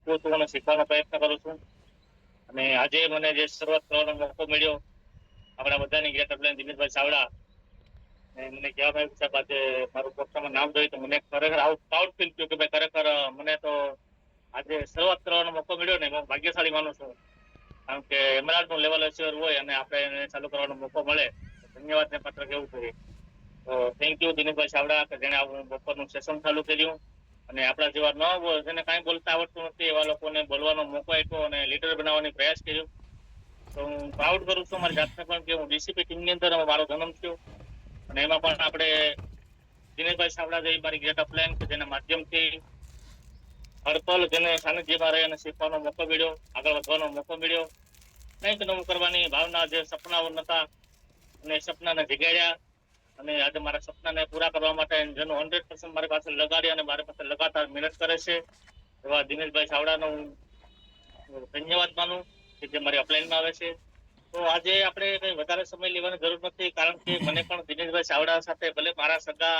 શીખવું છું અને શીખવાનો પ્રયત્ન કરું છું. અને આજે મને જે શરૂઆત કરવાનો મોકો મળ્યો આપણા બધાની ગ્રેટ અપલાઈન દિનેશભાઈ ચાવડા, અને મને કહેવામાં આવ્યું સાહેબ આજે મારું પોસ્ટમાં નામ જોયું તો મને ખરેખર આવું પ્રાઉડ ફીલ થયું કે ભાઈ ખરેખર મને તો આજે શરૂઆત કરવાનો મોકો મળ્યો ને હું ભાગ્યશાળી માનું છું. કારણ કે એમરાલ્ડનું લેવલ અચીવર હોય અને આપણે એને ચાલુ કરવાનો મોકો મળે ધન્યવાદને પાત્ર કેવું જોઈએ. તો થેન્ક યુ દિનેશભાઈ ચાવડા કે જેને આવું બપોરનું સેશન ચાલુ કર્યું અને આપણા જેવા ન જેને કાંઈ બોલતા આવડતું નથી એવા લોકોને બોલવાનો મોકો આપ્યો અને લીડર બનાવવાનો પ્રયાસ કર્યો. તો હું પ્રાઉડ કરું છું મારી જાતને પણ કે હું ડીસીપી ટીમની અંદર મારો જન્મ થયો અને એમાં પણ આપણે દિનેશભાઈ ચાવડા જેવી મારી ગ્રેટ અપલાઈન કે જેના માધ્યમથી હરપલ જેને સાનિધ્યમાં રહી અને શીખવાનો મોકો મળ્યો, આગળ વધવાનો મોકો મળ્યો, કંઈક નવું કરવાની ભાવના, જે સપનાઓ નતા અને સપનાને જગાડ્યા અને આજે મારા સપનાને પૂરા કરવા માટે જેનો 100% મારી પાસે લગાડી અને મારી પાસે લગાતાર મહેનત કરે છે એવા દિનેશભાઈ ચાવડાનો હું ધન્યવાદ માનું કે જે મારી અપલાઈનમાં આવે છે. તો આજે આપણે કઈ વધારે સમય લેવાની જરૂર નથી કારણ કે મને પણ દિનેશભાઈ ચાવડા સાથે ભલે મારા સગા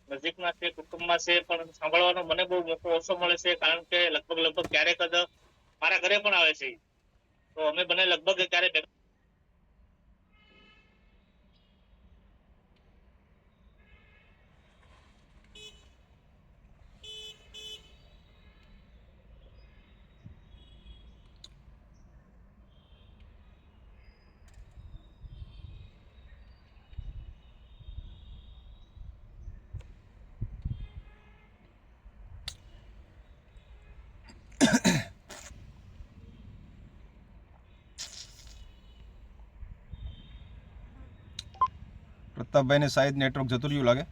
નજીકના છે, કુટુંબમાં છે, પણ સાંભળવાનો મને બહુ મોકો ઓછો મળે છે કારણ કે લગભગ ક્યારેક જ મારા ઘરે પણ આવે છે. તો અમે બંને લગભગ ક્યારેક પ્રતાપભાઈને શાયદ નેટવર્ક જતું રહ્યું લાગે.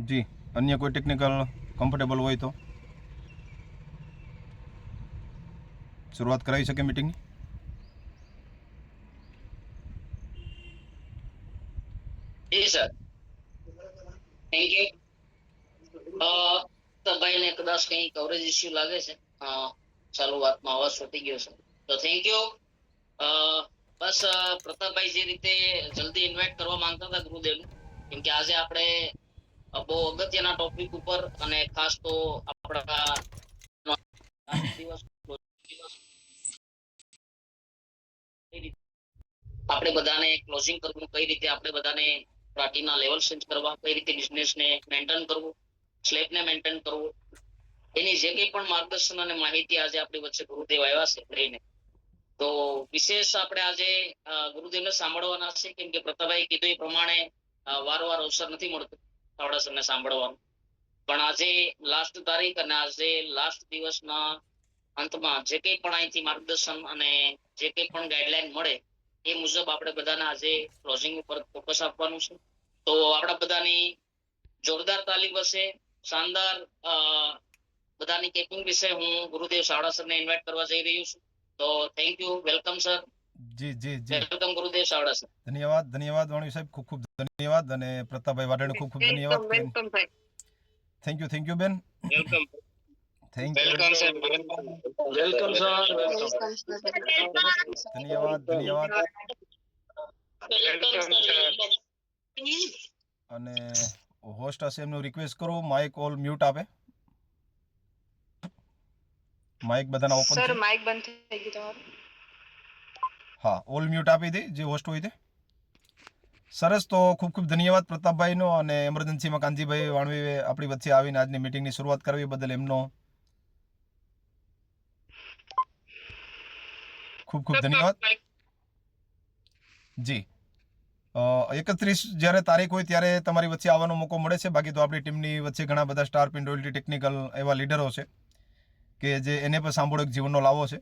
જી, અન્ય કોઈ ટેકનિકલ કમ્ફર્ટેબલ હોય તો શરૂઆત કરાવી શકે મીટિંગની. જી સર, થેન્ક યુ. તો ભાઈને કદાચ કંઈ કવરેજ ઇસ્યુ લાગે છે, ચાલુ વાતમાં અવાજ છૂટી ગયો છે, તો થેન્ક યુ. બસ પ્રતાપભાઈ જે રીતે જલ્દી ઇન્વાઇટ કરવા માંગતા હતા ગુરુદેવ, કેમ કે આજે આપણે બહુ અગત્યના ટોપિક ઉપર અને ખાસ તો આપણા દિવસ આપણે બધાને ક્લોઝિંગ કરવું, કઈ રીતે આપણે બધાને પાર્ટીના લેવલ ચેન્જ કરવા, કઈ રીતે બિઝનેસને મેન્ટેન કરવું, સ્લેબને મેન્ટેન કરવું, એની જે કંઈ પણ માર્ગદર્શન અને માહિતી આજે આપણી વચ્ચે ગુરુદેવ આવ્યા છે લઈને, તો વિશેષ આપણે આજે ગુરુદેવને સાંભળવાના છે. કેમ કે પ્રતાપભાઈ કીધું એ પ્રમાણે વારંવાર અવસર નથી મળતો ચાવડા સરને સાંભળવાનો, પણ આજે લાસ્ટ તારીખ અને આજે લાસ્ટ દિવસના અંતમાં જે કંઈ પણ અહીંથી માર્ગદર્શન અને જે કંઈ પણ ગાઈડલાઈન મળે એ મુજબ આપણે બધાને આજે ક્લોઝિંગ ઉપર ફોકસ આપવાનું છે. તો આપણા બધાની જોરદાર તાલીમ હશે, શાનદાર બધાની કેકિંગ વિશે હું ગુરુદેવ ચાવડા સરને ઇન્વાઇટ કરવા જઈ રહ્યો છું. તો થેન્ક યુ, વેલકમ સર. જી જી જી, વેલકમ ગુરુદેવ ચાવડા સર. ધન્યવાદ વાણી સાહેબ, ખૂબ ખૂબ ધન્યવાદ. અને પ્રતાપભાઈ વાડેને ખૂબ ખૂબ ધન્યવાદ. વેલકમ ભાઈ. થેન્ક યુ બેન. Welcome. Thank you. Welcome sir. Welcome sir. ધન્યવાદ. અને હોસ્ટ હશે એમનું રિક્વેસ્ટ કરું માઇક ઓલ મ્યુટ આપે. માઇક બધાના ઓપન સર છે. માઇક બંધ થઈ ગયું તમારું. હા, ઓલ મ્યુટ આપી દે જે હોસ્ટ હોય તે. સરસ, તો ખૂબ ખૂબ ધન્યવાદ પ્રતાપભાઈનો. અને એમરજન્સીમાં કાંજીભાઈ વાણવીએ આપણી વચ્ચે આવીને આજની મીટિંગની શરૂઆત કરવી બદલ એમનો ખૂબ ખૂબ ધન્યવાદ. જી, 31 જ્યારે તારીખ હોય ત્યારે તમારી વચ્ચે આવવાનો મોકો મળે છે. બાકી તો આપણી ટીમની વચ્ચે ઘણા બધા સ્ટાર પિન્ડોલિટી ટેકનિકલ એવા લીડરો છે કે જે એને પણ સાંભળો એક જીવનનો લાવો છે.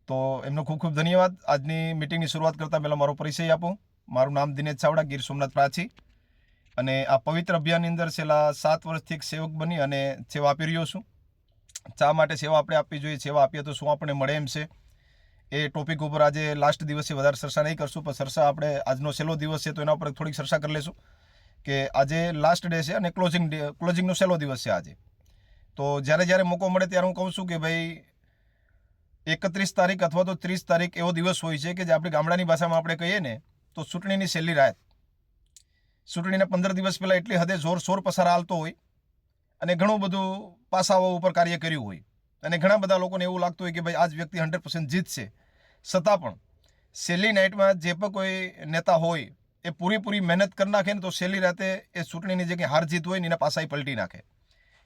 તો એમનો ખૂબ ખૂબ ધન્યવાદ. આજની મીટિંગની શરૂઆત કરતાં પહેલાં મારો પરિચય આપું. મારું નામ દિનેશ ચાવડા, ગીર સોમનાથ પ્રાચી, અને આ પવિત્ર અભિયાનની અંદર છેલ્લા 7 વર્ષથી એક સેવક બની અને સેવા આપી રહ્યો છું. શા માટે સેવા આપણે આપવી જોઈએ, સેવા આપીએ તો શું આપણને મળે એમ છે, એ ટોપિક ઉપર આજે લાસ્ટ દિવસે વધારે ચર્ચા નહીં કરશું, પણ ચર્ચા આપણે આજનો છેલ્લો દિવસ છે તો એના ઉપર થોડીક ચર્ચા કરી લેશું કે આજે લાસ્ટ ડે છે અને ક્લોઝિંગનો છેલ્લો દિવસ છે આજે. તો જ્યારે મોકો મળે ત્યારે હું કહું છું કે ભાઈ 31 તારીખ અથવા તો 30 તારીખ એવો દિવસ હોય છે કે જે આપણી ગામડાની ભાષામાં આપણે કહીએ ને તો ચૂંટણીની છેલ્લી રાત, ચૂંટણીના 15 દિવસ પહેલાં એટલી હદે જોરશોર પસાર હાલતો હોય અને ઘણું બધું પાસાઓ ઉપર કાર્ય કર્યું હોય અને ઘણા બધા લોકોને એવું લાગતું હોય કે ભાઈ આજ વ્યક્તિ 100% જીતશે, છતાં પણ છેલ્લી નાઇટમાં જે પણ કોઈ નેતા હોય એ પૂરી મહેનત કરી નાખે ને તો છેલ્લી રાતે એ ચૂંટણીની જે કંઈ હાર જીત હોય ને એના પાસા પલટી નાખે.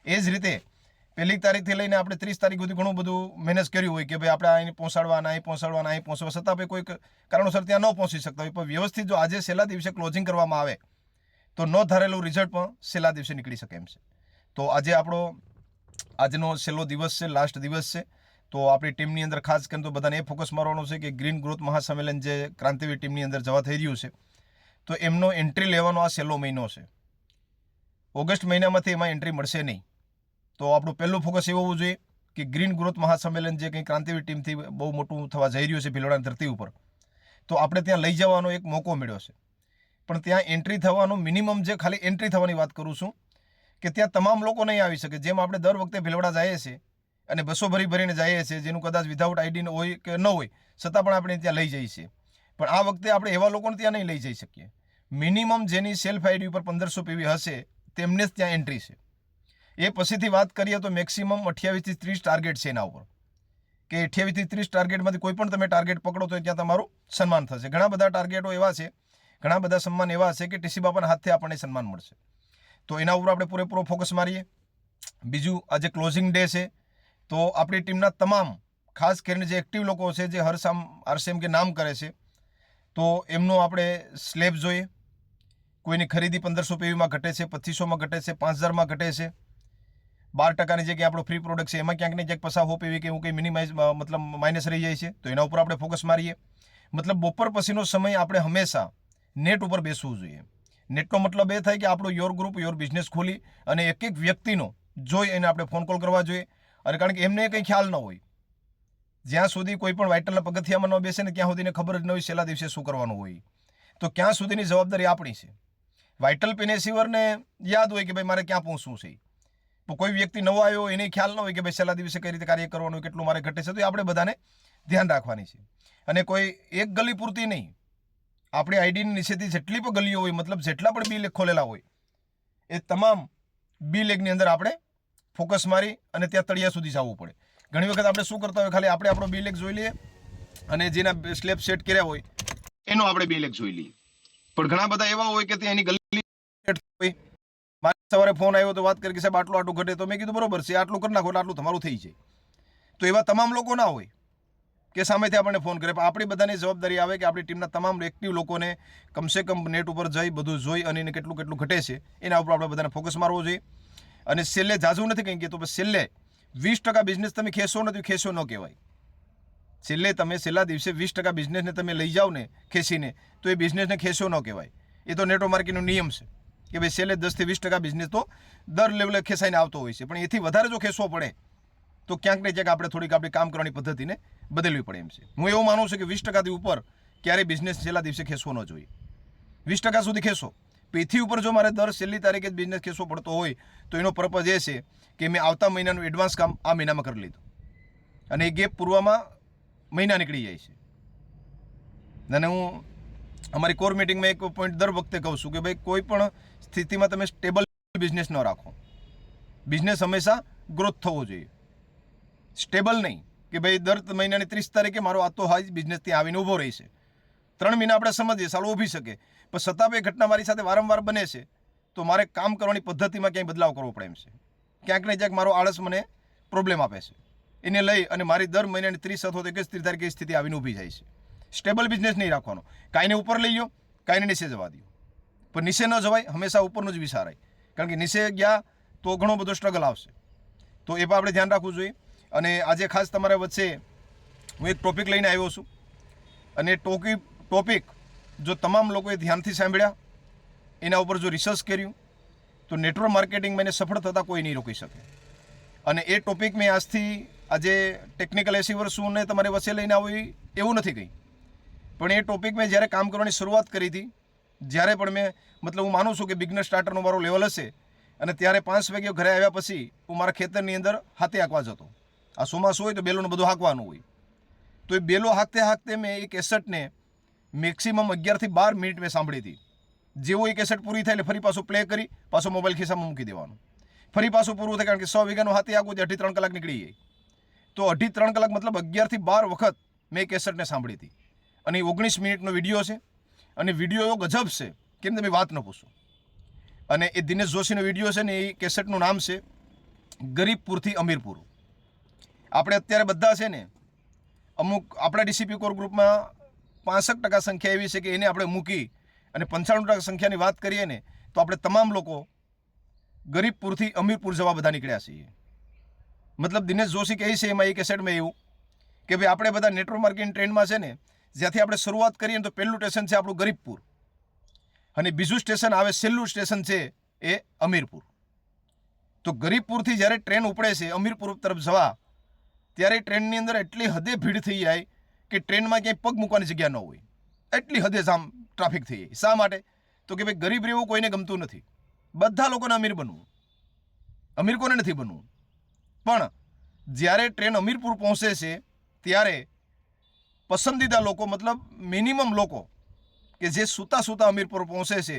એ જ રીતે 1 તારીખથી લઈને આપણે 30 તારીખ સુધી ઘણું બધું મહેનત કર્યું હોય કે ભાઈ આપણે અહીં પહોંચાડવા, છતાં ભાઈ કોઈ કારણોસર ત્યાં ન પહોંચી શકતા હોય. પણ વ્યવસ્થિત જો આજે છેલ્લા દિવસે ક્લોઝિંગ કરવામાં આવે તો ન ધારેલું રિઝલ્ટ પણ છેલ્લા દિવસે નીકળી શકે એમ છે. તો આજે આજનો છેલ્લો દિવસ છે, લાસ્ટ દિવસ છે. તો આપણી ટીમની અંદર ખાસ કરીને તો બધાને એ ફોકસ મારવાનો છે કે ગ્રીન ગ્રોથ મહાસંમેલન જે ક્રાંતિવીર ટીમની અંદર જવા થઈ રહ્યું છે તો એમનો એન્ટ્રી લેવાનો આ છેલ્લો મહિનો છે. ઓગસ્ટ મહિનામાંથી એમાં એન્ટ્રી મળશે નહીં. તો આપણું પહેલું ફોકસ એવું હોવું જોઈએ કે ગ્રીન ગ્રોથ મહાસંમેલન જે કંઈ ક્રાંતિવીર ટીમથી બહુ મોટું થવા જઈ રહ્યું છે ભીલોડાની ધરતી ઉપર, તો આપણે ત્યાં લઈ જવાનો એક મોકો મળ્યો છે. પણ ત્યાં એન્ટ્રી થવાનું મિનિમમ જે ખાલી એન્ટ્રી થવાની વાત કરું છું કે ત્યાં તમામ લોકો નહીં આવી શકે. જેમ આપણે દર વખતે ભીલોડા જઈએ છીએ અને બસો ભરીને જઈએ છીએ જેનું કદાચ વિધાઉટ આઈડી હોય કે ન હોય છતાં પણ આપણે ત્યાં લઈ જઈએ છીએ. પણ આ વખતે આપણે એવા લોકોને ત્યાં નહીં લઈ જઈ શકીએ. મિનિમમ જેની સેલ્ફ આઈડી ઉપર 1500 PV હશે તેમને જ ત્યાં એન્ટ્રી છે. એ પછીથી વાત કરીએ તો મેક્સિમમ 28 થી 30 ટાર્ગેટ છે એના ઉપર, કે 28 થી 30 ટાર્ગેટમાંથી કોઈ પણ તમે ટાર્ગેટ પકડો તો ત્યાં તમારું સન્માન થશે. ઘણા બધા ટાર્ગેટો એવા છે, ઘણા બધા સન્માન એવા છે કે ટીસી બાપાના હાથથી આપણને સન્માન મળશે. તો એના ઉપર આપણે પૂરેપૂરો ફોકસ મારીએ. બીજું આજે ક્લોઝિંગ ડે છે તો આપણી ટીમના તમામ ખાસ કરીને જે એક્ટિવ લોકો છે જે હરસેમ કે નામ કરે છે તો એમનો આપણે સ્લેબ જોઈએ. કોઈની ખરીદી 1500 PVમાં ઘટે છે, 2500માં ઘટે છે, 5000માં ઘટે છે. 12% જે કે આપણો ફ્રી પ્રોડક્ટ છે એમાં ક્યાંક ને ક્યાંક 50 PV કે એવું કંઈ મિનિમાઇઝ મતલબ માઇનસ રહી જાય છે. તો એના ઉપર આપણે ફોકસ મારીએ. મતલબ બપોર પછીનો સમય આપણે હંમેશા નેટ ઉપર બેસવું જોઈએ. નેટનો મતલબ એ થાય કે આપણું યોર ગ્રુપ યોર બિઝનેસ ખોલી અને એક વ્યક્તિનો જોઈ એને આપણે ફોન કોલ કરવા જોઈએ. અને કારણ કે એમને કંઈ ખ્યાલ ન હોય, જ્યાં સુધી કોઈ પણ વાઇટલના પગથિયામાં ન બેસે ને ત્યાં સુધીને ખબર જ ન હોય છેલ્લા દિવસે શું કરવાનું હોય. તો ક્યાં સુધીની જવાબદારી આપણી છે. વાઇટલ પેનેસિવરને યાદ હોય કે ભાઈ મારે ક્યાં પહોંચવું છે, તો કોઈ વ્યક્તિ નવો આવ્યો એને ખ્યાલ ન હોય કે ભાઈ છેલ્લા દિવસે કઈ રીતે કાર્ય કરવાનું, કેટલું મારે ઘટે છે. તો એ આપણે બધાને ધ્યાન રાખવાની છે. અને કોઈ એક ગલી પૂરતી નહીં, આપણી આઈડીની નીચેથી જેટલી પણ ગલીઓ હોય, મતલબ જેટલા પણ બી લેખ ખોલેલા હોય એ તમામ બી લેગની અંદર આપણે ફોકસ મારી અને ત્યાં તળિયા સુધી જવું પડે. ઘણી વખત આપણે શું કરતા હોય, ખાલી આપણે આપણો બી લેગ જોઈ લઈએ અને જેના સ્લેબ સેટ કર્યા હોય એનો આપણે બી લેગ જોઈ લઈએ. પણ ઘણા બધા એવા હોય કે ત્યાં એની ગલી હોય. મારે સવારે ફોન આવ્યો તો વાત કરી કે સાહેબ આટલું ઘટે, તો મેં કીધું બરોબર છે, આટલું કરી નાખો એટલે આટલું તમારું થઈ જાય. તો એવા તમામ લોકો ના હોય કે સામેથી આપણને ફોન કરે. પણ આપણી બધાની જવાબદારી આવે કે આપણી ટીમના તમામ એક્ટિવ લોકોને કમસે કમ નેટ ઉપર જઈ બધું જોઈ અને એને કેટલું ઘટે છે એના ઉપર આપણે બધાને ફોકસ મારવો જોઈએ. અને છેલ્લે જાજુ નથી કંઈ કહેતો, બસ છેલ્લે 20% બિઝનેસ તમે ખેંચો નથી, ખેંચો ન કહેવાય. છેલ્લે તમે છેલ્લા દિવસે 20% બિઝનેસને તમે લઈ જાઓ ને ખેંચીને, તો એ બિઝનેસને ખેંચો ન કહેવાય. એ તો નેટવર્ક માર્કેટિંગનો નિયમ છે કે ભાઈ છેલ્લે 10 થી 20% બિઝનેસ તો દર લેવલે ખેંચાઈને આવતો હોય છે. પણ એથી વધારે જો ખેંચવો પડે તો ક્યાંક ને ક્યાંક આપણે થોડીક આપણી કામ કરવાની પદ્ધતિને બદલવી પડે એમ છે. હું એવું માનું છું કે 20%થી ઉપર ક્યારેય બિઝનેસ છેલ્લા દિવસે ખેંચવો ન જોઈએ. 20% સુધી ખેંચો. એથી ઉપર જો મારે દર છેલ્લી તારીખે જ બિઝનેસ ખેંચવો પડતો હોય તો એનો પર્પઝ એ છે કે મેં આવતા મહિનાનું એડવાન્સ કામ આ મહિનામાં કરી લીધું અને એ ગેપ પૂરવામાં મહિના નીકળી જાય છે. અને હું અમારી કોર મિટિંગમાં એક પોઈન્ટ દર વખતે કહું છું કે ભાઈ કોઈ પણ સ્થિતિમાં તમે સ્ટેબલ બિઝનેસ ન રાખો. બિઝનેસ હંમેશા ગ્રોથ થવો જોઈએ, સ્ટેબલ નહીં કે ભાઈ દર મહિનાની 30 તારીખે મારો આ તો હાઈ બિઝનેસ ત્યાં આવીને ઊભો રહેશે. 3 મહિના આપણે સમજીએ સાલું ઊભી શકે, પણ છતાં એ ઘટના મારી સાથે વારંવાર બને છે તો મારે કામ કરવાની પદ્ધતિમાં ક્યાંય બદલાવ કરવો પડે એમ છે. ક્યાંક ને ક્યાંક મારો આળસ મને પ્રોબ્લેમ આપે છે. એને લઈ અને મારી દર મહિનાની 30 અથવા 31 તારીખે સ્થિતિ આવીને ઊભી જાય છે. સ્ટેબલ બિઝનેસ નહીં રાખવાનો. કાંઈને ઉપર લઈ લો, કાંઈને નીચે જવા દો. પણ નીચે ન જવાય, હંમેશા ઉપરનું જ વિચારાય. કારણ કે નીચે ગયા તો ઘણો બધો સ્ટ્રગલ આવશે. તો એ પણ આપણે ધ્યાન રાખવું જોઈએ. અને આજે ખાસ તમારા વચ્ચે હું એક ટોપિક લઈને આવ્યો છું અને ટોપિક જો તમામ લોકોએ ધ્યાનથી સાંભળ્યા, એના ઉપર જો રિસર્ચ કર્યું તો નેટવર્ક માર્કેટિંગમાં એને સફળ થતાં કોઈ નહીં રોકી શકે. અને એ ટોપિક મેં આજથી આજે ટેકનિકલ એસીવર શું ને તમારી વચ્ચે લઈને આવું એવું નથી કંઈ, પણ એ ટોપિક મેં જ્યારે કામ કરવાની શરૂઆત કરી હતી, જ્યારે પણ મેં મતલબ હું માનું છું કે બિગનર સ્ટાર્ટરનો મારો લેવલ હશે અને ત્યારે 5 વાગે ઘરે આવ્યા પછી હું મારા ખેતરની અંદર હાથે હાંકવા જતો. આ ચોમાસું હોય તો બેલોનું બધું હાંકવાનું હોય, તો એ બેલો હાંકતે મેં એક એસેટને મેક્સિમમ 11 થી 12 મિનિટ મેં સાંભળી હતી. જેવું એ કેસેટ પૂરી થાય એટલે ફરી પાછું પ્લે કરી પાછો મોબાઈલ ખિસ્સામાં મૂકી દેવાનો, ફરી પાછું પૂરું થાય, કારણ કે 100 વીઘાનો હાથી આગું 2.5-3 કલાક નીકળી જાય. તો 2.5-3 કલાક મતલબ 11 થી 12 વખત મેં કેસેટને સાંભળી હતી. અને 19 મિનિટનો વિડીયો છે, અને વિડીયો એવો ગજબ છે કેમ તમે વાત ન પૂછો. અને એ દિનેશ જોશીનો વિડીયો છે ને, એ કેસેટનું નામ છે ગરીબપુરથી અમીરપુર. આપણે અત્યારે બધા છે ને, અમુક આપણા ડીસીપી કોર ગ્રુપમાં 65% સંખ્યા એવી છે કે એને આપણે મૂકી અને 95% સંખ્યાની વાત કરીએ ને, તો આપણે તમામ લોકો ગરીબપુરથી અમીરપુર જવા બધા નીકળ્યા છીએ. મતલબ દિનેશ જોશી કહે છે એમાં એ કેસેટમાં એવું કે ભાઈ આપણે બધા નેટવર્ક માર્કેટિંગ ટ્રેન્ડમાં છે ને, જ્યાંથી આપણે શરૂઆત કરીએ ને તો પહેલું સ્ટેશન છે આપણું ગરીબપુર, અને બીજું સ્ટેશન આવે, છેલ્લું સ્ટેશન છે એ અમીરપુર. તો ગરીબપુરથી જ્યારે ટ્રેન ઉપડે છે અમીરપુર તરફ જવા, ત્યારે ટ્રેનની અંદર એટલી હદે ભીડ થઈ જાય કે ટ્રેનમાં ક્યાંય પગ મૂકવાની જગ્યા ન હોય, એટલી હદે જામ ટ્રાફિક થઈ જાય. શા માટે? તો કે ભાઈ ગરીબ રહેવું કોઈને ગમતું નથી, બધા લોકોને અમીર બનવું. અમીર કોને નથી બનવું? પણ જ્યારે ટ્રેન અમીરપુર પહોંચે છે ત્યારે પસંદીદા લોકો, મતલબ મિનિમમ લોકો કે જે સૂતા સૂતા અમીરપુર પહોંચે છે,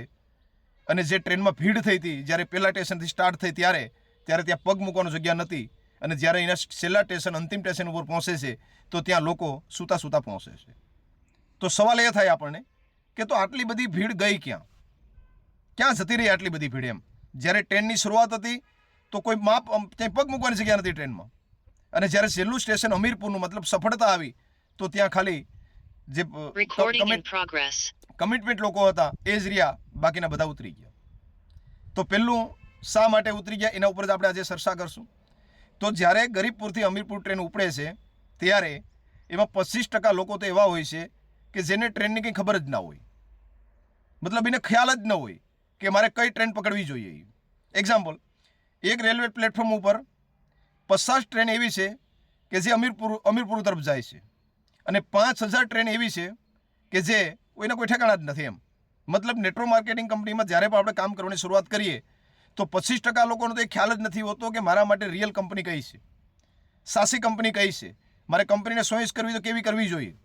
અને જે ટ્રેનમાં ભીડ થઈ હતી જ્યારે પહેલા સ્ટેશનથી સ્ટાર્ટ થઈ ત્યારે ત્યાં પગ મૂકવાની જગ્યા નથી, અને જ્યારે એના છેલ્લા સ્ટેશન અંતિમ સ્ટેશન ઉપર પહોંચે છે તો ત્યાં લોકો સૂતા સૂતા પહોંચે છે. તો સવાલ એ થાય આપણને કે તો આટલી બધી ભીડ ગઈ ક્યાં? ક્યાં જતી રહી આટલી બધી ભીડ? એમ જ્યારે ટ્રેનની શરૂઆત હતી તો કોઈ ક્યાંય પગ મૂકવાની જગ્યા નથી ટ્રેનમાં, અને જ્યારે છેલ્લું સ્ટેશન અમીરપુરનું મતલબ સફળતા આવી તો ત્યાં ખાલી જે કમિટમેન્ટ લોકો હતા એ જ રહ્યા, બાકીના બધા ઉતરી ગયા. તો પહેલું શા માટે ઉતરી ગયા એના ઉપર જ આપણે આજે ચર્ચા કરશું. તો જ્યારે ગરીબપુરથી અમીરપુર ટ્રેન ઉપડે છે ત્યારે એમાં 25% લોકો તો એવા હોય છે કે જેને ટ્રેનની કંઈ ખબર જ ના હોય, મતલબ એને ખ્યાલ જ ન હોય કે મારે કઈ ટ્રેન પકડવી જોઈએ. એક્ઝામ્પલ, એક રેલવે પ્લેટફોર્મ ઉપર 50 ટ્રેન એવી છે કે જે અમીરપુર તરફ જાય છે, અને 5000 ટ્રેન એવી છે કે જે કોઈના કોઈ ઠેકાણા જ નથી. એમ મતલબ નેટવર્ક માર્કેટિંગ કંપનીમાં જ્યારે પણ આપણે કામ કરવાની શરૂઆત કરીએ તો 25% લોકોનો તો એ ખ્યાલ જ નથી હોતો કે મારા માટે રિયલ કંપની કઈ છે, સાસી કંપની કઈ છે, મારે કંપનીને ચોઈસ કરવી તો કેવી કરવી જોઈએ.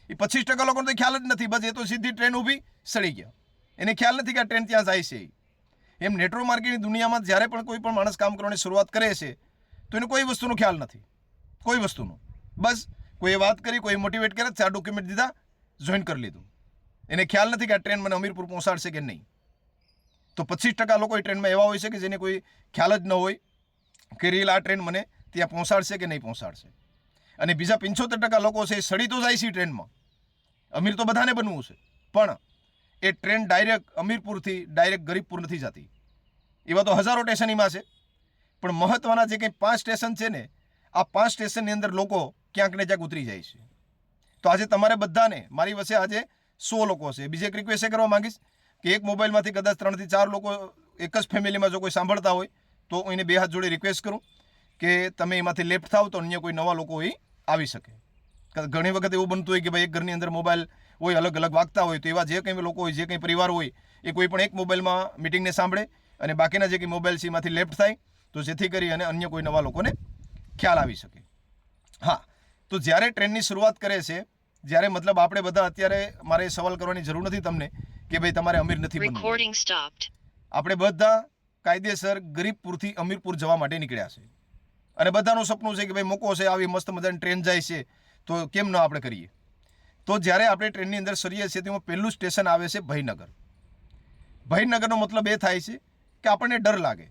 એ 25% લોકોનો તો ખ્યાલ જ નથી. બસ એ તો સીધી ટ્રેન ઊભી સડી ગયા, એને ખ્યાલ નથી કે આ ટ્રેન ત્યાં જાય છે. એમ નેટવર્ક માર્કેટિંગ દુનિયામાં જ્યારે પણ કોઈ પણ માણસ કામ કરવાની શરૂઆત કરે છે તો એને કોઈ વસ્તુનો ખ્યાલ નથી, કોઈ વસ્તુનો. બસ કોઈએ વાત કરી, કોઈ મોટિવેટ કરે, 4 ડોક્યુમેન્ટ દીધા, જોઈન કરી લીધું. એને ખ્યાલ નથી કે આ ટ્રેન મને અમીરપુર પહોંચાડશે કે નહીં. તો 25% લોકો એ ટ્રેનમાં એવા હોય છે કે જેને કોઈ ખ્યાલ જ ન હોય કે રિયલ આ ટ્રેન મને ત્યાં પહોંચાડશે કે નહીં પહોંચાડશે. અને બીજા 75% લોકો છે એ સડી તો જાય છે ટ્રેનમાં, અમીર તો બધાને બનવું છે, પણ એ ટ્રેન ડાયરેક્ટ અમીરપુરથી ડાયરેક્ટ ગરીબપુર નથી જતી. એવા તો હજારો સ્ટેશન એમાં છે, પણ મહત્વના જે કંઈ 5 સ્ટેશન છે ને, આ 5 સ્ટેશનની અંદર લોકો ક્યાંક ને ક્યાંક ઉતરી જાય છે. તો આજે તમારે બધાને મારી વચ્ચે આજે 100 લોકો છે. બીજી એક રિક્વેસ્ટ એ કરવા માંગીશ કે એક મોબાઈલમાંથી કદાચ 3 થી 4 લોકો એક જ ફેમિલીમાં જો કોઈ સાંભળતા હોય તો એને 2 હાથ જોડે રિક્વેસ્ટ કરું કે તમે એમાંથી લેફ્ટ થાવ તો અન્ય કોઈ નવા લોકો એ આવી શકે. ઘણી વખત એવું બનતું હોય કે ભાઈ એક ઘરની અંદર મોબાઈલ હોય, અલગ અલગ વાગતા હોય, તો એવા જે કંઈ લોકો હોય, જે કંઈ પરિવાર હોય, એ કોઈ પણ એક મોબાઈલમાં મિટિંગને સાંભળે અને બાકીના જે કંઈ મોબાઈલ છે એમાંથી લેફ્ટ થાય, તો જેથી કરી અને અન્ય કોઈ નવા લોકોને ખ્યાલ આવી શકે. હા, તો જ્યારે ટ્રેનની શરૂઆત કરે છે, જ્યારે મતલબ આપણે બધા અત્યારે મારે સવાલ કરવાની જરૂર નથી તમને કે ભાઈ તમારે અમીર નથી બનવું. આપણે બધા કાયદેસર ગરીબપુરથી અમીરપુર જવા માટે નીકળ્યા છે, અને બધાનું સપનું છે કે ભાઈ મોકો છે, આવી મસ્ત મજાની ટ્રેન જાય છે તો કેમ ન આપણે કરીએ. તો જ્યારે આપણે ટ્રેનની અંદર સરીએ છીએ તેમાં પહેલું સ્ટેશન આવે છે ભયનગર. ભયનગરનો મતલબ એ થાય છે કે આપણને ડર લાગે.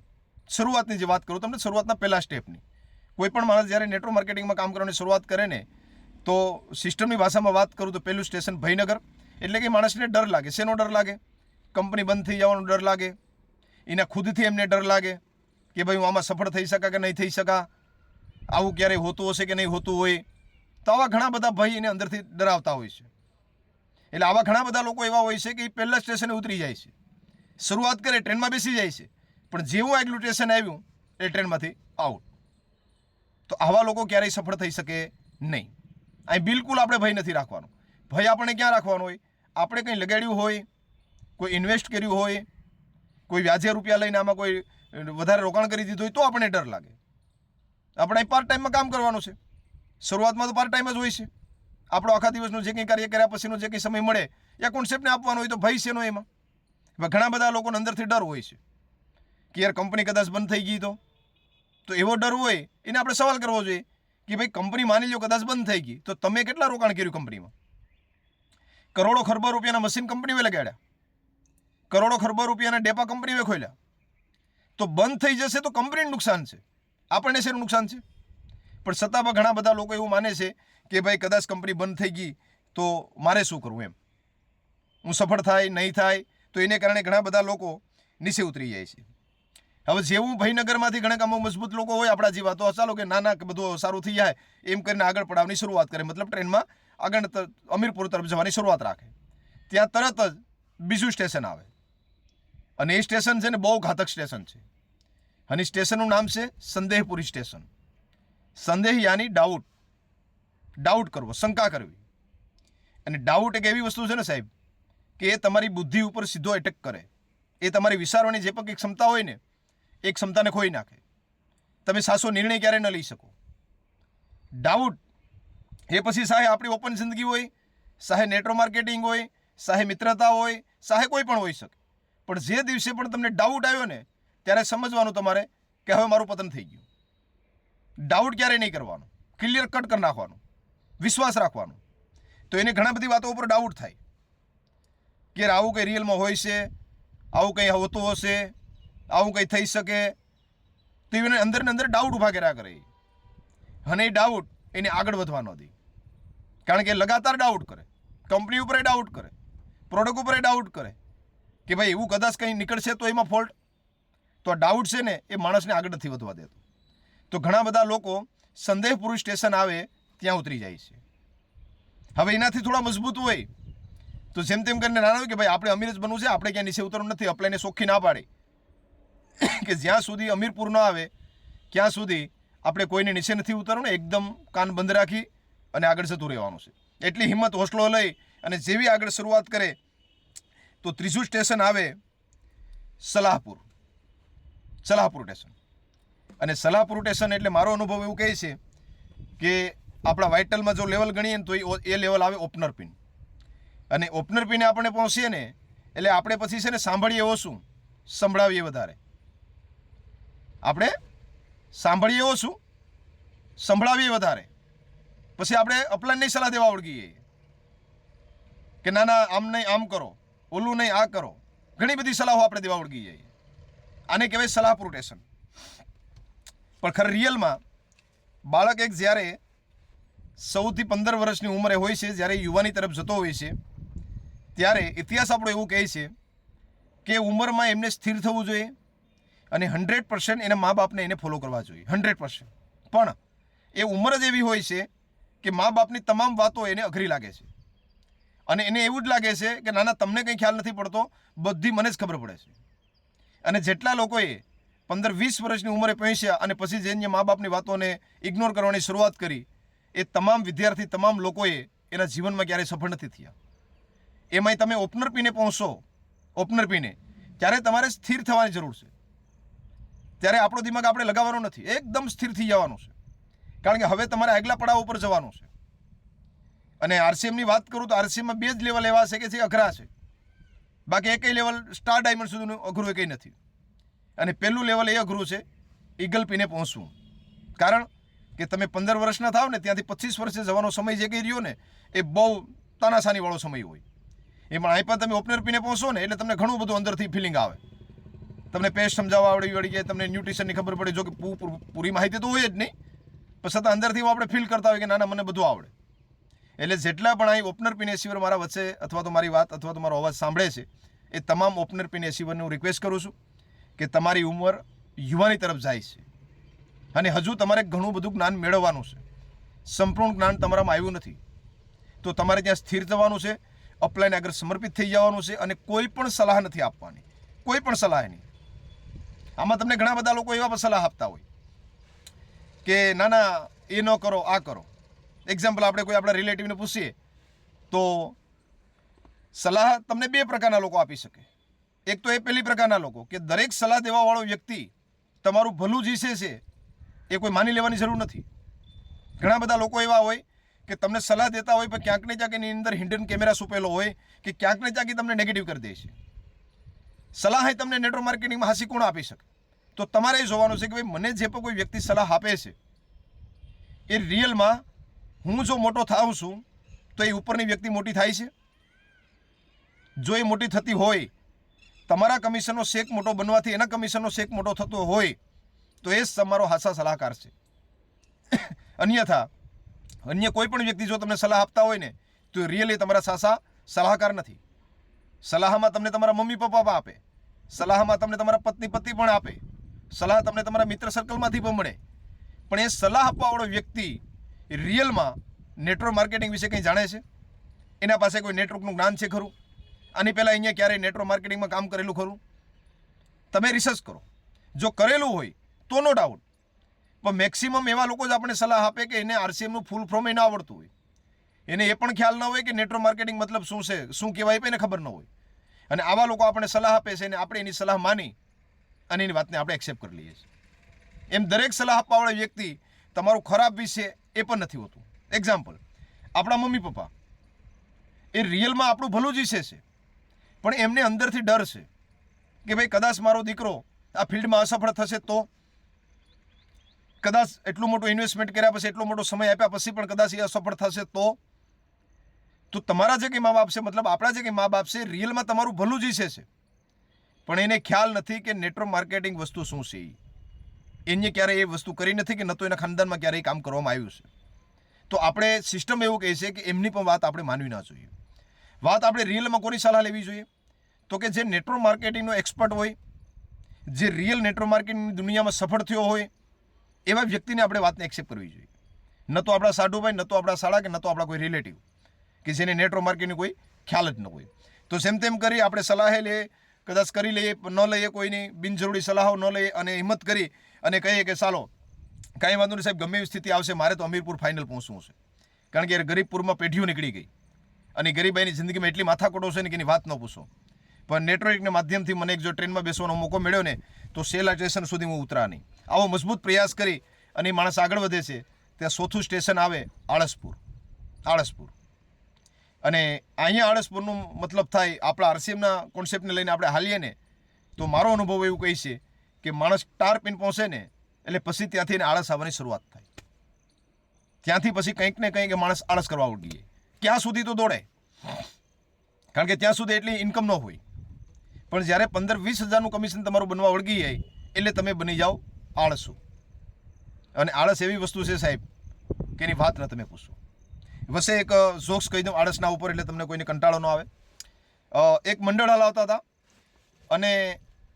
શરૂઆતની જે વાત કરું તમને, શરૂઆતના પહેલા સ્ટેપની, કોઈ પણ માણસ જ્યારે નેટવર્ક માર્કેટિંગમાં કામ કરવાની શરૂઆત કરે ને, તો સિસ્ટમની ભાષામાં વાત કરું તો પહેલું સ્ટેશન ભયનગર. એટલે કે માણસને ડર લાગે. શેનો ડર લાગે? કંપની બંધ થઈ જવાનો ડર લાગે, એના ખુદથી એમને ડર લાગે કે ભાઈ હું આમાં સફળ થઈ શકા કે નહીં થઈ શકા, આવું ક્યારેય હોતું હશે કે નહીં હોતું હોય. તો આવા ઘણા બધા ભય એને અંદરથી ડરાવતા હોય છે. એટલે આવા ઘણા બધા લોકો એવા હોય છે કે એ પહેલા સ્ટેશને ઉતરી જાય છે, શરૂઆત કરે, ટ્રેનમાં બેસી જાય છે, પણ જેવું આગલું સ્ટેશન આવ્યું એ ટ્રેનમાંથી આઉટ. તો આવા લોકો ક્યારેય સફળ થઈ શકે નહીં. અહીં બિલકુલ આપણે ભય નથી રાખવાનો. ભય આપણે ક્યાં રાખવાનો હોય? આપણે કંઈ લગાડ્યું હોય, કોઈ ઇન્વેસ્ટ કર્યું હોય, કોઈ વ્યાજે રૂપિયા લઈને આમાં કોઈ વધારે રોકાણ કરી દીધું હોય તો આપણે ડર લાગે. આપણે પાર્ટ ટાઈમમાં કામ કરવાનું છે. શરૂઆતમાં તો પાર્ટ ટાઈમ જ હોય છે. આપણો આખા દિવસનું જે કંઈ કાર્ય કર્યા પછીનો જે કંઈ સમય મળે એ કોન્સેપ્ટને આપવાનો હોય, તો ભય શેનો એમાં? હવે ઘણા બધા લોકોને અંદરથી ડર હોય છે કે યાર કંપની કદાચ બંધ થઈ ગઈ તો એવો ડર હોય એને આપણે સવાલ કરવો જોઈએ કે ભાઈ કંપની માની લો કદાચ બંધ થઈ ગઈ તો તમે કેટલા રોકાણ કર્યું કંપનીમાં? કરોડો ખરબો રૂપિયાના મશીન કંપનીએ લગાડ્યા, કરોડો ખરબો રૂપિયાના ડેપા કંપનીએ ખોલ્યા, તો બંધ થઈ જશે તો કંપનીનું નુકસાન છે, આપણને શેનું નુકસાન છે? પણ છતાં પણ ઘણા બધા લોકો એવું માને છે કે ભાઈ કદાચ કંપની બંધ થઈ ગઈ તો મારે શું કરવું, એમ હું સફળ થાય નહીં થાય, તો એને કારણે ઘણા બધા લોકો નીચે ઉતરી જાય છે. હવે જેવું ભાઈનગરમાંથી ઘણા કામો મજબૂત લોકો હોય આપણા જેવા, તો ચાલો કે નાના કે બધું સારું થઈ જાય એમ કરીને આગળ પડાવવાની શરૂઆત કરે, મતલબ ટ્રેનમાં આગળ અમીરપુર તરફ જવાની શરૂઆત રાખે. ત્યાં તરત જ બીજું સ્ટેશન આવે અને એ સ્ટેશન છે ને બહુ ઘાતક સ્ટેશન છે અને સ્ટેશનનું નામ છે સંદેહપુરી સ્ટેશન. સંદેહ યાની ડાઉટ કરવો, શંકા કરવી. અને ડાઉટ એક એવી વસ્તુ છે ને સાહેબ કે એ તમારી બુદ્ધિ ઉપર સીધો એટેક કરે, એ તમારી વિચારવાની જે પણ ક્ષમતા હોય ને એ ક્ષમતાને ખોઈ નાખે. તમે સાચો નિર્ણય ક્યારે ન લઈ શકો. ડાઉટ એ પછી સાહે આપણી ઓપન જિંદગી હોય, સાહે નેટવર્ક માર્કેટિંગ હોય, સાહે મિત્રતા હોય, સાહે કોઈ પણ હોઈ શકે, પણ જે દિવસે પણ તમને ડાઉટ આવ્યો ને ત્યારે સમજવાનું તમારે કે હવે મારું પતન થઈ ગયું. ડાઉટ ક્યારે નહીં કરવાનો, ક્લિયર કટ કરી નાખવાનું, વિશ્વાસ રાખવાનો. તો એને ઘણા બધી વાતો ઉપર ડાઉટ થાય કે આવું કંઈ રિયલમાં હોય છે, આવું કંઈ હોતું હશે, આવું કંઈ થઈ શકે, તો એને અંદર ને અંદર ડાઉટ ઊભા કર્યા કરે અને એ ડાઉટ એને આગળ વધવા ન દે. કારણ કે લગાતાર ડાઉટ કરે, કંપની ઉપર ડાઉટ કરે, પ્રોડક્ટ ઉપર ડાઉટ કરે કે ભાઈ એવું કદાચ કંઈ નીકળશે તો એમાં ફોલ્ટ. તો આ ડાઉટ છે ને એ માણસને આગળ નથી વધવા દેતો. તો ઘણા બધા લોકો સંદેહપુરી સ્ટેશન આવે ત્યાં ઉતરી જાય છે. હવે એનાથી થોડા મજબૂત હોય તો જેમ તેમ કરીને નાના હોય કે ભાઈ આપણે અમીર જ બનવું છે, આપણે ક્યાં નીચે ઉતરવું નથી, અપ્લાયને ચોખ્ખી ના પાડે કે જ્યાં સુધી અમીરપુર ન આવે ત્યાં સુધી આપણે કોઈને નીચે નથી ઉતરવું ને, એકદમ કાન બંધ રાખી અને આગળ જતું રહેવાનું છે. એટલી હિંમત હોસલો લઈ અને જેવી આગળ શરૂઆત કરે તો ત્રીજું સ્ટેશન આવે સલાહપુર સ્ટેશન. અને સલાહપુર સ્ટેશન એટલે મારો અનુભવ એવું કહે છે કે આપણા વાઇટલમાં જો લેવલ ગણીએ ને તો એ લેવલ આવે ઓપનર પિન. અને ઓપનર પિને આપણે પહોંચીએ ને એટલે આપણે પછી છે ને સાંભળીએ ઓછું, સંભળાવીએ વધારે. આપણે સાંભળીએ ઓછું, સંભળાવીએ વધારે. પછી આપણે અપલાઈન નહીં સલાહ દેવા વળગીએ કે ના ના આમ નહીં આમ કરો, ઓલું નહીં આ કરો. ઘણી બધી સલાહો આપણે દેવા વળગી જઈએ. આને કહેવાય સલાહપુર સ્ટેશન. પણ ખરે રિયલમાં બાળક એક જ્યારે 14 થી 15 વર્ષની ઉંમરે હોય છે, જ્યારે યુવાની તરફ જતો હોય છે, ત્યારે ઇતિહાસ આપણો એવું કહે છે કે ઉંમરમાં એમને સ્થિર થવું જોઈએ અને 100% એના મા બાપને એને ફોલો કરવા જોઈએ, 100%. પણ એ ઉંમર જ એવી હોય છે કે મા બાપની તમામ વાતો એને અઘરી લાગે છે અને એને એવું જ લાગે છે કે નાના તમને કંઈ ખ્યાલ નથી પડતો, બધી મને જ ખબર પડે છે. અને જેટલા લોકોએ 15-20 વર્ષની ઉંમરે પહોંચ્યા અને પછી જેને મા બાપની વાતોને ઇગ્નોર કરવાની શરૂઆત કરી, એ તમામ વિદ્યાર્થી, તમામ લોકોએ એના જીવનમાં ક્યારેય સફળ નથી થયા. એમાંય તમે ઓપનર પીને પહોંચો, ઓપનર પીને ત્યારે તમારે સ્થિર થવાની જરૂર છે. ત્યારે આપણો દિમાગ આપણે લગાવવાનો નથી, એકદમ સ્થિર થઈ જવાનું છે. કારણ કે હવે તમારે આગલા પડાવ ઉપર જવાનું છે. અને આરસીએમની વાત કરું તો આરસીએમમાં 2 જ લેવલ એવા છે કે જે અઘરા છે, બાકી એકય લેવલ સ્ટાર ડાયમંડ સુધીનું અઘરું કંઈ નથી. અને પહેલું લેવલ એ અઘરું છે ઈગલ પીને પહોંચવું. કારણ કે તમે 15 વર્ષના થાવ ને ત્યાંથી 25 વર્ષે જવાનો સમય જે કંઈ રહ્યો ને એ બહુ તાનાશાનીવાળો સમય હોય. એમાં અહીં પણ તમે ઓપનર પીને પહોંચો ને એટલે તમને ઘણું બધું અંદરથી ફિલિંગ આવે. તમને પેસ્ટ સમજાવવા વળી જાય, તમને ન્યુટ્રિશનની ખબર પડે, જો કે પૂરી માહિતી તો હોય જ નહીં, પણ છતાં અંદરથી આપણે ફીલ કરતા હોય કે ના ના મને બધું આવડે. એટલે જેટલા પણ અહીં ઓપનર પિન એસીવર મારા વચ્ચે અથવા તો મારી વાત અથવા તો મારો અવાજ સાંભળે છે એ તમામ ઓપનર પિન એસીવરને હું રિક્વેસ્ટ કરું છું કે તમારી ઉંમર યુવાની તરફ જાય છે અને હજુ તમારે ઘણું બધું જ્ઞાન મેળવવાનું છે. સંપૂર્ણ જ્ઞાન તમારામાં આવ્યું નથી તો તમારે ત્યાં સ્થિર થવાનું છે, અપલાઈને આગળ સમર્પિત થઈ જવાનું છે અને કોઈ પણ સલાહ નથી આપવાની, કોઈ પણ સલાહ નહીં. આમાં તમને ઘણા બધા લોકો એવા પણ સલાહ આપતા હોય કે ના ના એ ન કરો, આ કરો. એક્ઝામ્પલ આપણે કોઈ આપણા રિલેટિવને પૂછીએ તો સલાહ તમને 2 પ્રકારના લોકો આપી શકે. એક તો એ પહેલી પ્રકારના લોકો કે દરેક સલાહ દેવાવાળો વ્યક્તિ તમારું ભલું જ ઈચ્છે છે એ કોઈ માની લેવાની જરૂર નથી. ઘણા બધા લોકો એવા હોય કે તમને સલાહ દેતા હોય પણ ક્યાંક ને ક્યાંક એની અંદર હિડન કેમેરા સુપેલો હોય કે ક્યાંક ને ક્યાંક તમને નેગેટિવ કરી દે છે. સલાહ એ તમને નેટવર્ક માર્કેટિંગમાં હાસી કોણ આપી શકે? તો તમારે એ જોવાનું છે કે ભાઈ મને જે પણ કોઈ વ્યક્તિ સલાહ આપે છે એ રિયલમાં હું જો મોટો થાઉં છું તો એ ઉપરની વ્યક્તિ મોટી થાય છે? જો એ મોટી થતી હોય, તમારા કમિશનનો શેક મોટો બનવાથી એના કમિશનનો શેક મોટો થતો હોય તો એ જ તમારો હાસા સલાહકાર છે. અન્યથા અન્ય કોઈ પણ વ્યક્તિ જો તમને સલાહ આપતા હોય ને તો રિયલી તમારા સાસા સલાહકાર નથી. સલાહમાં તમને તમારા મમ્મી પપ્પા પણ આપે, સલાહમાં તમને તમારા પત્ની પતિ પણ આપે, સલાહ તમને તમારા મિત્ર સર્કલમાંથી પણ મળે, પણ એ સલાહ આપવાવાળો વ્યક્તિ રિયલમાં નેટવર્ક માર્કેટિંગ વિશે કંઈ જાણે છે? એના પાસે કોઈ નેટવર્કનું જ્ઞાન છે ખરું? આની પહેલાં અહીંયા ક્યારેય નેટવર્ક માર્કેટિંગમાં કામ કરેલું ખરું? તમે રિસર્ચ કરો. જો કરેલું હોય તો નો ડાઉટ, પણ મેક્સિમમ એવા લોકો જ આપણે સલાહ આપે કે એને આરસીએમનું ફૂલ ફોર્મ એ ના આવડતું હોય, એને એ પણ ખ્યાલ ન હોય કે નેટવર્ક માર્કેટિંગ મતલબ શું છે, શું કહેવાય એને ખબર ન હોય, અને આવા લોકો આપણે સલાહ આપે છે અને આપણે એની સલાહ માની અને એની વાતને આપણે એક્સેપ્ટ કરી લઈએ છીએ. એમ દરેક સલાહ આપવાવાળો વ્યક્તિ તમારું ખરાબ વિશે એ પણ નથી હોતું. એક્ઝામ્પલ, આપણા મમ્મી પપ્પા એ રિયલમાં આપણું ભલું જ ઈચ્છે છે, પણ એમને અંદરથી ડર છે કે ભાઈ કદાચ મારો દીકરો આ ફિલ્ડમાં અસફળ થશે તો, કદાચ એટલું મોટું ઇન્વેસ્ટમેન્ટ કર્યા પછી, એટલો મોટો સમય આપ્યા પછી પણ કદાચ એ અસફળ થશે તો તમારા જે કંઈ મા બાપ છે, મતલબ આપણા જે કંઈ મા બાપ છે, રિયલમાં તમારું ભલું જ ઈચ્છે છે, પણ એને ખ્યાલ નથી કે નેટવર્ક માર્કેટિંગ વસ્તુ શું છે. એને ક્યારેય એ વસ્તુ કરી નથી કે ન તો એના ખાનદાનમાં ક્યારેય કામ કરવામાં આવ્યું છે. તો આપણે સિસ્ટમ એવું કહે છે કે એમની પણ વાત આપણે માનવી ના જોઈએ. વાત આપણે રિયલમાં કોની સલાહ લેવી જોઈએ? તો કે જે નેટવર્ક માર્કેટિંગનો એક્સપર્ટ હોય, જે રિયલ નેટવર્ક માર્કેટિંગની દુનિયામાં સફળ થયો હોય એવા વ્યક્તિને આપણે વાતને એક્સેપ્ટ કરવી જોઈએ. ન તો આપણા સાડુભાઈ, ન તો આપણા શાળા, કે ન તો આપણા કોઈ રિલેટિવ કે જેને નેટવર્ક માર્કેટિંગની કોઈ ખ્યાલ જ ન હોય. તો જેમ તેમ કરી આપણે સલાહે લઈએ, કદાચ કરી લઈએ, ન લઈએ, કોઈની બિનજરૂરી સલાહો ન લઈએ અને હિંમત કરી અને કહીએ કે ચાલો કાંઈ વાંધો નહીં સાહેબ, ગમે એવી સ્થિતિ આવશે, મારે તો અમીરપુર ફાઇનલ પહોંચવું છે. કારણ કે ગરીબપુરમાં પેઢીઓ નીકળી ગઈ અને ગરીબાઈની જિંદગીમાં એટલી માથાકૂટો છે ને કે એની વાત ન પૂછો. પણ નેટવર્કના માધ્યમથી મને એક જો ટ્રેનમાં બેસવાનો મોકો મળ્યો ને તો સેલા સ્ટેશન સુધી હું ઉતરા નહીં. આવો મજબૂત પ્રયાસ કરી અને માણસ આગળ વધે છે. ત્યાં ચોથું સ્ટેશન આવે આળસપુર. અને અહીંયા આળસપુરનું મતલબ થાય આપણા આરસીએમના કોન્સેપ્ટને લઈને આપણે હાલીએ ને તો મારો અનુભવ એવું કહે છે કે માણસ ટાર પિન પહોંચે ને એટલે પછી ત્યાંથી એને આળસ આવવાની શરૂઆત થાય. ત્યાંથી પછી કંઈક ને કંઈક માણસ આળસ કરવા ઉડી જાય. ક્યાં સુધી તો દોડે, કારણ કે ત્યાં સુધી એટલી ઇન્કમ ન હોય. પણ જ્યારે 15-20 હજારનું કમિશન તમારું બનવા વળગી જાય એટલે તમે બની જાઓ આળસુ. અને આળસ એવી વસ્તુ છે સાહેબ કે એની વાત ન તમે પૂછો. વસે એક જોક્સ કહી દઉં આળસના ઉપર, એટલે તમને કોઈને કંટાળો ન આવે. એક મંડળ હલાવતા હતા અને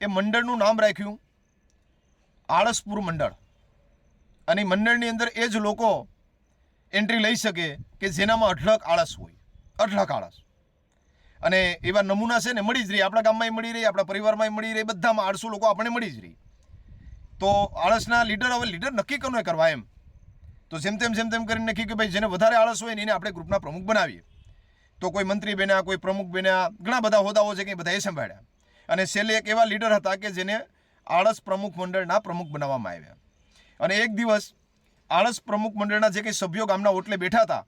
એ મંડળનું નામ રાખ્યું આળસપુર મંડળ. અને મંડળની અંદર એ જ લોકો એન્ટ્રી લઈ શકે કે જેનામાં અઢળક આળસ હોય, અઢળક આળસ. અને એવા નમૂના છે ને મળી જ રહી, આપણા ગામમાં મળી રહી, આપણા પરિવારમાં મળી રહી, બધામાં આળસુ લોકો આપણને મળી જ રહી. તો આળસના લીડર, હવે લીડર નક્કી કોને કરવા એમ? તો જેમ તેમ કરીને નક્કી કે ભાઈ જેને વધારે આળસ હોય ને એને આપણે ગ્રુપના પ્રમુખ બનાવીએ. તો કોઈ મંત્રી બન્યા, કોઈ પ્રમુખ બન્યા, ઘણા બધા હોદ્દાઓ છે કે બધા એ સંભાળ્યા. અને છેલ્લે એક એવા લીડર હતા કે જેને આળસ પ્રમુખ મંડળના પ્રમુખ બનાવવામાં આવ્યા. અને એક દિવસ આળસ પ્રમુખ મંડળના જે કંઈ સભ્યો ગામના ઓટલે બેઠા હતા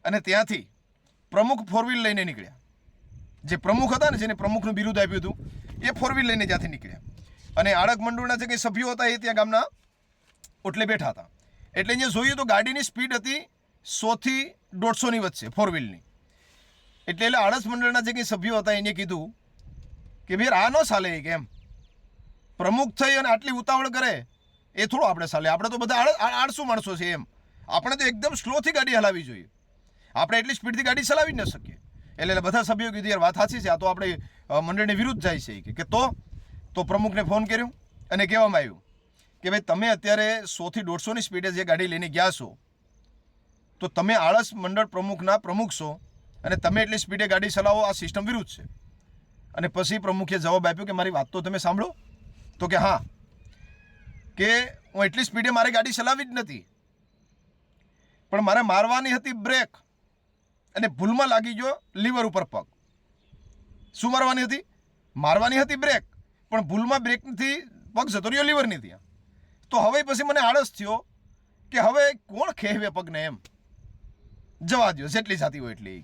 અને ત્યાંથી પ્રમુખ 4 વ્હીલ લઈને નીકળ્યા. જે પ્રમુખ હતા ને, જેને પ્રમુખનું બિરુદ આપ્યું હતું, એ 4 વ્હીલ લઈને ત્યાંથી નીકળ્યા. અને આળસ મંડળના જે કંઈ સભ્યો હતા એ ત્યાં ગામના ઓટલે બેઠા હતા. એટલે અહીંયા જોયું તો ગાડીની સ્પીડ હતી 100 થી 150ની વચ્ચે, 4 વ્હીલની. એટલે આળસ મંડળના જે કંઈ સભ્યો હતા એને કીધું કે ભાઈ આ ન ચાલે કે એમ, પ્રમુખ થઈ અને આટલી ઉતાવળ કરે એ થોડું આપણે ચાલે. આપણે તો બધા આળસુ માણસો છે એમ. આપણે તો એકદમ સ્લોથી ગાડી હલાવવી જોઈએ, આપણે એટલી સ્પીડથી ગાડી ચલાવી ન શકીએ. એટલે બધા સભ્યો કીધું યાર વાત સાચી છે, આ તો આપણે મંડળની વિરુદ્ધ જાય છે. કે તો પ્રમુખને ફોન કર્યો અને કહેવામાં આવ્યું કે ભાઈ તમે અત્યારે 100 થી 150ની સ્પીડે જે ગાડી લઈને ગયા છો તો તમે આળસ મંડળ પ્રમુખના પ્રમુખ છો અને તમે એટલી સ્પીડે ગાડી ચલાવો, આ સિસ્ટમ વિરુદ્ધ છે. અને પછી પ્રમુખે જવાબ આપ્યો કે મારી વાત તો તમે સાંભળો. તો કે હા, કે હું એટલી સ્પીડે મારી ગાડી ચલાવી જ નથી, પણ મારે મારવાની હતી બ્રેક અને ભૂલમાં લાગી ગયો લીવર ઉપર પગ. શું મારવાની હતી? મારવાની હતી બ્રેક, પણ ભૂલમાં બ્રેકથી પગ જતો રહ્યો લીવરની ત્યાં. તો હવે પછી મને આળસ થયો કે હવે કોણ ખેવે પગને એમ, જવા દો જેટલી જાતી હોય એટલી.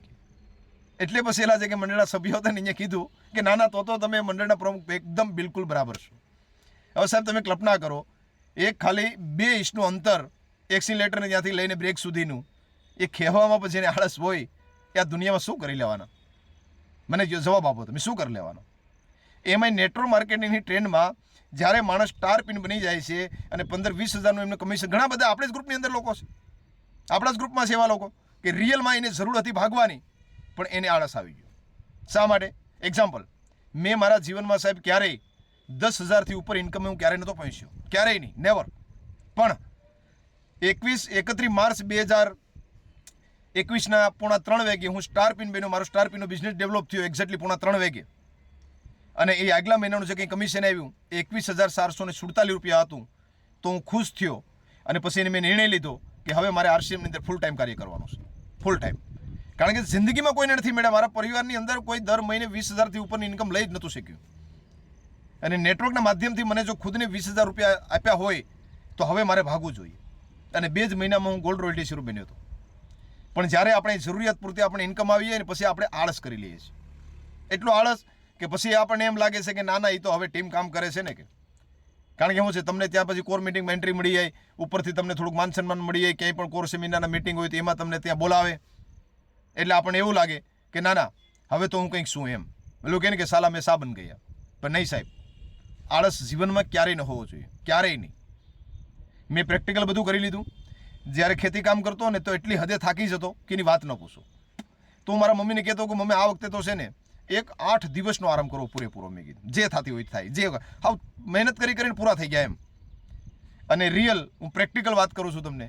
એટલે પછી એલા જે કે મંડળના સભ્યો હતા ને એને કીધું કે ના ના તો તમે મંડળના પ્રમુખ એકદમ બિલકુલ બરાબર છો. હવે સાહેબ તમે કલ્પના કરો, એક ખાલી 2 ઇંચનું અંતર એક્સિલેટરને ત્યાંથી લઈને બ્રેક સુધીનું એ ખેવામાં પછી એને આળસ હોય એ આ દુનિયામાં શું કરી લેવાના? મને જવાબ આપો, તમે શું કરી લેવાનો? એમાંય નેટવર્ક માર્કેટિંગની ટ્રેન્ડમાં જ્યારે માણસ સ્ટાર પિન બની જાય છે અને 15-20 હજારનું એમને કમિશન, ઘણા બધા આપણા જ ગ્રુપની અંદર લોકો છે, આપણા જ ગ્રુપમાં છે એવા લોકો કે રિયલમાં એને જરૂર હતી ભાગવાની, પણ એને આળસ આવી ગયો. શા માટે? એક્ઝામ્પલ, મેં મારા જીવનમાં સાહેબ ક્યારેય 10,000થી ઉપર ઇન્કમ હું ક્યારેય નહોતો પહોંચ્યો, ક્યારેય નહીં, નેવર. પણ 31 માર્ચ 2021ના 2:30 વાગે હું સ્ટાર પિન બન્યો, મારો સ્ટાર પિનનો બિઝનેસ ડેવલપ થયો એક્ઝેક્ટલી 3:30 વાગે. અને એ આગલા મહિનાનું જે કંઈ કમિશન આવ્યું 21,447 રૂપિયા હતું, તો હું ખુશ થયો. અને પછી એને મેં નિર્ણય લીધો કે હવે મારે આરસીએમની અંદર ફૂલ ટાઈમ કાર્ય કરવાનું છે, ફૂલ ટાઈમ. કારણ કે જિંદગીમાં કોઈને નથી મળ્યા, મારા પરિવારની અંદર કોઈ દર મહિને 20,000થી ઉપરની ઇન્કમ લઈ જ નહોતું શક્યું. અને નેટવર્કના માધ્યમથી મને જો ખુદને 20,000 રૂપિયા આપ્યા હોય તો હવે મારે ભાગવું જોઈએ. અને 2 જ મહિનામાં હું ગોલ્ડ રોયલ્ટી શરૂ બન્યો હતો. પણ જ્યારે આપણે જરૂરિયાત પૂરતી આપણે ઇન્કમ આવી જાય ને પછી આપણે આળસ કરી લઈએ છીએ. એટલો આળસ કે પછી આપણને એમ લાગે છે કે ના ના એ તો હવે ટીમ કામ કરે છે ને. કે કારણ કે શું છે, તમને ત્યાં પછી કોર મિટિંગમાં એન્ટ્રી મળી જાય, ઉપરથી તમને થોડુંક માન સન્માન મળી જાય, ક્યાંય પણ કોર સેમિનારના મિટિંગ હોય તો એમાં તમને ત્યાં બોલાવે, એટલે આપણને એવું લાગે કે ના ના હવે તો હું કંઈક શું એમ. પેલું કહે ને કે સાલા મેં સા બન ગયા. પણ નહીં સાહેબ, આળસ જીવનમાં ક્યારેય ન હોવો જોઈએ, ક્યારેય નહીં. મેં પ્રેક્ટિકલ બધું કરી લીધું. જ્યારે ખેતી કામ કરતો ને તો એટલી હદે થાકી જતો કે એની વાત ન પૂછો. તો હું મારા મમ્મીને કહેતો કે મમ્મી આ વખતે તો છે ને 8 દિવસનો આરામ કરવો પૂરેપૂરો. મેં કીધું જે થતી હોય થાય, જે હાવ મહેનત કરીને પૂરા થઈ ગયા એમ. અને રિયલ હું પ્રેક્ટિકલ વાત કરું છું તમને.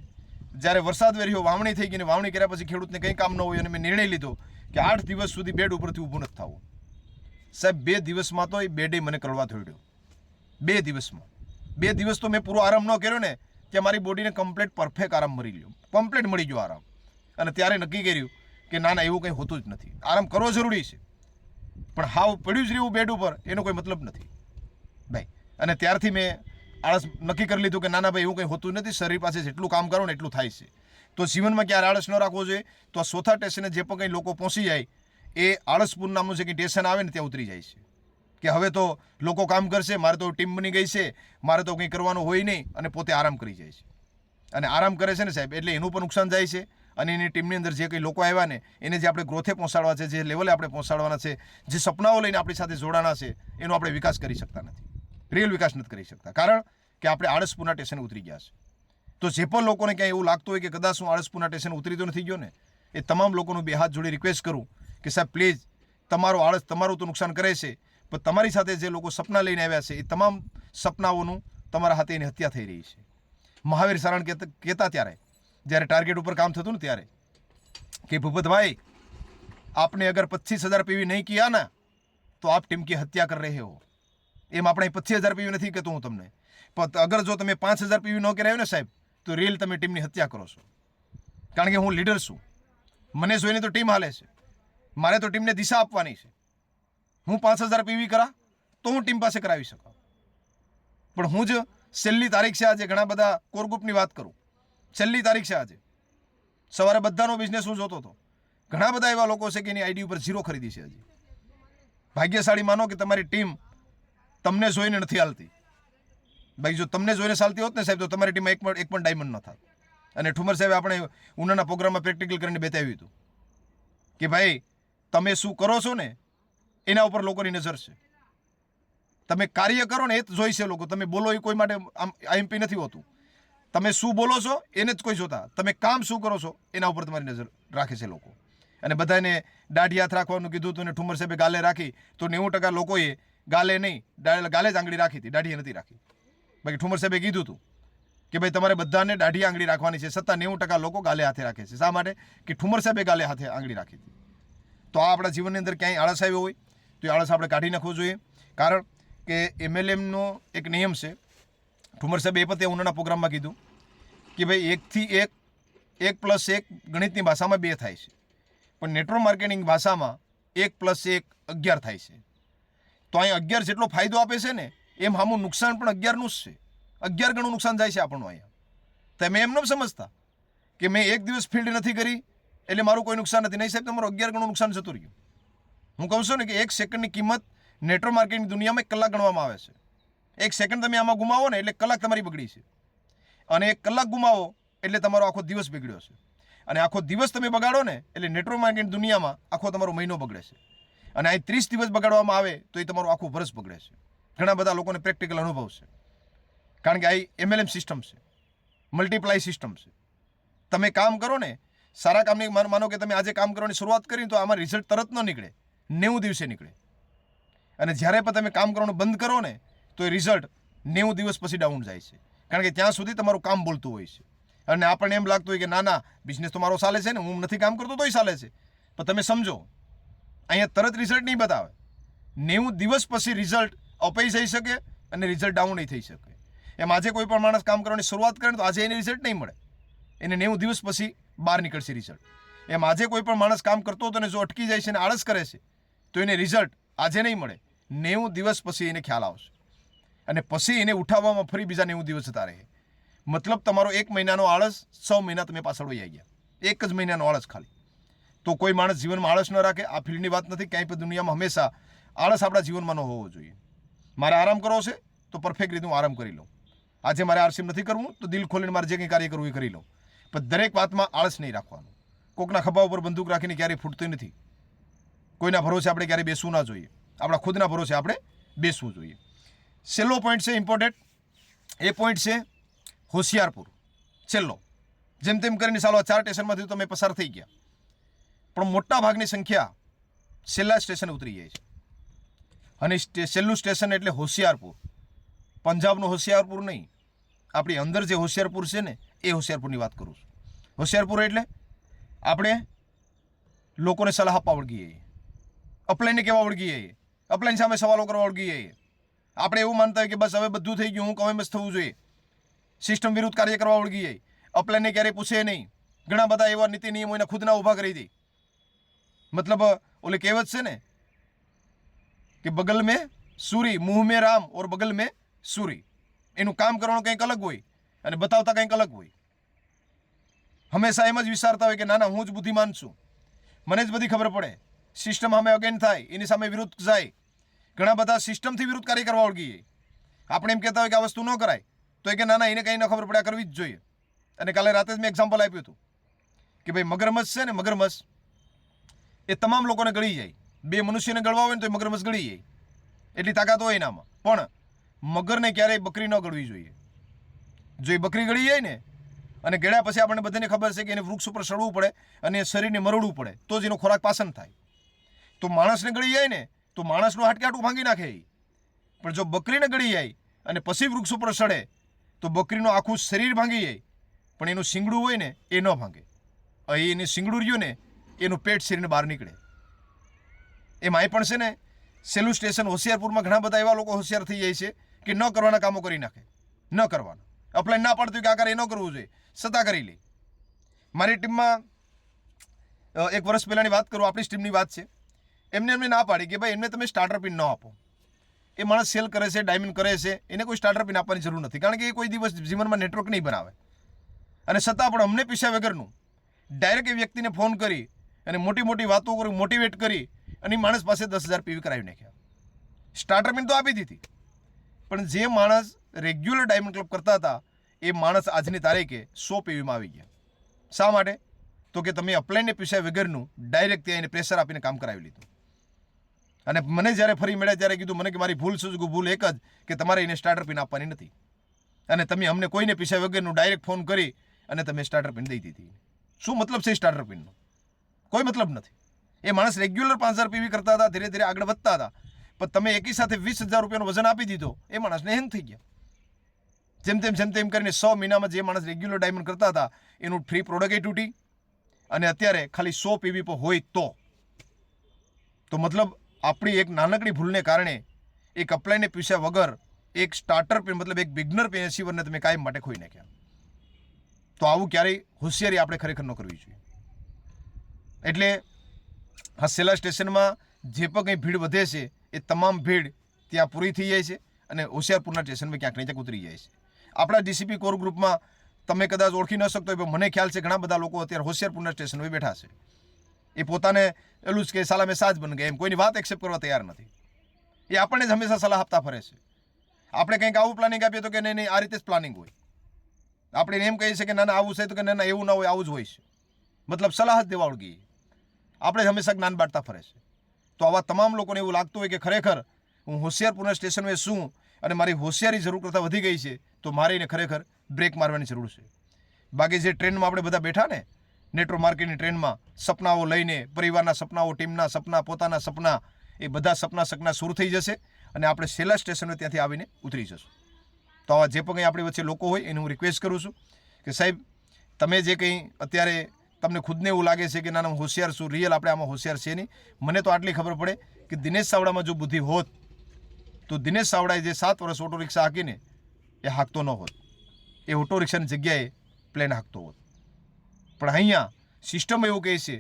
જ્યારે વરસાદ વેર્યો, વાવણી થઈ ગઈ ને વાવણી કર્યા પછી ખેડૂતને કંઈ કામ ન હોય અને મેં નિર્ણય લીધો કે 8 દિવસ સુધી બેડ ઉપરથી ઊભું નથી થવું. સાહેબ 2 દિવસમાં તો એ બેડે મને કરડવા થોડ્યો. 2 દિવસમાં 2 દિવસ તો મેં પૂરો આરામ ન કર્યો ને કે મારી બોડીને કમ્પ્લીટ પરફેક્ટ આરામ મળી ગયો, કમ્પ્લીટ મળી ગયો આરામ. અને ત્યારે નક્કી કર્યું કે ના ના એવું કંઈ હોતું જ નથી, આરામ કરવો જરૂરી છે, પણ હાવ પડ્યું જ રહેવું બેડ ઉપર એનો કોઈ મતલબ નથી ભાઈ. અને ત્યારથી મેં આળસ નક્કી કરી લીધું કે ના ના ભાઈ એવું કંઈ હોતું નથી, શરીર પાસે જેટલું કામ કરો ને એટલું થાય છે. તો જીવનમાં ક્યારે આળસ ન રાખવો જોઈએ. તો આ ચોથા સ્ટેશને જે પણ કંઈ લોકો પહોંચી જાય એ આળસપુર નામનું જે કંઈ સ્ટેશન આવે ને ત્યાં ઉતરી જાય છે કે હવે તો લોકો કામ કરશે, મારે તો ટીમ બની ગઈ છે, મારે તો કંઈ કરવાનું હોય નહીં, અને પોતે આરામ કરી જાય છે. અને આરામ કરે છે ને સાહેબ એટલે એનું પણ નુકસાન જાય છે. અને એની ટીમની અંદર જે કંઈ લોકો આવ્યા ને એને જે આપણે ગ્રોથે પહોંચાડવા છે, જે લેવલે આપણે પહોંચાડવાના છે, જે સપનાઓ લઈને આપણી સાથે જોડાણા છે, એનો આપણે વિકાસ કરી શકતા નથી, રિયલ વિકાસ નથી કરી શકતા. કારણ કે આપણે આળસપુરના સ્ટેશને ઉતરી ગયા છે. તો જે પણ લોકોને ક્યાંય એવું લાગતું હોય કે કદાચ હું આળસપુરના સ્ટેશને ઉતરી તો નથી ગયો ને, એ તમામ લોકોનું 2 હાથ જોડી રિક્વેસ્ટ કરું કે સાહેબ પ્લીઝ, તમારો આળસ તમારું તો નુકસાન કરે છે, પણ તમારી સાથે જે લોકો સપના લઈને આવ્યા છે એ તમામ સપનાઓનું તમારા હાથે એની હત્યા થઈ રહી છે. મહાવીર સારણ કહેતા ત્યારે જ્યારે ટાર્ગેટ ઉપર કામ થતું ને ત્યારે કે ભૂપતભાઈ आपने अगर 25,000 पीवी नहीं किया ना तो आप टीम की हत्या कर रहे हो. એમ આપણે 25,000 પીવી નથી કહેતો હું તમને, પણ અગર જો તમે 5,000 પીવી ન કરાવ્યો ને સાહેબ તો રિયલ તમે ટીમની હત્યા કરો છો. કારણ કે હું લીડર છું, મને જોઈને તો ટીમ હાલે છે, મારે તો ટીમને દિશા આપવાની છે. હું 5,000 પીવી કરા તો હું ટીમ પાસે કરાવી શકું, પણ હું જ છેલ્લી તારીખ છે આજે, ઘણા બધા કોર ગ્રુપની વાત કરું, છેલ્લી તારીખ છે આજે. સવારે બધાનો બિઝનેસ હું જોતો હતો, ઘણા બધા એવા લોકો છે કે એની આઈડી ઉપર 0 ખરીદી છે હજી. ભાગ્યશાળી માનો કે તમારી ટીમ તમને જોઈને નથી હાલતી. ભાઈ જો તમને જોઈને ચાલતી હોત ને સાહેબ તો તમારી ટીમમાં એક પણ ડાયમંડ ન થાત. અને ઠુમર સાહેબ આપણે ઉનાના પ્રોગ્રામમાં પ્રેક્ટિકલ કરીને બતાવ્યું હતું કે ભાઈ તમે શું કરો છો ને એના ઉપર લોકોની નજર છે. તમે કાર્ય કરો ને એ જ જોઈ છે લોકો, તમે બોલો એ કોઈ માટે આઈએમપી નથી હોતું. તમે શું બોલો છો એને જ કોઈ જોતા, તમે કામ શું કરો છો એના ઉપર તમારી નજર રાખે છે લોકો. અને બધાને દાઢી હાથ રાખવાનું કીધું હતું ને ઠુમર સાહેબે ગાલે રાખી તો 90% લોકોએ ગાલે નહીં, ગાલે જ આંગળી રાખી હતી, દાઢીએ નથી રાખી. બાકી ઠુમર સાહેબે કીધું હતું કે ભાઈ તમારે બધાને દાઢી આંગળી રાખવાની છે, છતાં 90% લોકો ગાલે હાથે રાખે છે. શા માટે? કે ઠુમર સાહેબે ગાલે હાથે આંગળી રાખી હતી. તો આ આપણા જીવનની અંદર ક્યાંય આળસ આવ્યો હોય તો એ આળસ આપણે કાઢી નાખવું જોઈએ. કારણ કે MLMનો એક નિયમ છે, ઠુમર સાહેબે એ પણ ઉનાના પ્રોગ્રામમાં કીધું કે ભાઈ 1 થી 1 + 1 ગણિતની ભાષામાં 2 થાય છે, પણ નેટવર્ક માર્કેટિંગ ભાષામાં 1 + 1 11 થાય છે. તો અહીં 11 જેટલો ફાયદો આપે છે ને એમ સામું નુકસાન પણ 11નું જ છે, 11 ગણું નુકસાન જાય છે આપણનું અહીંયા. તમે એમ ન સમજતા કે મેં 1 દિવસ ફિલ્ડ નથી કરી એટલે મારું કોઈ નુકસાન નથી. નહીં સાહેબ, તમારું 11 ગણું નુકસાન જતું રહ્યું. હું કહું છું ને કે 1 સેકન્ડની કિંમત નેટવર્ક માર્કેટિંગ દુનિયામાં 1 કલાક ગણવામાં આવે છે. 1 સેકન્ડ તમે આમાં ગુમાવો ને એટલે કલાક તમારી બગડી છે, અને 1 કલાક ગુમાવો એટલે તમારો આખો દિવસ બગડ્યો છે, અને આખો દિવસ તમે બગાડો ને એટલે નેટવર્ક માર્કેટિંગ દુનિયામાં આખો તમારો મહિનો બગડે છે, અને આ 30 દિવસ બગાડવામાં આવે તો એ તમારું આખું વર્ષ બગડે છે. ઘણા બધા લોકોને પ્રેક્ટિકલ અનુભવ છે, કારણ કે આ MLM સિસ્ટમ છે, મલ્ટીપ્લાય સિસ્ટમ છે. તમે કામ કરો ને, સારા કામની માનો કે તમે આજે કામ કરવાની શરૂઆત કરી તો આમાં રિઝલ્ટ તરત ન નીકળે, 90 દિવસે નીકળે, અને જ્યારે પણ તમે કામ કરવાનું બંધ કરો ને તો એ રિઝલ્ટ 90 દિવસ પછી ડાઉન જાય છે, કારણ કે ત્યાં સુધી તમારું કામ બોલતું હોય છે, અને આપણને એમ લાગતું હોય કે ના બિઝનેસ તો મારો ચાલે છે ને, હું નથી કામ કરતો તોય ચાલે છે. પણ તમે સમજો, અહીંયા તરત રિઝલ્ટ નહીં બતાવે, 90 દિવસ પછી રિઝલ્ટ અપાઈ જઈ શકે અને રિઝલ્ટ ડાઉન નહીં થઈ શકે. એમ આજે કોઈ પણ માણસ કામ કરવાની શરૂઆત કરે તો આજે એને રિઝલ્ટ નહીં મળે, એને 90 દિવસ પછી બહાર નીકળશે રિઝલ્ટ. એમ આજે કોઈ પણ માણસ કામ કરતો હતો ને જો અટકી જાય છે અને આળસ કરે છે તો એને રિઝલ્ટ આજે નહીં મળે, 90 દિવસ પછી એને ખ્યાલ આવશે, અને પછી એને ઉઠાવવામાં ફરી બીજા 90 દિવસ જતા રહે. મતલબ તમારો 1 મહિનાનો આળસ 6 મહિના તમે પાછળ વહી ગયા, 1 જ મહિનાનો આળસ ખાલી. તો કોઈ માણસ જીવનમાં આળસ ન રાખે. આ ફિલ્ડની વાત નથી, ક્યાંય પણ દુનિયામાં હંમેશા આળસ આપણા જીવનમાં ન હોવો જોઈએ. મારે આરામ કરવો છે તો પરફેક્ટ રીતે હું આરામ કરી લઉં. આજે મારે આરસીએમ નથી કરવું તો દિલ ખોલીને મારે જે કંઈ કાર્ય કરવું એ કરી લઉં, પણ દરેક વાતમાં આળસ નહીં રાખવાનું. કોકના ખભા ઉપર બંદૂક રાખીને ક્યારેય ફૂટતી નથી. કોઈના ભરોસે આપણે ક્યારેય બેસવું ના જોઈએ, આપણા ખુદના ભરોસે આપણે બેસવું જોઈએ. છેલ્લો પોઈન્ટ છે ઇમ્પોર્ટન્ટ, એ પોઈન્ટ છે હોશિયારપુર. છેલ્લો, જેમ તેમ કરીને ચાલો 4 સ્ટેશનમાંથી તમે પસાર થઈ ગયા, પણ મોટા ભાગની સંખ્યા છેલ્લા સ્ટેશન ઉતરી જાય છે, અને છેલ્લું સ્ટેશન એટલે હોશિયારપુર. પંજાબનું હોશિયારપુર નહીં, આપણી અંદર જે હોશિયારપુર છે ને એ હોશિયારપુરની વાત કરું છું. હોશિયારપુર એટલે આપણે લોકોને સલાહ આપવા વળગી જઈએ, અપલાઈનને કહેવા વળગી જઈએ, અપલાઈન સામે સવાલો કરવા વળગી જઈએ. આપણે એવું માનતા હોય કે બસ હવે બધું થઈ ગયું, હું કહું એમ જ થવું જોઈએ, સિસ્ટમ વિરુદ્ધ કાર્ય કરવા વળગી જાય, અપલાઈનને ક્યારેય પૂછે નહીં. ઘણા બધા એવા નીતિ નિયમો એને ખુદના ઊભા કરી દે. મતલબ ઓલી કહેવત છે ને કે બગલ મેં સૂરી, મુંહ મેં રામ ઓર બગલ મેં સૂરી. એનું કામ કરવાનું કંઈક અલગ હોય અને બતાવતા કંઈક અલગ હોય. હંમેશા એમ જ વિચારતા હોય કે ના હું જ બુદ્ધિમાન છું, મને જ બધી ખબર પડે. સિસ્ટમ સામે અગેન થાય, એની સામે વિરુદ્ધ જાય. ઘણા બધા સિસ્ટમથી વિરુદ્ધ કાર્ય કરવા વળગી જાય. આપણે એમ કહેતા હોય કે આ વસ્તુ ન કરાય તો એ કે ના એને કંઈ ન ખબર પડે, આ કરવી જ જોઈએ. અને કાલે રાતે જ મેં એક્ઝામ્પલ આપ્યું હતું કે ભાઈ મગરમચ્છ છે ને, મગરમચ્છ એ તમામ લોકોને ગળી જાય. 2 મનુષ્યને ગળવા હોય ને તો એ મગરમચ્છ ગળી જાય, એટલી તાકાત હોય એનામાં. પણ મગરને ક્યારેય બકરી ન ગળવી જોઈએ. જો એ બકરી ગળી જાય ને અને ગળ્યા પછી આપણને બધાને ખબર છે કે એને વૃક્ષ ઉપર ચડવું પડે અને શરીરને મરડવું પડે તો જ એનો ખોરાક પાચન થાય. તો માણસને ગળી જાય ને તો માણસનું હાડકાટું ભાંગી નાખે એ. પણ જો બકરીને ગળી જાય અને પછી વૃક્ષ ઉપર ચડે તો બકરીનું આખું શરીર ભાંગી જાય, પણ એનું શિંગડું હોય ને એ ન ભાંગે. એની શિંગડું રહ્યું ને એનું પેટ શરીરને બહાર નીકળે. એમાં પણ છે ને છેલ્લું સ્ટેશન હોશિયારપુરમાં ઘણા બધા એવા લોકો હોશિયાર થઈ જાય છે કે ન કરવાના કામો કરી નાખે, ન કરવાના. અપલાઈન ના પાડતું કે આ કાર્ય ન કરવું જોઈએ, છતાં કરી લે. મારી ટીમમાં 1 વર્ષ પહેલાંની વાત કરું, આપણી ટીમની વાત છે. એમને ના પાડી કે ભાઈ એમને તમે સ્ટાર્ટર પિન ન આપો. એ માણસ સેલ કરે છે, ડાયમંડ કરે છે, એને કોઈ સ્ટાર્ટર પિન આપવાની જરૂર નથી, કારણ કે એ કોઈ દિવસ જીવનમાં નેટવર્ક નહીં બનાવે. અને છતાં પણ અમને પૈસા વગરનું ડાયરેક્ટ એ વ્યક્તિને ફોન કરી અને મોટી મોટી વાતો કરી, મોટિવેટ કરી અને એ માણસ પાસે 10,000 પીવી કરાવી નાખ્યા. સ્ટાર્ટર પિન તો આપી દીધી, પણ જે માણસ રેગ્યુલર ડાયમંડ ક્લબ કરતા હતા એ માણસ આજની તારીખે 100 પીવીમાં આવી ગયા. શા માટે? તો કે તમે અપ્લાયને પૈસા વગરનું ડાયરેક્ટ ત્યાં એને પ્રેશર આપીને કામ કરાવી લીધું. અને મને જ્યારે ફરી મળ્યા ત્યારે કીધું મને કે મારી ભૂલ શું, ભૂલ એક જ કે તમારે એને સ્ટાર્ટર પિન આપવાની નથી, અને તમે અમને કોઈને પૈસા વગરનું ડાયરેક્ટ ફોન કરી અને તમે સ્ટાર્ટર પિન દઈ દીધી. શું મતલબ છે સ્ટાર્ટર પિનનો? કોઈ મતલબ નથી. એ માણસ રેગ્યુલર 5,000 પીવી કરતા હતા, ધીરે ધીરે આગળ વધતા હતા, પણ તમે એકી સાથે 20,000 રૂપિયાનું વજન આપી દીધો, એ માણસને હેંગ થઈ ગયા. જેમ તેમ કરીને 100 મહિનામાં જે માણસ રેગ્યુલર ડાયમંડ કરતા હતા એનું ફ્રી પ્રોડક્ટ એ તૂટી, અને અત્યારે ખાલી 100 પીવી પર હોય તો મતલબ આપણી એક નાનકડી ભૂલને કારણે એક અપ્લાયને પૈસા વગર એક સ્ટાર્ટર પિન, મતલબ એક બિગનર પેશીવરને તમે કાયમ માટે ખોઈ નાખ્યા. તો આવું ક્યારેય હોશિયારી આપણે ખરેખર ન કરવી જોઈએ. એટલે આ છેલ્લા સ્ટેશનમાં જે પણ કંઈ ભીડ વધે છે એ તમામ ભીડ ત્યાં પૂરી થઈ જાય છે અને હોશિયારપુરના સ્ટેશનમાં ક્યાંક ને ક્યાંક ઉતરી જાય છે. આપણા ડીસીપી કોર ગ્રુપમાં તમે કદાચ ઓળખી ન શકતો હોય, પણ મને ખ્યાલ છે ઘણા બધા લોકો અત્યારે હોશિયારપુરના સ્ટેશન પર બેઠા છે. એ પોતાને એટલું જ કે સાલા મેં સાજ બન ગયા, એમ કોઈની વાત એક્સેપ્ટ કરવા તૈયાર નથી. એ આપણને જ હંમેશા સલાહ આપતા ફરે છે. આપણે કંઈક આવું પ્લાનિંગ આપીએ તો કે નહીં આ રીતે જ પ્લાનિંગ હોય. આપણે એમ કહીએ છીએ કે ના આવું છે તો કે ના એવું ના હોય, આવું જ હોય છે. મતલબ સલાહ જ દેવા વળગી. આપણે જ હંમેશા જ્ઞાન બાંટતા ફરે છે. તો આવા તમામ લોકોને એવું લાગતું હોય કે ખરેખર હું હોશિયારપુરના સ્ટેશનએ શું અને મારી હોશિયારી જરૂર કરતાં વધી ગઈ છે, તો મારે એને ખરેખર બ્રેક મારવાની જરૂર છે. બાકી જે ટ્રેનમાં આપણે બધા બેઠા ને નેટવર્ક માર્કેટની ટ્રેનમાં સપનાઓ લઈને, પરિવારના સપનાઓ, ટીમના સપના, પોતાના સપના, એ બધા સપના શરૂ થઈ જશે અને આપણે છેલ્લા સ્ટેશને ત્યાંથી આવીને ઉતરી જશું. તો આવા જે પણ કંઈ આપણી વચ્ચે લોકો હોય એને હું રિક્વેસ્ટ કરું છું કે સાહેબ તમે જે કંઈ અત્યારે તમને ખુદને એવું લાગે છે કે ના હું હોશિયાર છું, રિયલ આપણે આમાં હોશિયાર છે નહીં. મને તો આટલી ખબર પડે કે દિનેશ ચાવડામાં જો બુદ્ધિ હોત તો દિનેશ ચાવડાએ જે 7 વર્ષ ઓટો રિક્ષા હાંકીને એ હાંકતો ન હોત. એ ઓટો રિક્ષાની જગ્યાએ પ્લેન હાંકતો હોત. પણ અહીંયા સિસ્ટમ એવું કહે છે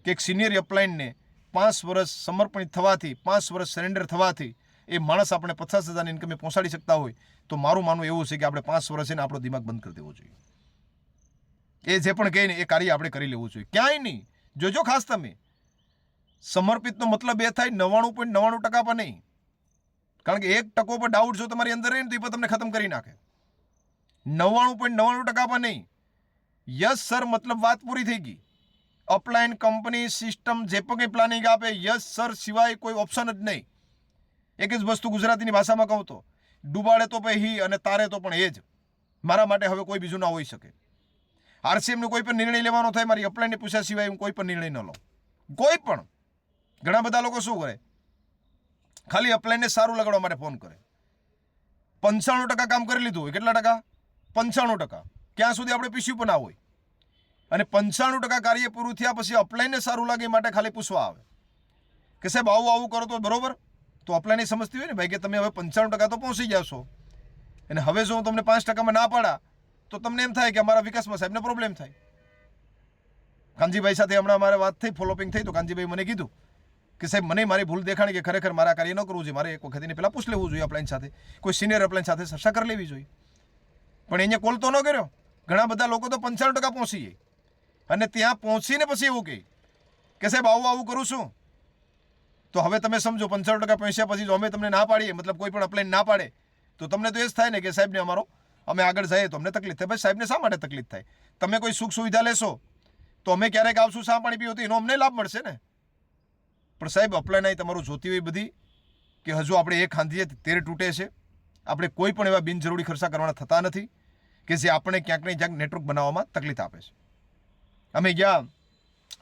કે એક સિનિયર અપલાઇનને 5 વર્ષ સમર્પિત થવાથી, 5 વર્ષ સરેન્ડર થવાથી એ માણસ આપણે 50,000 ઇન્કમે પહોંચાડી શકતા હોય, તો મારું માનવું એવું છે કે આપણે 5 વર્ષ એને આપણો દિમાગ બંધ કરી દેવો જોઈએ. એ જે પણ કહે ને એ કાર્ય આપણે કરી લેવું જોઈએ. ક્યાંય નહીં. જોજો ખાસ તમે સમર્પિતનો મતલબ એ થાય 99.99% પર નહીં. કારણ કે 1% પર ડાઉટ જો તમારી અંદર રહે ને તો એ પણ તમને ખતમ કરી નાખે. 99.99% પર નહીં. યસ સર મતલબ વાત પૂરી થઈ ગઈ. અપલાઇન કંપની સિસ્ટમ જે પણ કંઈ પ્લાનિંગ આપે યસ સર સિવાય કોઈ ઓપ્શન જ નહીં. એક જ વસ્તુ ગુજરાતીની ભાષામાં કહું તો ડૂબાડે તો પછી હી અને તારે તો પણ એ જ. મારા માટે હવે કોઈ બીજું ના હોઈ શકે. આરસીએમનો કોઈ પણ નિર્ણય લેવાનો થાય મારી અપલાઇનને પૂછ્યા સિવાય હું કોઈ પણ નિર્ણય ન લઉં. કોઈ પણ. ઘણા બધા લોકો શું કરે ખાલી અપલાઇનને સારું લગાડવા માટે ફોન કરે. 95% કામ કરી લીધું હોય. કેટલા ટકા? 95%. ક્યાં સુધી આપણે પીસ્યું પણ ના હોય. અને 95% કાર્ય પૂરું થયા પછી અપલાઇનને સારું લાગે એ માટે ખાલી પૂછવા આવે કે સાહેબ આવું કરો તો બરોબર. તો અપલાઇન સમજતી હોય ને ભાઈ કે તમે હવે 95% તો પહોંચી જશો અને હવે જો હું તમને 5%માં ના પાડા તો તમને એમ થાય કે અમારા વિકાસમાં સાહેબને પ્રોબ્લેમ થાય. કાનજીભાઈ સાથે હમણાં મારે વાત થઈ, ફોલોઅપિંગ થઈ, તો કાનજીભાઈ મને કીધું કે સાહેબ મને મારી ભૂલ દેખાણી કે ખરેખર મારા કાર્ય ન કરવું જોઈએ, મારે એક વખત એને પહેલાં પૂછ લેવું જોઈએ અપલાઇન સાથે, કોઈ સિનિયર અપલાઇન સાથે ચર્ચા કરી લેવી જોઈએ. પણ અહીંયા કોલ તો ન કર્યો. ઘણા બધા લોકો તો 95% પહોંચી જાય અને ત્યાં પહોંચીને પછી એવું કહે કે સાહેબ આવું કરું છું. તો હવે તમે સમજો 95% પહોંચ્યા પછી જો અમે તમને ના પાડીએ, મતલબ કોઈ પણ અપલાઇન ના પાડે, તો તમને તો એ જ થાય ને કે સાહેબને અમે આગળ જઈએ તો અમને તકલીફ થાય. ભાઈ સાહેબને શા માટે તકલીફ થાય? તમે કોઈ સુખ સુવિધા લેશો તો અમે ક્યારેક આવશું, શા પાણી પીવું, એનો અમને લાભ મળશે ને. પણ સાહેબ અપલાઇન અહીં તમારું જોતી હોય બધી કે હજુ આપણે એક ખાંધીએ તેર તૂટે છે. આપણે કોઈ પણ એવા બિનજરૂરી ખર્ચા કરવાના થતા નથી કે જે આપણે ક્યાંક ને ક્યાંક નેટવર્ક બનાવવામાં તકલીફ આપે છે. અમે ગયા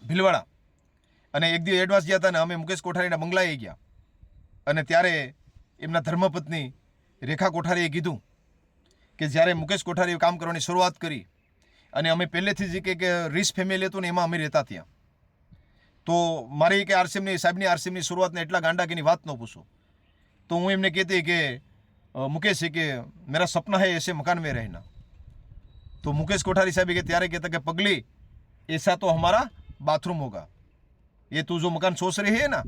ભીલવાડા અને એક દિવસ એડવાન્સ ગયા હતા ને અમે મુકેશ કોઠારીના બંગલાએ ગયા અને ત્યારે એમના ધર્મપત્ની રેખા કોઠારીએ કીધું કે જ્યારે મુકેશ કોઠારીએ કામ કરવાની શરૂઆત કરી અને અમે પહેલેથી જ કે રીસ ફેમિલી હતું ને એમાં અમે રહેતા ત્યાં, તો મારી કે સાહેબની શરૂઆતને એટલા ગાંડા કે એની વાત ન પૂછો. તો હું એમને કહેતી કે મુકેશ કે મેરા સપના હૈ એસે મકાન में रहना. तो मुकेश कोठारी साहब के ત્યારે कहता कि पगली ऐसा तो हमारा बाथरूम होगा, ये तू जो मकान सोच रही है ना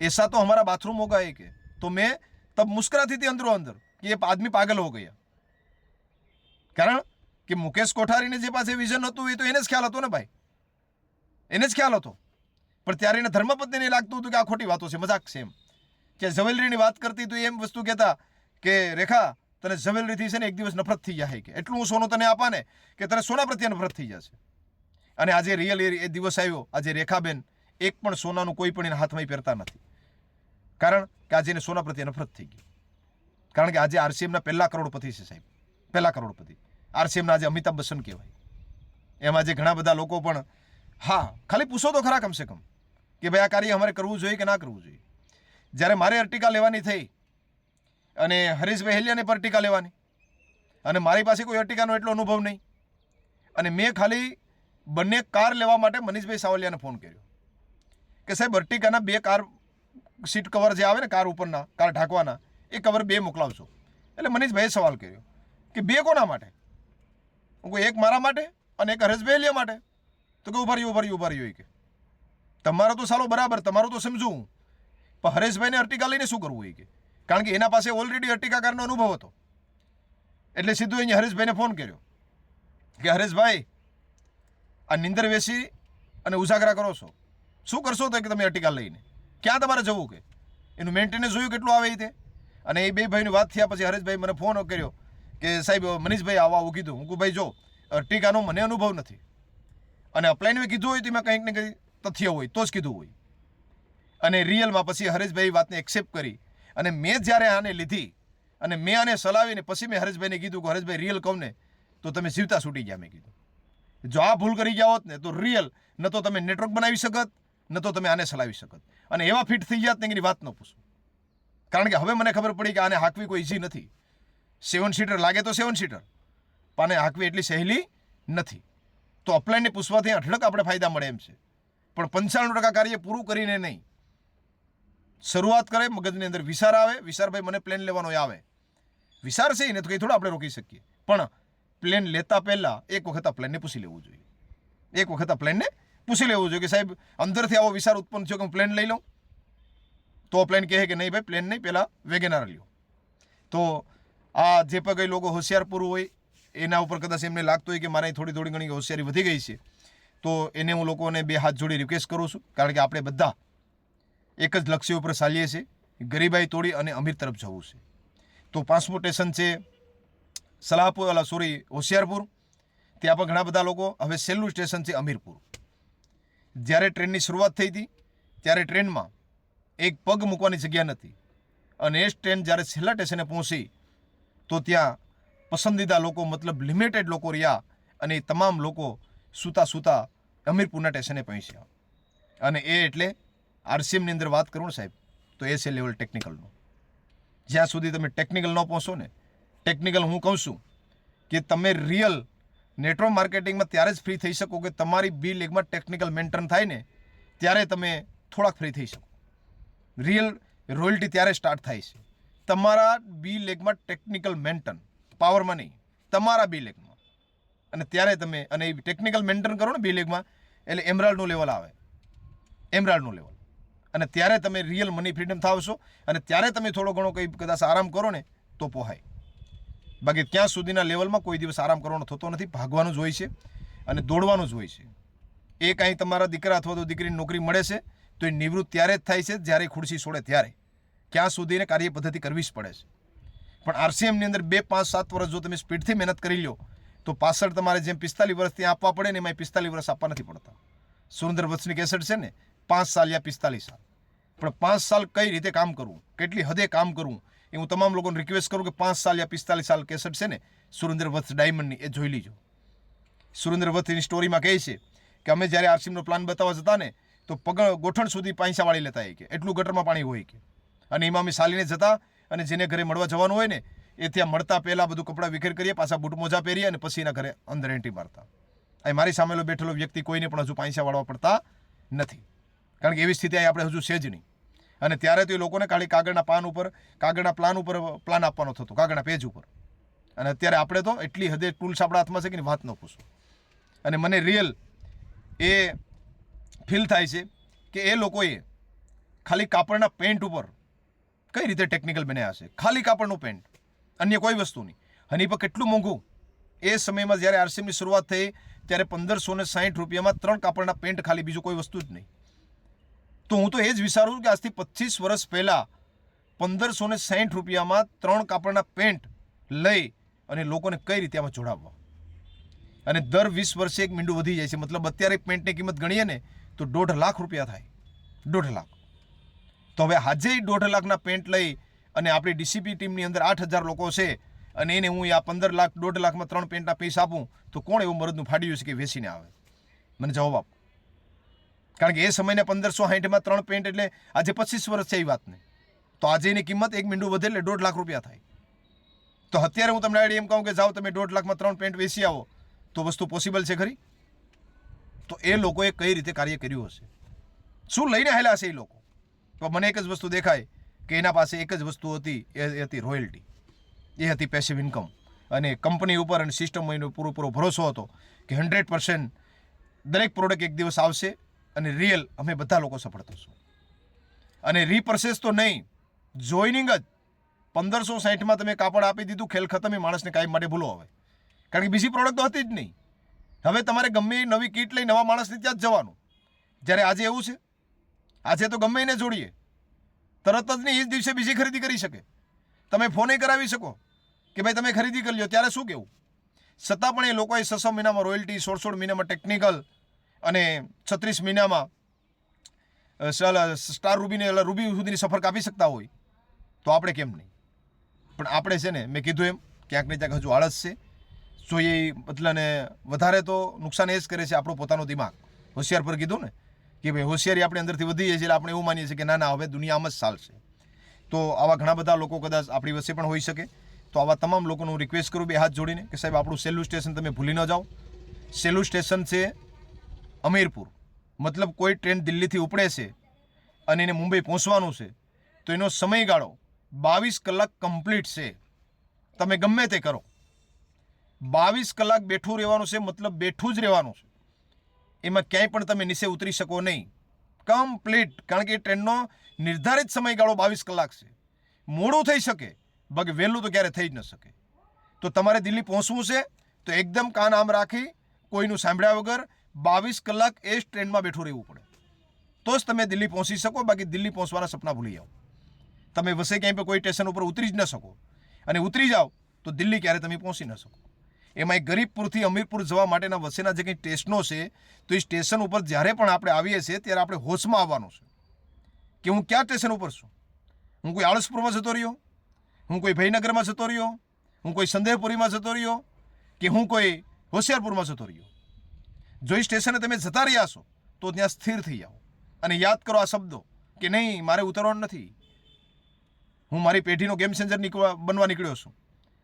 ऐसा तो हमारा बाथरूम होगा. ये के तो मैं तब मुस्कुराती थी अंदरों अंदर कि ये आदमी पागल हो गया. કારણ કે મુકેશ કોઠારીને જે પાસે વિઝન હતું એ તો એને જ ખ્યાલ હતો ને ભાઈ, એને જ ખ્યાલ હતો. પણ ત્યારે એને ધર્મપત્નીને લાગતું હતું કે આ ખોટી વાતો છે, મજાક છે. એમ કે જ્વેલરીની વાત કરતી તો એમ વસ્તુ કહેતા કે રેખા તને જ્વેલરીથી છે ને એક દિવસ નફરત થઈ જાય, કે એટલું હું સોનું તને આપા ને કે તને સોના પ્રત્યે નફરત થઈ જશે. અને આજે રિયલ એ દિવસ આવ્યો. આજે રેખાબેન એક પણ સોનાનું કોઈ પણ એના હાથમાં પહેરતા નથી, કારણ કે આજે એને સોના પ્રત્યે નફરત થઈ ગઈ. કારણ કે આજે આરસીએમના પહેલા કરોડપતિ છે સાહેબ, પહેલા કરોડપતિ. આરસીએમના આજે અમિતાભ બચ્ચન કહેવાય. એમાં જે ઘણા બધા લોકો પણ હા ખાલી પૂછો તો ખરા કમસે કમ કે ભાઈ આ કાર્ય અમારે કરવું જોઈએ કે ના કરવું જોઈએ. જ્યારે મારે અર્ટિકા લેવાની થઈ અને હરીશભાઈ હેલિયાને પર અર્ટિકા લેવાની અને મારી પાસે કોઈ અર્ટિકાનો એટલો અનુભવ નહીં અને મેં ખાલી બંને કાર લેવા માટે મનીષભાઈ સાવલિયાને ફોન કર્યો કે સાહેબ અર્ટિકાના 2 કાર સીટ કવર જે આવે ને કાર ઉપરના, કાર ઢાંકવાના, એ કવર 2 મોકલાવશો. એટલે મનીષભાઈએ સવાલ કર્યો કે 2 કોના માટે? હું કોઈ એક મારા માટે અને એક હરેશભાઈ હેલિયા માટે. તો કે ઉભા રહ્યો કે તમારો તો સાલો બરાબર, તમારું તો સમજુ હું, પણ હરેશભાઈને અર્ટિકા લઈને શું કરવું હોય કે, કારણ કે એના પાસે ઓલરેડી અર્ટિકા કારનો અનુભવ હતો. એટલે સીધું અહીંયા હરેશભાઈને ફોન કર્યો કે હરેશભાઈ આ નિંદર વેસી અને ઉજાગરા કરો છો શું કરશો તો કે તમે અર્ટિગા લઈને ક્યાં તમારે જવું કે એનું મેન્ટેનન્સ જોયું કેટલું આવે તે. અને એ બે ભાઈની વાત થયા પછી હરેશભાઈ મને ફોન કર્યો કે સાહેબ મનીષભાઈ આવું કીધું. હું કહું ભાઈ જો અર્ટિગાનો મને અનુભવ નથી અને અપ્લાયને કીધું હોય તો મેં કંઈક ને કંઈક તથ્ય હોય તો જ કીધું હોય. અને રિયલમાં પછી હરેશભાઈ વાતને એક્સેપ્ટ કરી અને મેં જ્યારે આને લીધી અને મેં આને સલાવીને પછી મેં હરેશભાઈને કીધું કે હરેશભાઈ રિયલ કહું ને તો તમે જીવતા છૂટી ગયા. મેં કીધું જો આ ભૂલ કરી ગયા હોત ને તો રિયલ ન તો તમે નેટવર્ક બનાવી શકત ન તો તમે આને ચલાવી શકત અને એવા ફિટ થઈ ગયા ને એની વાત ન પૂછો. કારણ કે હવે મને ખબર પડી કે આને હાંકવી કોઈ ઇઝી નથી. 7 સીટર લાગે તો 7 સીટર પણ આને હાંકવી એટલી સહેલી નથી. તો અપલાઇનને પૂછવાથી અઢળક આપણે ફાયદા મળે એમ છે પણ 95% કાર્ય પૂરું કરીને નહીં. શરૂઆત કરે મગજની અંદર વિચાર આવે, વિચારભાઈ મને પ્લેન લેવાનો આવે, વિચાર છે ને તો કંઈ થોડા આપણે રોકી શકીએ પણ પ્લેન લેતા પહેલાં એક વખત આ પ્લેનને પૂછી લેવું જોઈએ. એક વખત આ પ્લેનને પૂછી લેવું જોઈએ કે સાહેબ અંદરથી આવો વિચાર ઉત્પન્ન થયો કે હું પ્લેન લઈ લઉં તો પ્લેન કહે કે નહીં ભાઈ પ્લેન નહીં, પહેલાં વેગેનાર લ્યો. તો આ જે પણ કંઈ લોકો હોશિયારપુર હોય એના ઉપર કદાચ એમને લાગતું હોય કે મારે થોડી ઘણી હોશિયારી વધી ગઈ છે તો એને હું લોકોને બે હાથ જોડી રિક્વેસ્ટ કરું છું. કારણ કે આપણે બધા એક જ લક્ષ્ય ઉપર ચાલીએ છીએ, ગરીબાઈ તોડી અને અમીર તરફ જવું છે. તો પાંચમું સ્ટેશન છે હોશિયારપુર. ત્યાં પણ ઘણા બધા લોકો. હવે છેલ્લું સ્ટેશન છે અમીરપુર. જ્યારે ટ્રેનની શરૂઆત થઈ હતી ત્યારે ટ્રેનમાં એક પગ મૂકવાની જગ્યા નથી અને એ ટ્રેન જ્યારે છેલ્લા સ્ટેશને પહોંચી તો ત્યાં પસંદીદા લોકો મતલબ લિમિટેડ લોકો રહ્યા અને એ તમામ લોકો સૂતા અમીરપુરના સ્ટેશને પહોંચ્યા. અને એ એટલે આરસીએમની અંદર વાત કરું ને સાહેબ તો એ છે લેવલ ટેકનિકલનું. જ્યાં સુધી તમે ટેકનિકલ ન પહોંચો ને, ટેકનિકલ હું કહું છું કે તમે રિયલ નેટવર્ક માર્કેટિંગમાં ત્યારે જ ફ્રી થઈ શકો કે તમારી બી લેગમાં ટેકનિકલ મેન્ટેન થાય ને ત્યારે તમે થોડાક ફ્રી થઈ શકો. રિયલ રોયલ્ટી ત્યારે સ્ટાર્ટ થાય છે તમારા બી લેગમાં ટેકનિકલ મેન્ટેન, પાવરમાં નહીં, તમારા બી લેગમાં. અને ત્યારે તમે અને એ ટેકનિકલ મેન્ટેન કરો ને બી લેગમાં એટલે એમરાલ્ડનું લેવલ આવે, એમરાલ્ડનું લેવલ. અને ત્યારે તમે રિયલ મની ફ્રીડમ થાવશો અને ત્યારે તમે થોડો ઘણો કંઈ કદાચ આરામ કરો ને તો પોહાય. બાકી ત્યાં સુધીના લેવલમાં કોઈ દિવસ આરામ કરવાનો થતો નથી. ભાગવાનું જ હોય છે અને દોડવાનું જ હોય છે. એ કાંઈ તમારા દીકરા અથવા તો દીકરીની નોકરી મળે છે તો એ નિવૃત્ત ત્યારે જ થાય છે જ્યારે ખુરશી છોડે ત્યારે. ક્યાં સુધીને કાર્ય પદ્ધતિ કરવી જ પડે છે. પણ આરસીએમની અંદર 2, 5, 7 વર્ષ જો તમે સ્પીડથી મહેનત કરી લો તો પાછળ તમારે જેમ 45 વર્ષ ત્યાં આપવા પડે ને એમાં 45 વર્ષ આપવા નથી પડતા. સુરેન્દ્ર વત્સની કેસેટ છે ને 5 સાલ યા 45 સાલ. પણ 5 સાલ કઈ રીતે કામ કરવું, કેટલી હદે કામ કરવું એ હું તમામ લોકોને રિક્વેસ્ટ કરું કે 5 સાલ યા 45 સાલ કેસેટ છે ને સુરેન્દ્ર વત્સ ડાયમંડની એ જોઈ લીજો. સુરેન્દ્ર વત્સની સ્ટોરીમાં કહે છે કે અમે જ્યારે આરસીએમનો પ્લાન બતાવવા જતા ને તો ગોઠણ સુધી પૈસા વાળી લેતા કે એટલું ગટરમાં પાણી હોય કે. અને એમાં અમે ચાલીને જતા અને જેને ઘરે મળવા જવાનું હોય ને એ ત્યાં મળતા પહેલાં બધું કપડાં વિખેર કરીએ, પાછા બૂટ મોજા પહેરીએ અને પછી એના ઘરે અંદર એન્ટ્રી મારતા. અહીં મારી સામેલો બેઠેલો વ્યક્તિ કોઈને પણ હજુ પૈસા વાળવા પડતા નથી કારણ કે એવી સ્થિતિ આપણે હજુ છે જ નહીં. અને ત્યારે તો એ લોકોને ખાલી કાગળના પ્લાન ઉપર પ્લાન આપવાનો થતો, કાગળના પેજ ઉપર. અને અત્યારે આપણે તો એટલી હદે ટૂલ્સ આપણા હાથમાં છે કે વાત ન પૂછો. અને મને રિયલ એ ફીલ થાય છે કે એ લોકોએ ખાલી કાપડના પેન્ટ ઉપર કઈ રીતે ટેકનિકલ બન્યા હશે. ખાલી કાપડનું પેન્ટ, અન્ય કોઈ વસ્તુ નહીં. અને પણ કેટલું મોંઘું. એ સમયમાં જ્યારે આરસીએમની શરૂઆત થઈ ત્યારે 1560 રૂપિયામાં 3 કાપડના પેન્ટ, ખાલી બીજું કોઈ વસ્તુ જ નહીં. તો હું તો એ જ વિચારું છું કે આજથી 25 વર્ષ પહેલાં 1560 રૂપિયામાં 3 કાપડના પેન્ટ લઈ અને લોકોને કઈ રીતે આમાં જોડાવવા. અને દર 20 વર્ષે એક મીંડું વધી જાય છે. મતલબ અત્યારે પેન્ટની કિંમત ગણીએ ને તો 1.5 લાખ રૂપિયા થાય. 1.5 લાખ. તો હવે આજે 1.5 લાખના પેન્ટ લઈ અને આપણી ડીસીપી ટીમની અંદર 8000 લોકો છે અને એને હું આ 15 લાખ 1.5 લાખમાં 3 પેન્ટના પૈસા આપું તો કોણ એવું મરદનું ફાડ્યું છે કે વેચીને આવે? મને જવાબ આપો. કારણ કે એ સમયને 1560માં 3 પેન્ટ એટલે આજે 25 વર્ષ છે એ વાતને. તો આજે એની કિંમત એક મીંડું વધે એટલે 1.5 લાખ રૂપિયા થાય. તો અત્યારે હું તમને એમ કહું કે જાઓ તમે 1.5 લાખમાં 3 પેન્ટ વેચી આવો તો વસ્તુ પોસિબલ છે ખરી? તો એ લોકોએ કઈ રીતે કાર્ય કર્યું હશે, શું લઈને આવેલા હશે એ લોકો? તો મને એક જ વસ્તુ દેખાય કે એના પાસે એક જ વસ્તુ હતી, એ હતી રોયલ્ટી, એ હતી પેસિવ ઇન્કમ. અને કંપની ઉપર અને સિસ્ટમ એનો પૂરો ભરોસો હતો કે 100% દરેક પ્રોડક્ટ એક દિવસ આવશે અને રિયલ અમે બધા લોકો સફળ થશું. અને રીપર્ચેસ તો નહીં, જોઈનિંગ જ 1560માં તમે કાપડ આપી દીધું, ખેલ ખતમ. એ માણસને કાંઈ માટે ભૂલો હવે, કારણ કે બીજી પ્રોડક્ટ તો હતી જ નહીં. હવે તમારે ગમે એ નવી કીટ લઈ નવા માણસને ત્યાં જ જવાનું. જ્યારે આજે એવું છે આજે તો ગમે એને જોડીએ, તરત જ નહીં, એ જ દિવસે બીજી ખરીદી કરી શકે. તમે ફોને કરાવી શકો કે ભાઈ તમે ખરીદી કરી લો, ત્યારે શું કહેવું? છતાં પણ એ લોકોએ 6 મહિનામાં રોયલ્ટી, 16 મહિનામાં ટેકનિકલ અને 36 મહિનામાં સ્ટાર રૂબીને રૂબી સુધીની સફર કાપી શકતા હોય, તો આપણે કેમ નહીં? પણ આપણે છે ને, મેં કીધું એમ ક્યાંક ને ક્યાંક હજુ આળસ છે. જો એ મતલબને વધારે તો નુકસાન એ જ કરે છે આપણું પોતાનું દિમાગ. હોશિયાર પર કીધું ને કે ભાઈ હોશિયારી આપણે અંદરથી વધી જાય છે, એટલે આપણે એવું માનીએ છીએ કે ના ના હવે દુનિયા આમ જ ચાલશે. તો આવા ઘણા બધા લોકો કદાચ આપણી વચ્ચે પણ હોઈ શકે. તો આવા તમામ લોકોનું રિક્વેસ્ટ કરું બે હાથ જોડીને કે સાહેબ આપણું છેલ્લું સ્ટેશન તમે ભૂલી ન જાઓ. છેલ્લું સ્ટેશન છે અમીરપુર. મતલબ કોઈ ટ્રેન દિલ્હીથી ઉપડે છે અને એને મુંબઈ પહોંચવાનું છે તો એનો સમયગાળો 22 કલાક કમ્પ્લીટ છે. તમે ગમે તે કરો, 22 કલાક બેઠું રહેવાનું છે, મતલબ બેઠું જ રહેવાનું છે. એમાં ક્યાંય પણ તમે નીચે ઉતરી શકો નહીં, કમ્પ્લીટ. કારણ કે એ ટ્રેનનો નિર્ધારિત સમયગાળો 22 કલાક છે. મોડું થઈ શકે, બાકી વહેલું તો ક્યારે થઈ જ ન શકે. તો તમારે દિલ્હી પહોંચવું છે તો એકદમ કાન આમ રાખી કોઈનું સાંભળ્યા વગર 22 કલાક એ જ ટ્રેનમાં બેઠું રહેવું પડે, તો જ તમે દિલ્હી પહોંચી શકો. બાકી દિલ્હી પહોંચવાના સપના ભૂલી જાઓ. તમે વસે ક્યાંય પણ કોઈ સ્ટેશન ઉપર ઉતરી જ ન શકો, અને ઉતરી જાઓ તો દિલ્હી ક્યારે તમે પહોંચી ન શકો. એમાં એક ગરીબપુરથી અમીરપુર જવા માટેના વસેના જે કંઈ સ્ટેશનો છે, તો એ સ્ટેશન ઉપર જ્યારે પણ આપણે આવીએ છીએ ત્યારે આપણે હોશમાં આવવાનું છે કે હું ક્યાં સ્ટેશન ઉપર છું. હું કોઈ આળસપુરમાં જતો રહ્યો, હું કોઈ ભયનગરમાં જતો રહ્યો, હું કોઈ સંદેહપુરીમાં જતો રહ્યો, કે હું કોઈ હોશિયારપુરમાં જતો રહ્યો. જો એ સ્ટેશને તમે જતા રહ્યા છો તો ત્યાં સ્થિર થઈ જાઓ અને યાદ કરો આ શબ્દો કે નહીં, મારે ઉતરવાનું નથી. હું મારી પેઢીનો ગેમ ચેન્જર બનવા નીકળ્યો છું,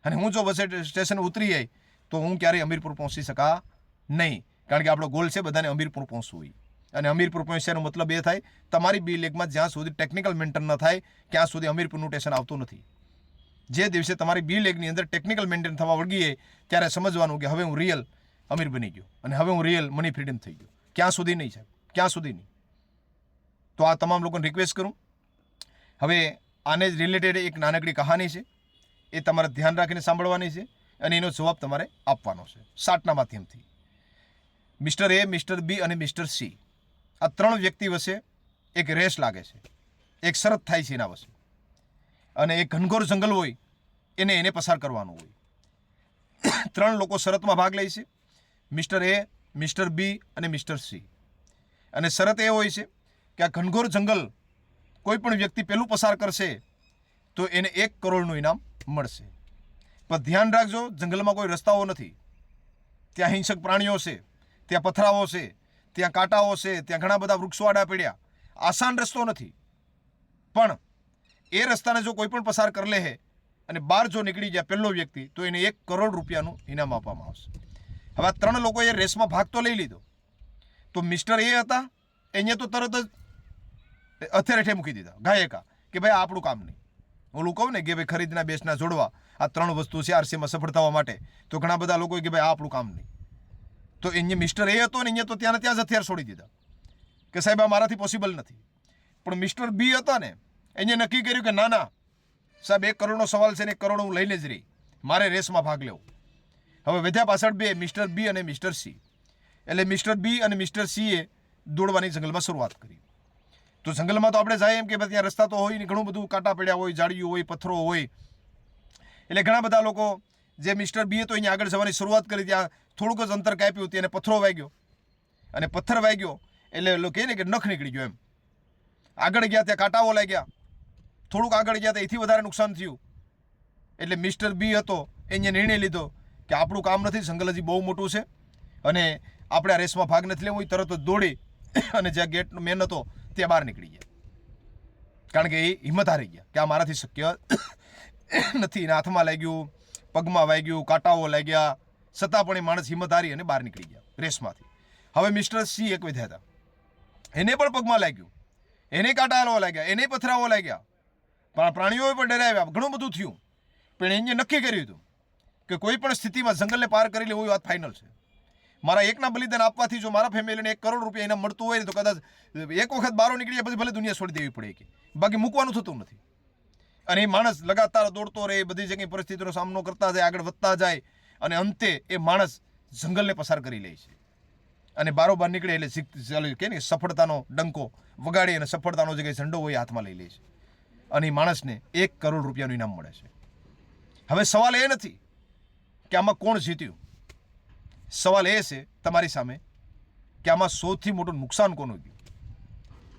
અને હું જો બસ સ્ટેશન ઉતરી જાય તો હું ક્યારેય અમીરપુર પહોંચી શકા નહીં. કારણ કે આપણો ગોલ છે બધાને અમીરપુર પહોંચવું હોય. અને અમીરપુર પહોંચવાનો મતલબ એ થાય તમારી બી લેગમાં જ્યાં સુધી ટેકનિકલ મેન્ટેન ન થાય ત્યાં સુધી અમીરપુરનું સ્ટેશન આવતું નથી. જે દિવસે તમારી બી લેગની અંદર ટેકનિકલ મેન્ટેન થવા વળગીએ ત્યારે સમજવાનું કે હવે હું રિયલ અમીર બની ગયો અને હવે હું રિયલ મની ફ્રીડમ થઈ ગયો. ક્યાં સુધી નહીં સાહેબ, ક્યાં સુધી નહીં. તો આ તમામ લોકોને રિક્વેસ્ટ કરું. હવે આને જ રિલેટેડ એક નાનકડી કહાની છે, એ તમારે ધ્યાન રાખીને સાંભળવાની છે અને એનો જવાબ તમારે આપવાનો છે સાટના માધ્યમથી. મિસ્ટર એ, મિસ્ટર બી અને મિસ્ટર સી, આ 3 વ્યક્તિ વચ્ચે એક રેસ લાગે છે, એક શરત થાય છે એના વચ્ચે. અને એક ઘનઘોર જંગલ હોય એને પસાર કરવાનું હોય. 3 લોકો શરતમાં ભાગ લે છે, મિસ્ટર એ, મિસ્ટર બી અને મિસ્ટર સી. અને શરત એ હોય છે કે આ ઘનઘોર જંગલ કોઈ પણ વ્યક્તિ પેલું પસાર કરશે તો એને 1 કરોડનું ઇનામ મળશે. પણ ધ્યાન રાખજો, જંગલમાં કોઈ રસ્તાઓ નથી, ત્યાં હિંસક પ્રાણીઓ છે, ત્યાં પથરાઓ છે, ત્યાં કાંટાઓ છે, ત્યાં ઘણા બધા વૃક્ષો આડા પડ્યા. આસાન રસ્તો નથી, પણ એ રસ્તાને જો કોઈ પણ પસાર કરી લે અને બહાર જો નીકળી જાય પહેલો વ્યક્તિ તો એને 1 કરોડ રૂપિયાનું ઇનામ આપવામાં આવશે. હવે આ 3 લોકોએ રેસમાં ભાગ તો લઈ લીધો. તો મિસ્ટર એ હતા, એને તો તરત જ અથેરેઠે મૂકી દીધા ગાયકા કે ભાઈ આપણું કામ નહીં. ઓલું કહું ને કે ભાઈ ખરીદના બેસના જોડવા, આ 3 વસ્તુ છે આરસીમાં સફળ થવા માટે. તો ઘણા બધા લોકો કે ભાઈ આ આપણું કામ નહીં. તો એને મિસ્ટર એ હતો ને અહીંયા તો ત્યાં જ હથિયાર છોડી દીધા કે સાહેબ આ મારાથી પોસિબલ નથી. પણ મિસ્ટર બી હતા ને, એને નક્કી કર્યું કે ના ના સાહેબ 1 કરોડનો સવાલ છે ને 1 કરોડ હું લઈને જ રહી, મારે રેસમાં ભાગ લેવો. હવે વધ્યા પાછળ 2, મિસ્ટર બી અને મિસ્ટર સી. એટલે મિસ્ટર બી અને મિસ્ટર સીએ દોડવાની જંગલમાં શરૂઆત કરી. તો જંગલમાં તો આપણે જાય એમ કે ત્યાં રસ્તા તો હોય ને, ઘણું બધું કાંટા પડ્યા હોય, ઝાડીઓ હોય, પથ્થરો હોય. એટલે ઘણા બધા લોકો જે મિસ્ટર બીએ તો અહીંયા આગળ જવાની શરૂઆત કરી, ત્યાં થોડુંક જ અંતર કાપ્યું, તેને પથ્થરો વાગ્યો અને પથ્થર વાગ્યો એટલે લોકો કહે ને કે નખ નીકળી ગયો એમ. આગળ ગયા ત્યાં કાંટાઓ લાગ્યા, થોડુંક આગળ ગયા તો એથી વધારે નુકસાન થયું. એટલે મિસ્ટર બી હતો એને નિર્ણય લીધો કે આપણું કામ નથી, જંગલ હજી બહુ મોટું છે અને આપણે આ રેસમાં ભાગ નથી લેવો. તરત જ દોડી અને જ્યાં ગેટનો મેન હતો ત્યાં બહાર નીકળી ગયા. કારણ કે એ હિંમત હારી ગયા કે આ મારાથી શક્ય નથી. એના હાથમાં લાગ્યું, પગમાં વાગ્યું, કાંટાઓ લાગ્યા, છતાં પણ એ માણસ હિંમત હારી અને બહાર નીકળી ગયા રેસમાંથી. હવે મિસ્ટર સી એક વધ્યા હતા, એને પણ પગમાં લાગ્યું, એને કાંટા હાલવા લાગ્યા, એને પથરાવા લાગ્યા, પણ પ્રાણીઓ પણ ડરાવ્યા, ઘણું બધું થયું. પણ એને નક્કી કર્યું હતું કે કોઈ પણ સ્થિતિમાં જંગલને પાર કરી લેવું એ વાત ફાઇનલ છે. મારા એકના બલિદાન આપવાથી જો મારા ફેમિલીને 1 કરોડ રૂપિયા ઇનામ મળતું હોય ને તો કદાચ એક વખત બારો નીકળી પછી ભલે દુનિયા છોડી દેવી પડે કે બાકી મૂકવાનું થતું નથી. અને એ માણસ લગાતાર દોડતો રહે, બધી જગ્યાએ પરિસ્થિતિનો સામનો કરતા જાય, આગળ વધતા જાય અને અંતે એ માણસ જંગલને પસાર કરી લે છે. અને બારોબાર નીકળે એટલે કે ને સફળતાનો ડંકો વગાડી અને સફળતાનો જે કંઈ ઝંડો હોય એ હાથમાં લઈ લે છે અને એ માણસને 1 કરોડ રૂપિયાનું ઇનામ મળે છે. હવે સવાલ એ નથી કે આમાં કોણ જીત્યું, સવાલ એ છે તમારી સામે કે આમાં સૌથી મોટું નુકસાન કોનું ગયું,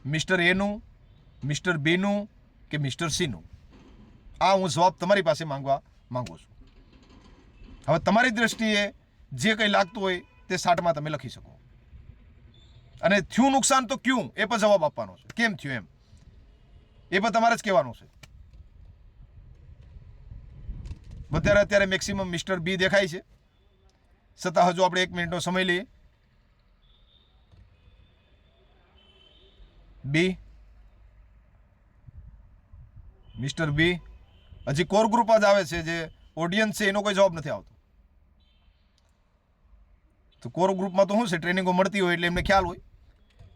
મિસ્ટર એનું, મિસ્ટર બીનું કે મિસ્ટર સીનું? આ હું જવાબ તમારી પાસે માંગવા માંગુ છું. હવે તમારી દ્રષ્ટિએ જે કંઈ લાગતું હોય તે સાટમાં તમે લખી શકો અને થયું નુકસાન તો ક્યું એ પણ જવાબ આપવાનો છે, કેમ થયું એમ એ પણ તમારે જ કહેવાનું છે. અત્યારે મેક્સિમમ મિસ્ટર બી દેખાય છે, છતાં હજુ આપણે 1 મિનિટનો સમય લઈએ. બી, મિસ્ટર બી, હજી કોર ગ્રુપ જ આવે છે, જે ઓડિયન્સ છે એનો કોઈ જવાબ નથી આવતો. તો કોર ગ્રુપમાં તો શું છે, ટ્રેનિંગો મળતી હોય એટલે એમને ખ્યાલ હોય,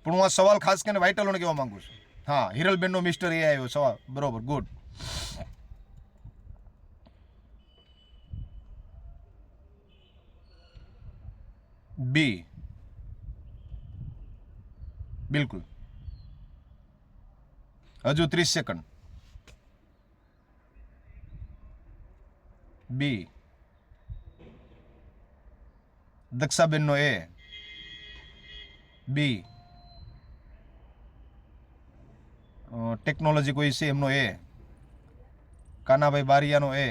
પણ હું આ સવાલ ખાસ કરીને વાઇટલોને કહેવા માંગુ છું. હા, હિરલબેનનો મિસ્ટર એ આવ્યો સવાલ, બરોબર, ગુડ. બી, બિલકુલ. હજુ 30 સેકન્ડ. બી, દક્ષાબેનનો એ, બી, ટેકનોલોજી કોઈ છે એમનો એ, કાનાભાઈ બારિયાનો એ,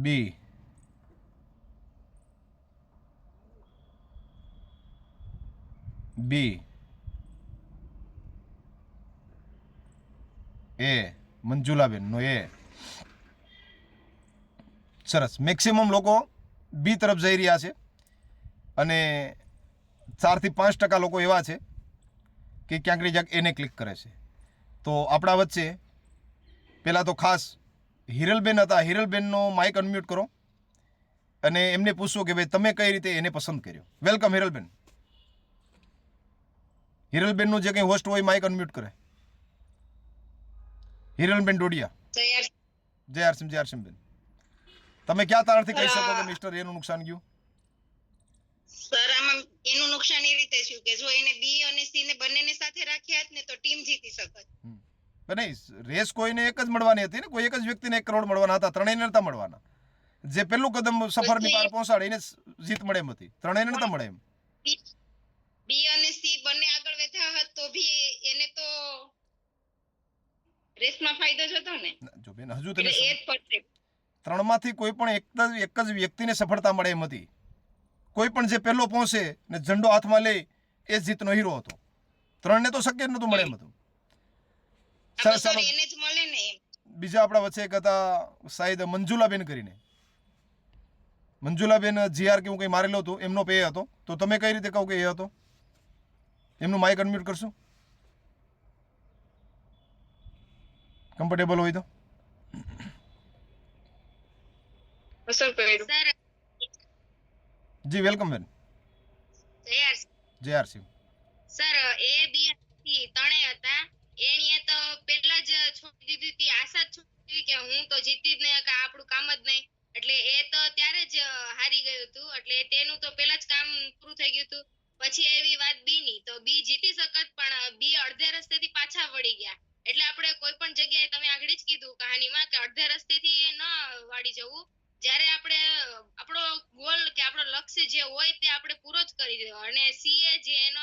બી, બી, એ, મંજુલાબેનનો એ. સરસ, મેક્સિમમ લોકો બી તરફ જઈ રહ્યા છે અને 4 થી 5% લોકો એવા છે કે ક્યાંક ને ક્યાંક એને ક્લિક કરે છે. તો આપણા વચ્ચે પહેલાં તો ખાસ હિરલબેન હતા, હિરલબેનનો માઇક અનમ્યુટ કરો અને એમને પૂછો કે ભાઈ તમે કઈ રીતે એને પસંદ કર્યો. વેલકમ હિરલબેન. હિરલબેનનું જે કંઈ હોસ્ટ હોય માઇક અનમ્યુટ કરે. હિરલબેન ડોડિયા. જય હરસિમ બેન, તમે ક્યાં તારથી કહી શકો કે મિસ્ટર એનું નુકસાન ગયું? સર આમાં એનું નુકસાન એ રીતે થયું કે જો એને બી અને સી ને બંનેને સાથે રાખ્યા હોત ને તો ટીમ જીતી શકત. પણ નહીં, રેસ કોઈને એક જ મળવાની હતી ને, કોઈ એક જ વ્યક્તિને 1 કરોડ મળવાના હતા, ત્રણેયને નતા મળવાના. જે પહેલું કદમ સફરની પાર પહોંચાડે એને જીત મળે એમ હતી, ત્રણેયને નતા મળે એમ. બી અને સી બંને આગળ વધ્યા હોત તો ભી એને તો રેસમાં ફાયદો જ હતો ને. જો બેન, હજુ એટલે તમે એ જ પરફેક્ટ. 3માંથી કોઈ પણ એક જ વ્યક્તિને સફળતા મળે એમ હતી. કોઈ પણ જે પહેલો પહોંચે ને ઝંડો હાથમાં લે એ જીતનો હીરો હતો. 3ને તો શક્ય જ નતું મળે એમ હતું. સર એને જ મળે ને એમ. બીજા આપણા વચ્ચે એક હતા શાયદ મંજુલાબેન કરીને. મંજુલાબેન જીઆર કે હું કંઈ મારેલો હતો, એમનો પે હતો. તો તમે કઈ રીતે કહો કે એ હતો? એમનું માઇક અનમ્યુટ કરશું, કમ્ફર્ટેબલ હોય તો. સર જી વેલકમ બેન. જય આરસી. સર એ બી સી ત્રણે હતા, એણીએ તો પહેલા જ છોડી દીધી હતી, આશા જ છોડી દીધી કે હું તો જીતી જ નહીં, કે આપણું કામ જ નહીં. એટલે એ તો ત્યારે જ હારી ગયું હતું, એટલે તેનું તો પહેલા જ કામ પૂરું થઈ ગયું હતું. પછી એવી વાત બી ની, તો બી જીતી શકત પણ બી અડધે રસ્તેથી પાછા વળી ગયા. એટલે આપણે કોઈ પણ જગ્યાએ તમે આગળ જ કીધું કહાનીમાં કે અડધે રસ્તેથી ન વાળી જવું. જ્યારે આપણે આપણો ગોલ કે આપણો લક્ષ્ય જે હોય તે આપણે પૂરો જ કરી દેવો. અને સીએ જે એનો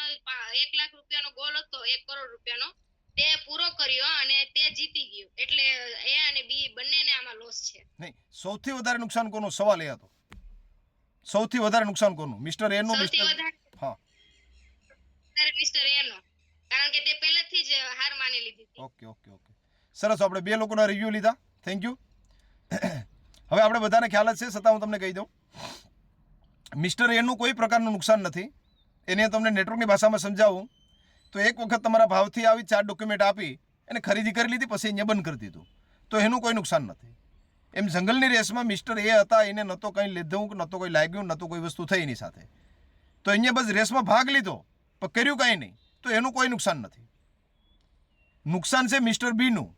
1 લાખ રૂપિયાનો ગોલ હતો, 1 કરોડ રૂપિયાનો, તે પૂરો કર્યો અને તે જીતી ગયું. એટલે એ અને બી બંનેને આમાં લોસ છે. નહીં, સૌથી વધારે નુકસાન કોનું? સવાલ એ હતો. સૌથી વધારે નુકસાન કોનું? મિસ્ટર એનું? સૌથી વધારે હા, મિસ્ટર એનો, કારણ કે તે પહેલેથી જ હાર માની લીધી હતી. ઓકે. સરસ, આપણે 2 લોકોના રિવ્યુ લીધા, થેન્ક યુ. હવે આપણે બધાને ખ્યાલ જ છે, છતાં હું તમને કહી દઉં, મિસ્ટર એનું કોઈ પ્રકારનું નુકસાન નથી. એને તમને નેટવર્કની ભાષામાં સમજાવું તો એક વખત તમારા ભાવથી આવી 4 ડોક્યુમેન્ટ આપી એને ખરીદી કરી લીધી, પછી અહીંયા બંધ કરી દીધું, તો એનું કોઈ નુકસાન નથી. એમ જંગલની રેસમાં મિસ્ટર એ હતા, એને ન તો કંઈ લીધું, ન તો કોઈ લાગ્યું, ન તો કોઈ વસ્તુ થઈ એની સાથે. તો અહીંયા બસ રેસમાં ભાગ લીધો પણ કર્યું કાંઈ નહીં, તો એનું કોઈ નુકસાન નથી. નુકસાન છે મિસ્ટર બીનું.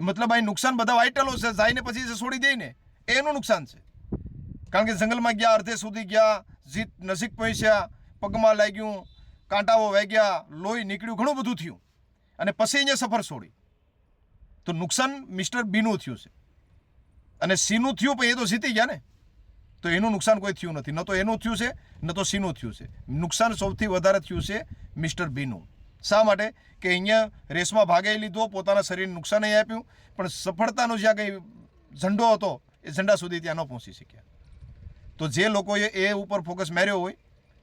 મતલબ અહીં નુકસાન બધા વાઇટલો છે, જાય ને પછી છોડી દે ને એનું નુકસાન છે. કારણ કે જંગલમાં ગયા, અડધે સુધી ગયા, જીત નજીક પહોંચ્યા, પગમાં લાગ્યું, કાંટાઓ વાગ્યા, લોહી નીકળ્યું, ઘણું બધું થયું અને પછી અહીંયા સફર છોડી. તો નુકસાન મિસ્ટર બીનું થયું છે અને સીનું થયું, પણ એ તો જીતી ગયા ને, તો એનું નુકસાન કોઈ થયું નથી. ન તો એનું થયું છે, ન તો સીનું થયું છે. નુકસાન સૌથી વધારે થયું છે મિસ્ટર બીનું. શા માટે? કે અહીંયા રેસમાં ભાગે લીધો, પોતાના શરીરને નુકસાન આપ્યું, પણ સફળતાનો જ્યાં કંઈ ઝંડો હતો એ ઝંડા સુધી ત્યાં ન પહોંચી શક્યા. તો જે લોકોએ એ ઉપર ફોકસ માર્યો હોય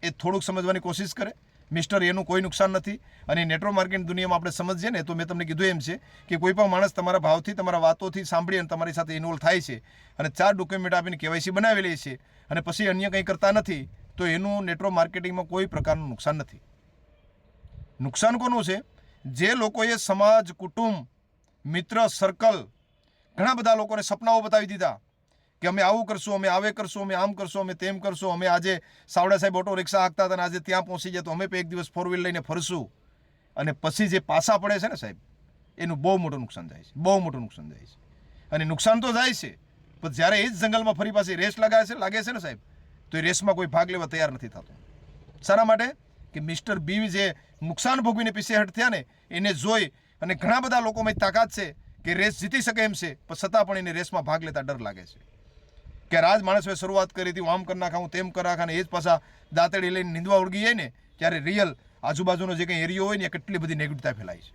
એ થોડુંક સમજવાની કોશિશ કરે. મિસ્ટર એનું કોઈ નુકસાન નથી. અને નેટવર્ક માર્કેટિંગ દુનિયામાં આપણે સમજીએ ને, તો મેં તમને કીધું એમ છે કે કોઈ પણ માણસ તમારા ભાવથી, તમારા વાતોથી સાંભળી અને તમારી સાથે ઇન્વોલ્વ થાય છે અને 4 ડોક્યુમેન્ટ આપીને KYC બનાવી લે છે અને પછી અન્ય કંઈ કરતા નથી, તો એનું નેટવર્ક માર્કેટિંગમાં કોઈ પ્રકારનું નુકસાન નથી. નુકસાન કોનું છે? જે લોકોએ સમાજ, કુટુંબ, મિત્ર સર્કલ, ઘણા બધા લોકોને સપનાઓ બતાવી દીધા કે અમે આવું કરશું, અમે આવે કરશું, અમે આમ કરશું, અમે તેમ કરશું, અમે આજે સાવડા સાહેબ ઓટો રિક્ષા હાંકતા હતા અને આજે ત્યાં પહોંચી જાય, તો અમે એક દિવસ 4 વ્હીલ લઈને ફરશું. અને પછી જે પાછા પડે છે ને સાહેબ, એનું બહુ મોટું નુકસાન જાય છે, બહુ મોટું નુકસાન જાય છે. અને નુકસાન તો જાય છે, પણ જ્યારે એ જ જંગલમાં ફરી પાછી રેસ લાગે છે ને સાહેબ, તો એ રેસમાં કોઈ ભાગ લેવા તૈયાર નથી થતો. શાના માટે? કે મિસ્ટર બી જે નુકસાન ભોગવીને પીછેહટ થયા ને, એને જોઈ અને ઘણા બધા લોકોમાં તાકાત છે કે રેસ જીતી શકે એમ છે, પણ છતાં પણ એને રેસમાં ભાગ લેતા ડર લાગે છે. કે રાજ માણસોએ શરૂઆત કરી હતી, હું આમ કરી નાખા, હું તેમ કરી નાખા, અને એ જ પાછા દાંતેડી લઈને નીંદવા ઉડગી જાય ને, ત્યારે રિયલ આજુબાજુનો જે કંઈ એરિયો હોય ને, એ કેટલી બધી નેગેટિવતા ફેલાય છે.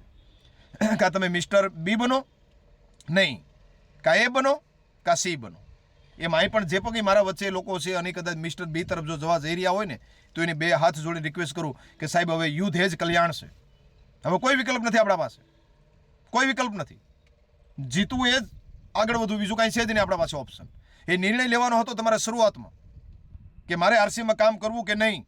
કાં તમે મિસ્ટર બી બનો, નહીં, કાં એ બનો, કાં સી બનો. એમ અહીં પણ જે પણ મારા વચ્ચે લોકો છે અને કદાચ મિસ્ટર બી તરફ જો જવા જઈ રહ્યા હોય ને, તો એને 2 હાથ જોડીને રિક્વેસ્ટ કરું કે સાહેબ હવે યુદ્ધ એ જ કલ્યાણ છે. હવે કોઈ વિકલ્પ નથી આપણા પાસે, કોઈ વિકલ્પ નથી. જીતવું એ જ આગળ વધવું, બીજું કાંઈ છે જ નહીં આપણા પાસે ઓપ્શન. એ નિર્ણય લેવાનો હતો તમારે શરૂઆતમાં કે મારે RCમાં કામ કરવું કે નહીં,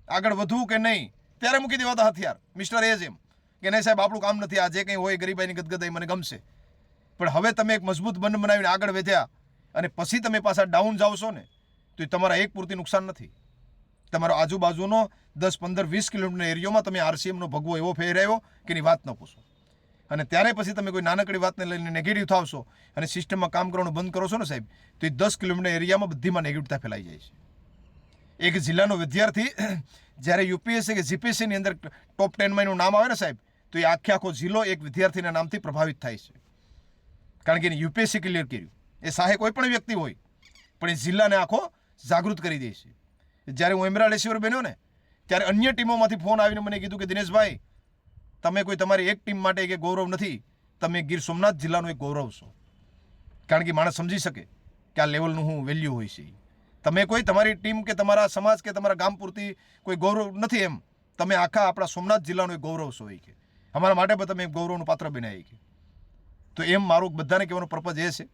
આગળ વધવું કે નહીં, ત્યારે મૂકી દેવાતા હથિયાર. મિસ્ટર એ જ એમ કે નહીં સાહેબ આપણું કામ નથી, આ જે કંઈ હોય ગરીબાઈની ગદગદાઈ મને ગમશે. પણ હવે તમે એક મજબૂત બંધ બનાવીને આગળ વધ્યા અને પછી તમે પાછા ડાઉન જાઓ છો ને, તો એ તમારા એક પૂરતી નુકસાન નથી. તમારો આજુબાજુનો 10, 15, 20 કિલોમીટર એરિયામાં તમે RCMનો ભગવો એવો ફેરાયો કે એની વાત ન પૂછો. અને ત્યારે પછી તમે કોઈ નાનકડી વાતને લઈને નેગેટિવ થાવશો અને સિસ્ટમમાં કામ કરવાનું બંધ કરો છો ને સાહેબ, તો એ 10 કિલોમીટર એરિયામાં બધીમાં નેગેટિવતા ફેલાઈ જાય છે. એક જિલ્લાનો વિદ્યાર્થી જ્યારે UPSC કે GPSCની અંદર ટોપ 10માં એનું નામ આવે ને સાહેબ, તો એ આખો જિલ્લો એક વિદ્યાર્થીના નામથી પ્રભાવિત થાય છે. કારણ કે એને UPSC ક્લિયર કર્યું. એ સાહે કોઈ પણ વ્યક્તિ હોય, પણ એ જિલ્લાને આખો જાગૃત કરી દે છે. જ્યારે હું એમરાલેશ્વર બન્યો ને, ત્યારે અન્ય ટીમોમાંથી ફોન આવીને મને કીધું કે દિનેશભાઈ, તમે કોઈ તમારી એક ટીમ માટે કે ગૌરવ નથી, તમે ગીર સોમનાથ જિલ્લાનું એક ગૌરવ છો. કારણ કે માણસ સમજી શકે કે આ લેવલનું હું વેલ્યુ હોય છે. તમે કોઈ તમારી ટીમ કે તમારા સમાજ કે તમારા ગામ પૂરતી કોઈ ગૌરવ નથી, એમ તમે આખા આપણા સોમનાથ જિલ્લાનું એક ગૌરવ છો. કે અમારા માટે પણ તમે એક ગૌરવનું પાત્ર બન્યા. કે તો એમ મારું બધાને કહેવાનો પર્પઝ એ છે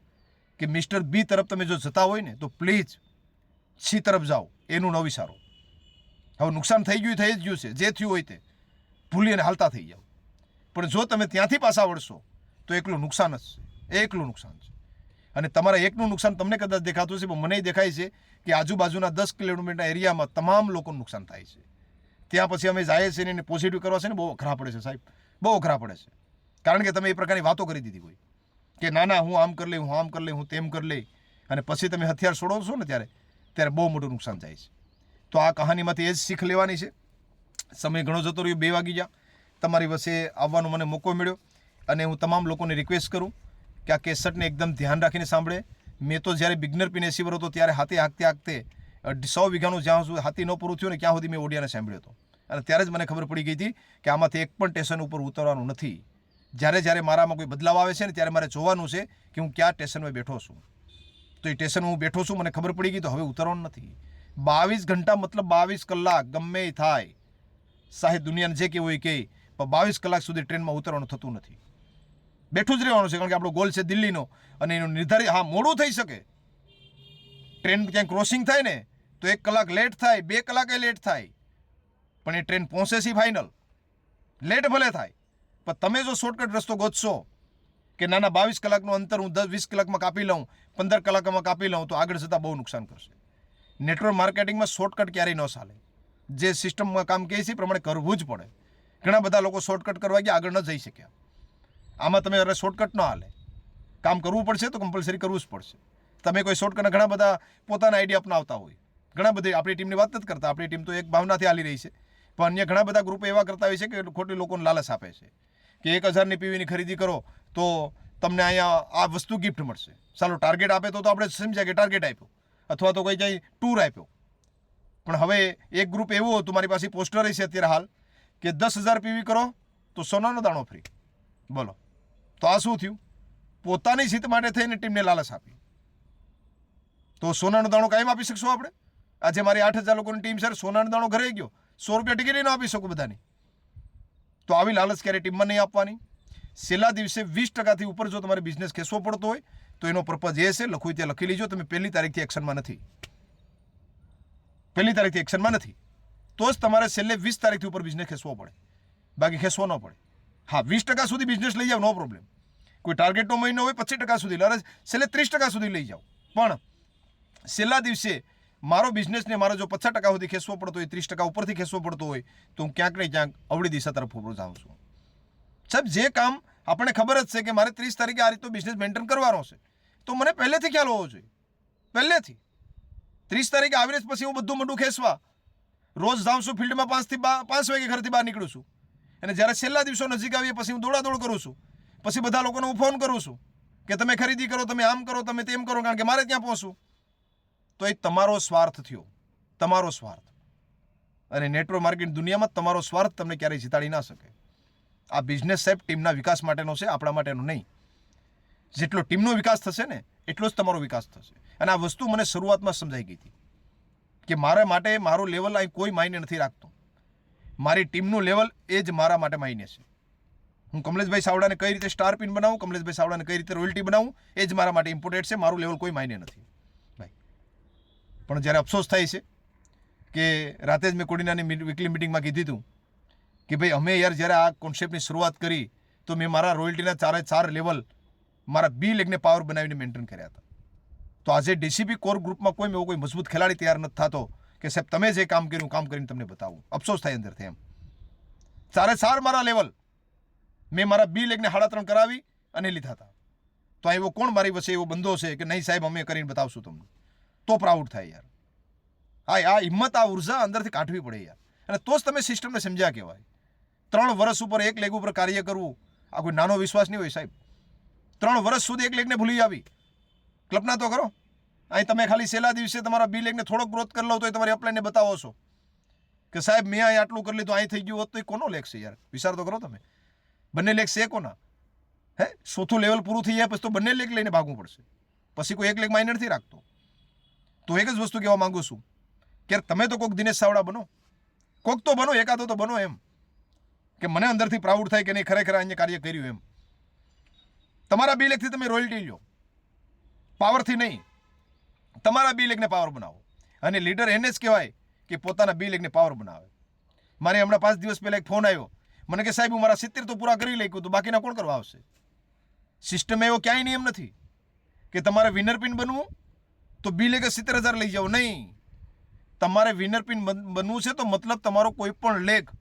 કે મિસ્ટર બી તરફ તમે જો જતા હોય ને, તો પ્લીઝ સી તરફ જાઓ, એનું ન વિચારો. હવે નુકસાન થઈ જ ગયું છે, જે થયું હોય તે ભૂલી અને હાલતા થઈ જાઓ. પણ જો તમે ત્યાંથી પાછા વળશો તો એકલું નુકસાન જ છે, એકલું નુકસાન છે. અને તમારા એકનું નુકસાન તમને કદાચ દેખાતું છે, પણ મને દેખાય છે કે આજુબાજુના 10 કિલોમીટર એરિયામાં તમામ લોકોનું નુકસાન થાય છે. ત્યાં પછી અમે જાય છે ને એને પોઝિટિવ કરવા છે ને, બહુ અઘરા પડે છે સાહેબ, બહુ અઘરા પડે છે. કારણ કે તમે એ પ્રકારની વાતો કરી દીધી હોય કે ના હું આમ કરી લઈ, હું આમ કરી લઈ, હું તેમ કરી લઈ, અને પછી તમે હથિયાર છોડો છો ને ત્યારે બહુ મોટું નુકસાન જાય છે. તો આ કહાનીમાંથી એ જ શીખ લેવાની છે. સમય ઘણો જતો રહ્યો, 2 વાગી ગયા. તમારી વચ્ચે આવવાનો મને મોકો મળ્યો અને હું તમામ લોકોને રિક્વેસ્ટ કરું કે આ કેસેટને એકદમ ધ્યાન રાખીને સાંભળે. મેં તો જ્યારે બિગનર પિનેસીવર હતો ત્યારે હાથે હાંકતે 100 વીઘાનું જ્યાં સુધી હાથી ન પૂરું થયું ને ત્યાં સુધી મેં ઓડિયાને સાંભળ્યો હતો. અને ત્યારે જ મને ખબર પડી ગઈ હતી કે આમાંથી એક પણ સ્ટેશન ઉપર ઉતરવાનું નથી. જ્યારે મારામાં કોઈ બદલાવ આવે છે ને, ત્યારે મારે જોવાનું છે કે હું ક્યાં સ્ટેશનમાં બેઠો છું. તો એ સ્ટેશન હું બેઠો છું, મને ખબર પડી ગઈ, તો હવે ઉતરવાનું નથી. 22 ઘંટા મતલબ 22 કલાક ગમે એ થાય, સાહેબ દુનિયાને જે કેવું હોય કે, પણ 22 કલાક સુધી ટ્રેનમાં ઉતરવાનું થતું નથી. બેઠું જ રહેવાનું છે. કારણ કે આપણો ગોલ છે દિલ્હીનો, અને એનું નિર્ધારિત, હા મોડું થઈ શકે, ટ્રેન ક્યાંય ક્રોસિંગ થાય ને તો 1 કલાક લેટ થાય, 2 કલાકે લેટ થાય, પણ એ ટ્રેન પહોંચે છે ફાઇનલ. લેટ ભલે થાય, પણ તમે જો શોર્ટકટ રસ્તો ગોતશો કે નાના 22 કલાકનું અંતર હું 10-20 કલાકમાં કાપી લઉં, 15 કલાકમાં કાપી લઉં, તો આગળ જતાં બહુ નુકસાન કરશે. નેટવર્ક માર્કેટિંગમાં શોર્ટકટ ક્યારેય ન ચાલે. જે સિસ્ટમમાં કામ કહે છે એ પ્રમાણે કરવું જ પડે. ઘણા બધા લોકો શોર્ટકટ કરવા ગયા, આગળ ન જઈ શક્યા. આમાં તમે અરે શોર્ટકટ ન હાલે, કામ કરવું પડશે તો કમ્પલસરી કરવું જ પડશે. તમે કોઈ શોર્ટકટના ઘણા બધા પોતાના આઈડિયા અપનાવતા હોય, ઘણા બધી આપણી ટીમની વાત નથી કરતા, આપણી ટીમ તો એક ભાવનાથી હાલી રહી છે, પણ અન્ય ઘણા બધા ગ્રુપ એવા કરતા હોય છે કે ખોટી લોકોને લાલચ આપે છે કે 1000ની પીવીની ખરીદી કરો તો તમને અહીંયા આ વસ્તુ ગિફ્ટ મળશે. ચાલો ટાર્ગેટ આપે તો આપણે સમજ્યા કે ટાર્ગેટ આપ્યો અથવા તો કોઈ ક્યાંય ટૂર આપ્યો. પણ હવે એક ગ્રુપ એવું હતું, મારી પાસે પોસ્ટર છે અત્યારે હાલ, કે 10,000 પીવી કરો તો સોનાનો દાણો ફ્રી. બોલો, તો આ શું થયું? પોતાની હિત માટે થઈને ટીમને લાલચ આપી. તો સોનાનો દાણો કાયમ આપી શકશો આપણે? આજે મારી 8,000 લોકોની ટીમ સર, સોનાનો દાણો ઘરે ગયો, 100 રૂપિયા ટિકિટ ન આપી શકું બધાની. તો આવી લાલચ ક્યારે ટીમમાં નહીં આપવાની. છેલ્લા દિવસે 20%થી ઉપર જો તમારે બિઝનેસ ખેંચવો પડતો હોય તો એનો પર્પઝ એ છે, લખું ત્યાં લખી લીજો, તમે 1લી તારીખથી એક્શનમાં નથી, 1લી તારીખથી એક્શનમાં નથી, તો જ તમારે છેલ્લે 20 તારીખથી ઉપર બિઝનેસ ખેંચવો પડે, બાકી ખેંચવો ન પડે. હા, 20% સુધી બિઝનેસ લઈ જાઓ, નો પ્રોબ્લેમ. કોઈ ટાર્ગેટનો મહિનો હોય 25% સુધી, અરે છેલ્લે 30% સુધી લઈ જાઓ, પણ છેલ્લા દિવસે મારો બિઝનેસને મારો જો 50% સુધી ખેંચવો પડતો હોય, 30% ઉપરથી ખેંચવો પડતો હોય, તો હું ક્યાંક ને ક્યાંક અવળી દિશા તરફ જાઉં છું. સાહેબ, જે કામ આપણને ખબર જ છે કે મારે 30 તારીખે આ રીતનો બિઝનેસ મેન્ટેન કરવાનો છે, તો મને પહેલેથી ખ્યાલ હોવો જોઈએ, પહેલેથી. 30 તારીખે આવીને પછી હું બધું મોઢું ખેંચવા રોજ જાઉં છું ફિલ્ડમાં, 5 થી 5 વાગે ઘરથી બહાર નીકળું છું, અને જ્યારે છેલ્લા દિવસો નજીક આવીએ પછી હું દોડાદોડ કરું છું, પછી બધા લોકોને હું ફોન કરું છું કે તમે ખરીદી કરો, તમે આમ કરો, તમે તેમ કરો, કારણ કે મારે ત્યાં પહોંચું. તો એ તમારો સ્વાર્થ થયો, તમારો સ્વાર્થ. અને નેટવર્ક માર્કેટ દુનિયામાં તમારો સ્વાર્થ તમને ક્યારેય જીતાડી ના શકે. આ બિઝનેસ સાહેબ ટીમના વિકાસ માટેનો છે, આપણા માટેનો નહીં. જેટલો ટીમનો વિકાસ થશે ને એટલો જ તમારો વિકાસ થશે. અને આ વસ્તુ મને શરૂઆતમાં સમજાઈ ગઈ હતી કે મારા માટે મારો લેવલ અહીં કોઈ માયને નથી રાખતો, મારી ટીમનું લેવલ એ જ મારા માટે માયને છે. હું કમલેશભાઈ સાવડાને કઈ રીતે સ્ટાર પિન બનાવું, કમલેશભાઈ સાવડાને કઈ રીતે રોયલ્ટી બનાવું, એ જ મારા માટે ઇમ્પોર્ટન્ટ છે. મારું લેવલ કોઈ માયને નથી ભાઈ. પણ જ્યારે અફસોસ થાય છે કે રાતે જ મેં કોડીનાની વીકલી મિટિંગમાં કીધું હતું કે ભાઈ અમે યાર જ્યારે આ કોન્સેપ્ટની શરૂઆત કરી તો મેં મારા રોયલ્ટીના 4 લેવલ મારા બી લેગને પાવર બનાવીને મેન્ટેન કર્યા હતા. તો આજે ડીસીપી કોર ગ્રુપમાં કોઈ એવો કોઈ મજબૂત ખેલાડી તૈયાર નથી થતો કે સાહેબ તમે જે કામ કર્યું કામ કરીને તમને બતાવું. અફસોસ થાય અંદરથી એમ. 4 મારા લેવલ મેં મારા બી લેગને 3.5 કરાવી અને લીધા હતા. તો એવો કોણ મારી વચ્ચે એવો બંધો છે કે નહીં સાહેબ અમે કરીને બતાવશું તમને? તો પ્રાઉડ થાય યાર. હા, આ હિંમત, આ ઉર્જા અંદરથી કાઢવી પડે યાર. અને તો જ તમે સિસ્ટમને સમજ્યા કહેવાય. 3 વર્ષ ઉપર એક લેગ ઉપર કાર્ય કરવું આ કોઈ નાનો વિશ્વાસ નહીં હોય સાહેબ. 3 વર્ષ સુધી એક લેગને ભૂલી આવી. કલ્પના તો કરો, અહીં તમે ખાલી છેલ્લા દિવસે તમારા બી લેગને થોડોક ગ્રોથ કરી લો તો તમારી અપલાઈને બતાવો છો કે સાહેબ મેં અહીં આટલું કરી લીધું, અહીં થઈ ગયું હોત તો એ કોનો લેગ છે યાર? વિચાર તો કરો તમે. બંને લેગ છે કોના? હે, 4થું લેવલ પૂરું થઈ જાય પછી તો બંને લેગ લઈને ભાગવું પડશે, પછી કોઈ એક લેગ માઇનર નથી રાખતો. તો એક જ વસ્તુ કહેવા માંગુ છું કે તમે તો કોઈક દિનેશ સાવડા બનો, કોઈક તો બનો, એકાદો તો બનો, એમ કે મને અંદરથી પ્રાઉડ થાય કે નહીં ખરેખર અહીંયા કાર્ય કર્યું એમ. તમારા બી લેગથી તમે રોયલ્ટી લો, પાવરથી નહીં. તમારા બી લેગને પાવર બનાવો. અને લીડર એને જ કહેવાય કે પોતાના બી લેગને પાવર બનાવે. મારે હમણાં 5 દિવસ પહેલાં એક ફોન આવ્યો, મને કે સાહેબ હું મારા 70 તો પૂરા કરી લઈ, તો બાકીના કોણ કરવા આવશે? સિસ્ટમ એવો ક્યાંય નિયમ નથી કે તમારે વિનર પિન બનવું તો બી લેગ 70,000 લઈ જાઓ, નહીં. તમારે વિનર પિન બનવું છે તો મતલબ તમારો કોઈ પણ લેગ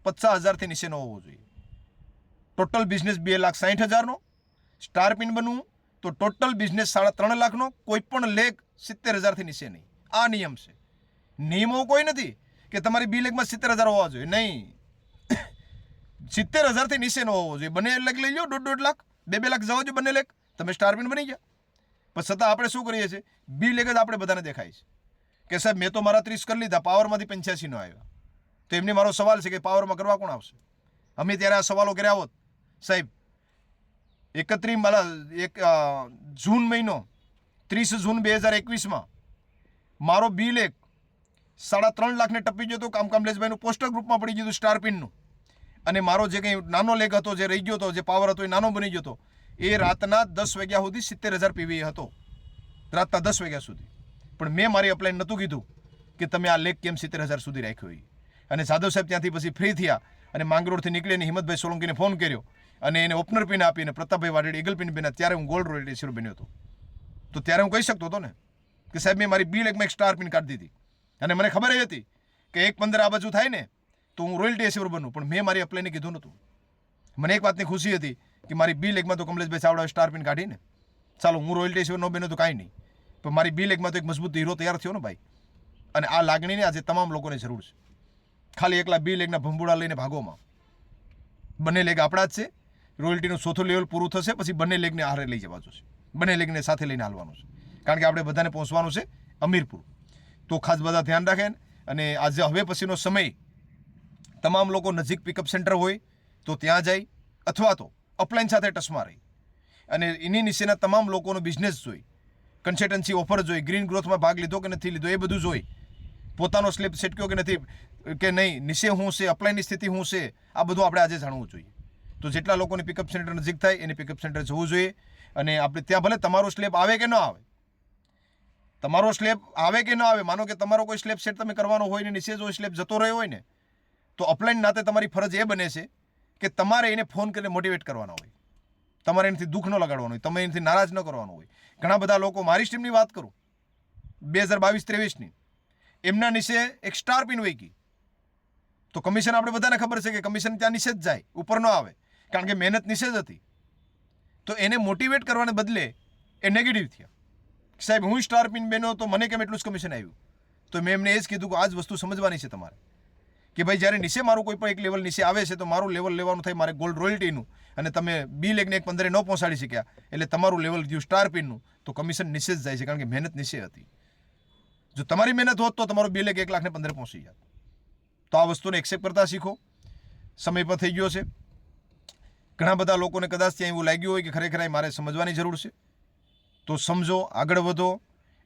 50,000થી નીચે ન હોવો જોઈએ. ટોટલ બિઝનેસ 2,60,000નો. સ્ટાર પિન બનવું તો ટોટલ બિઝનેસ 3.5 લાખનો, કોઈ પણ લેગ 70,000થી નીચે નહીં. આ નિયમ છે. નિયમો કોઈ નથી કે તમારી બી લેગમાં 70,000 હોવા જોઈએ, નહીં. 70,000થી નીચે ન હોવો જોઈએ. બંને લેગ લઈ લો, 1.5 લાખ, 2 લાખ જવા જોઈએ બંને લેગ, તમે સ્ટાર પિન બની ગયા. પણ છતાં આપણે શું કરીએ છીએ? બી લેગ જ આપણે બધાને દેખાય છે કે સાહેબ મેં તો મારા 30 કરી લીધા, પાવરમાંથી 85 નો આવ્યા. તો એમને મારો સવાલ છે કે પાવરમાં કરવા કોણ આવશે? અમે ત્યારે આ સવાલો કર્યા હોત સાહેબ 31 જૂન મહિનો 30 જૂન 2021માં મારો બી લેગ 3.5 લાખને ટપી ગયો હતો. કમલેશભાઈનું પોસ્ટર ગ્રુપમાં પડી ગયું હતું સ્ટાર પિનનું. અને મારો જે કંઈ નાનો લેગ હતો, જે રહી ગયો હતો, જે પાવર હતો એ નાનો બની ગયો હતો. એ રાતના 10 વાગ્યા સુધી 70,000 પીવી હતો, રાતના 10 વાગ્યા સુધી. પણ મેં મારી અપલાઈન નહોતું કીધું કે તમે આ લેગ કેમ 70,000 સુધી રાખ્યો એ. અને સાધવ સાહેબ ત્યાંથી પછી ફ્રી થયા અને માંગરોળથી નીકળીને હિંમતભાઈ સોલંકીને ફોન કર્યો અને એને ઓપનર પિન આપી અને પ્રતાપભાઈ વાડેડી ઈગલ પિન બન્યા. ત્યારે હું ગોલ્ડ રોયલ્ટી એસીરો બન્યો હતો. તો ત્યારે હું કહી શકતો હતો ને કે સાહેબ મેં મારી બી લેગમાં એક સ્ટાર પિન કાઢી દીધી અને મને ખબર એ હતી કે 1.15 આ બાજુ થાય ને તો હું રોયલ્ટી એસીરો બનું. પણ મેં મારી અપ્લાયને કીધું નહોતું. મને એક વાતની ખુશી હતી કે મારી બી લેગમાં તો કમલેશભાઈ ચાવડાએ સ્ટાર પિન કાઢીને ચાલો હું રોયલ્ટી એસીરો ન બન્યો તો કાંઈ નહીં, પણ મારી બી લેગમાં તો એક મજબૂત હીરો તૈયાર થયો ને ભાઈ. અને આ લાગણીને આજે તમામ લોકોને જરૂર છે. ખાલી એકલા બી લેગના ભંબુડા લઈને ભાગોમાં. બંને લેગ આપણા જ છે. રોયલ્ટીનું ચોથું લેવલ પૂરું થશે પછી બંને લેગને આહારે લઈ જવાનું છે. બંને લેગને સાથે લઈને હાલવાનું છે. કારણ કે આપણે બધાને પહોંચવાનું છે અમીરપુર. તો ખાસ બધા ધ્યાન રાખે. અને આજે હવે પછીનો સમય તમામ લોકો નજીક પિકઅપ સેન્ટર હોય તો ત્યાં જાય, અથવા તો અપલાઇન સાથે ટચમાં રહી અને એની નીચેના તમામ લોકોનો બિઝનેસ જોઈ, કન્સલ્ટન્સી ઓફર જોઈ, ગ્રીન ગ્રોથમાં ભાગ લીધો કે નથી લીધો એ બધું જોઈ, પોતાનો સ્લેબ સેટક્યો કે નથી કે નહીં, નીચે શું છે, અપ્લાયની સ્થિતિ શું છે, આ બધું આપણે આજે જાણવું જોઈએ. તો જેટલા લોકોની પિકઅપ સેન્ટર નજીક થાય એને પિકઅપ સેન્ટર જવું જોઈએ. અને આપણે ત્યાં ભલે તમારો સ્લેબ આવે કે ન આવે, તમારો સ્લેબ આવે કે ન આવે, માનો કે તમારો કોઈ સ્લેબ સેટ તમે કરવાનો હોય ને નીચે જો સ્લેબ જતો રહ્યો હોય ને, તો અપલાઈન નાતે તમારી ફરજ એ બને છે કે તમારે એને ફોન કરીને મોટિવેટ કરવાનો હોય, તમારે એનાથી દુઃખ ન લગાડવાનું હોય, તમે એનાથી નારાજ ન કરવાનું હોય. ઘણા બધા લોકો, મારી ટીમની વાત કરું 2022-23ની, એમના નીચે એક સ્ટાર પિન વહી ગઈ. તો કમિશન આપણે બધાને ખબર છે કે કમિશન ત્યાં નીચે જ જાય, ઉપર ન આવે, કારણ કે મહેનત નીચે જ હતી. તો એને મોટિવેટ કરવાને બદલે એ નેગેટિવ થયા. સાહેબ હું સ્ટાર પિન બન્યો તો મને કેમ એટલું જ કમિશન આવ્યું? તો મેં એમને એ જ કીધું કે આ જ વસ્તુ સમજવાની છે તમારે કે ભાઈ જ્યારે નીચે મારું કોઈ પણ એક લેવલ નીચે આવે છે તો મારું લેવલ લેવાનું થાય મારે ગોલ્ડ રોયલ્ટીનું, અને તમે બી લેગને 1.15 ન પહોંચાડી શક્યા એટલે તમારું લેવલ ગયું સ્ટાર પિનનું, તો કમિશન નીચે જ જાય છે, કારણ કે મહેનત નીચે હતી. જો તમારી મહેનત હોત તો તમારો બી લેગ 1,15,000 પહોંચી જાય. તો આ વસ્તુને એક્સેપ્ટ કરતા શીખો. સમય પર થઈ ગયો છે. ઘણા બધા લોકોને કદાચ ત્યાં એવું લાગ્યું હોય કે ખરેખર મારે સમજવાની જરૂર છે, તો સમજો, આગળ વધો.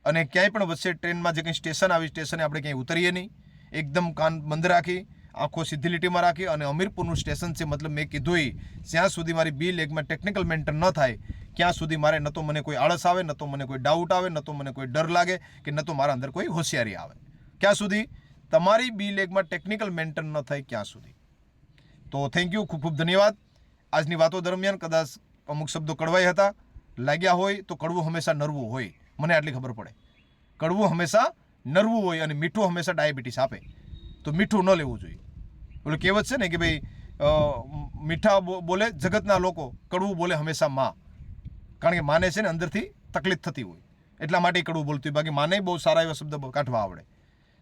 અને ક્યાંય પણ વચ્ચે ટ્રેનમાં જે કંઈ સ્ટેશન આવી, સ્ટેશને આપણે ક્યાંય ઉતરીએ નહીં, એકદમ કાન બંધ રાખી, આંખો સીધી લીટીમાં રાખી. અને અમીરપુરનું સ્ટેશન છે, મતલબ મેં કીધું જ્યાં સુધી મારી બી લેગમાં ટેકનિકલ મેન્ટેન ન થાય ત્યાં સુધી મારે ન તો મને કોઈ આળસ આવે, ન તો મને કોઈ ડાઉટ આવે, ન તો મને કોઈ ડર લાગે, કે ન તો મારા અંદર કોઈ હોશિયારી આવે. ક્યાં સુધી? તમારી બી લેગમાં ટેકનિકલ મેન્ટેન ન થાય ક્યાં સુધી. તો થેન્ક યુ, ખૂબ ખૂબ ધન્યવાદ. આજની વાતો દરમિયાન કદાચ અમુક શબ્દો કડવાઈ હતા, લાગ્યા હોય તો કડવું હંમેશા નરવું હોય, મને આટલી ખબર પડે. કડવું હંમેશા નરવું હોય અને મીઠું હંમેશા ડાયાબિટીસ આપે. તો મીઠું ન લેવું જોઈએ. ઓલું કહેવત છે ને કે ભાઈ મીઠા બોલે જગતના લોકો, કડવું બોલે હંમેશા માં. કારણ કે માને છે ને અંદરથી તકલીફ થતી હોય, એટલા માટે કડવું બોલતું હોય. બાકી માને બહુ સારા એવા શબ્દ કાઢવા આવડે.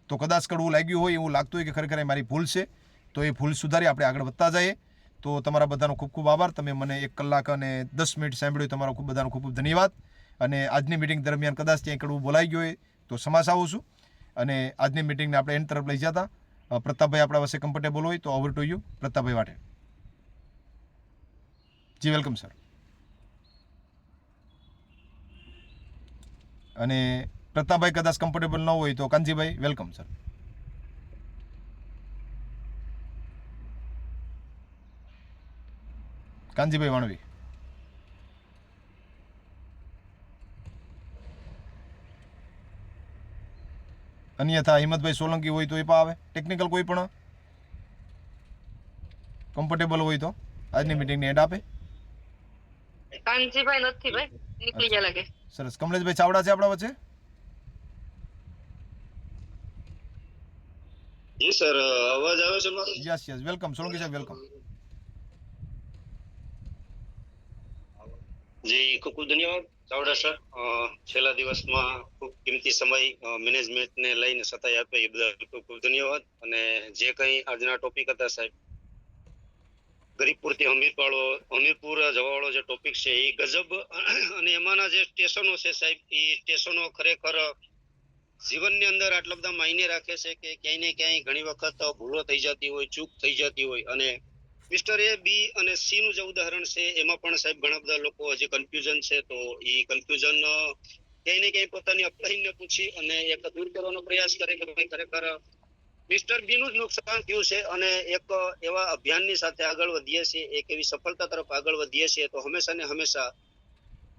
તો કદાચ કડવું લાગ્યું હોય, એવું લાગતું હોય કે ખરેખર મારી ભૂલ છે, તો એ ભૂલ સુધારી આપણે આગળ વધતા જઈએ. તો તમારા બધાનો ખૂબ ખૂબ આભાર. તમે મને 1 કલાક અને 10 મિનિટ સાંભળ્યું, તમારો ખૂબ બધાનો ખૂબ ખૂબ ધન્યવાદ. અને આજની મિટિંગ દરમિયાન કદાચ ત્યાં કડવું બોલાઈ ગયું હોય તો સમાસ આવું છું. અને આજની મિટિંગને આપણે એન્ડ તરફ લઈ જતા પ્રતાપભાઈ આપણા પાસે કમ્ફર્ટેબલ હોય તો ઓવર ટુ યુ, પ્રતાપભાઈ વાટે. જી વેલકમ સર. અને પ્રતાપભાઈ કદાચ કમ્ફર્ટેબલ ન હોય તો કાનજીભાઈ વેલકમ સર. કાનજીભાઈ વાણવી. અન્યથા હિંમતભાઈ સોલંકી હોય તો એ પણ આવે. ટેકનિકલ કોઈ પણ કમ્ફર્ટેબલ હોય તો આજની મિટિંગની એન્ડ આપે. કાનજીભાઈ નથી ભાઈ, નીકળી ગયા લાગે. સરસ. કમલેશભાઈ ચાવડા છે આપણા વચ્ચે? જી સર, અવાજ આવે છે મારો? યસ યસ, વેલકમ સોલંકી સાહેબ, વેલકમ. જી ખૂબ ખૂબ ધન્યવાદ ચાવડા સર. છેલ્લા દિવસમાં ખૂબ કિંમતી સમય મેનેજમેન્ટને લઈને સતાય આપે એ બદલ ખૂબ ખૂબ ધન્યવાદ. અને જે કંઈ આજના ટોપિક હતા સાહેબ, ગરીબપુરથી હમીરપુર જવાવાળો જે ટોપિક છે એ ગજબ. અને એમાંના જે સ્ટેશનો છે સાહેબ, એ સ્ટેશનો ખરેખર જીવનની અંદર આટલા બધા માયને રાખે છે કે ક્યાંય ને ક્યાંય ઘણી વખત ભૂલો થઈ જતી હોય, ચૂક થઈ જતી હોય. અને મિસ્ટર એ, બી અને સી નું જે ઉદાહરણ છે એમાં પણ સાહેબ ઘણા બધા લોકો હજી કન્ફ્યુઝન છે. તો એ કન્ફ્યુઝન ક્યાંય ને ક્યાંય પોતાની અપલાઈનને પૂછી અને એક દૂર કરવાનો પ્રયાસ કરે કે ભાઈ ખરેખર મિસ્ટર બી નું જ નુકસાન થયું છે. અને એક એવા અભિયાનની સાથે આગળ વધીએ છીએ, એક એવી સફળતા તરફ આગળ વધીએ છીએ, તો હંમેશા ને હંમેશા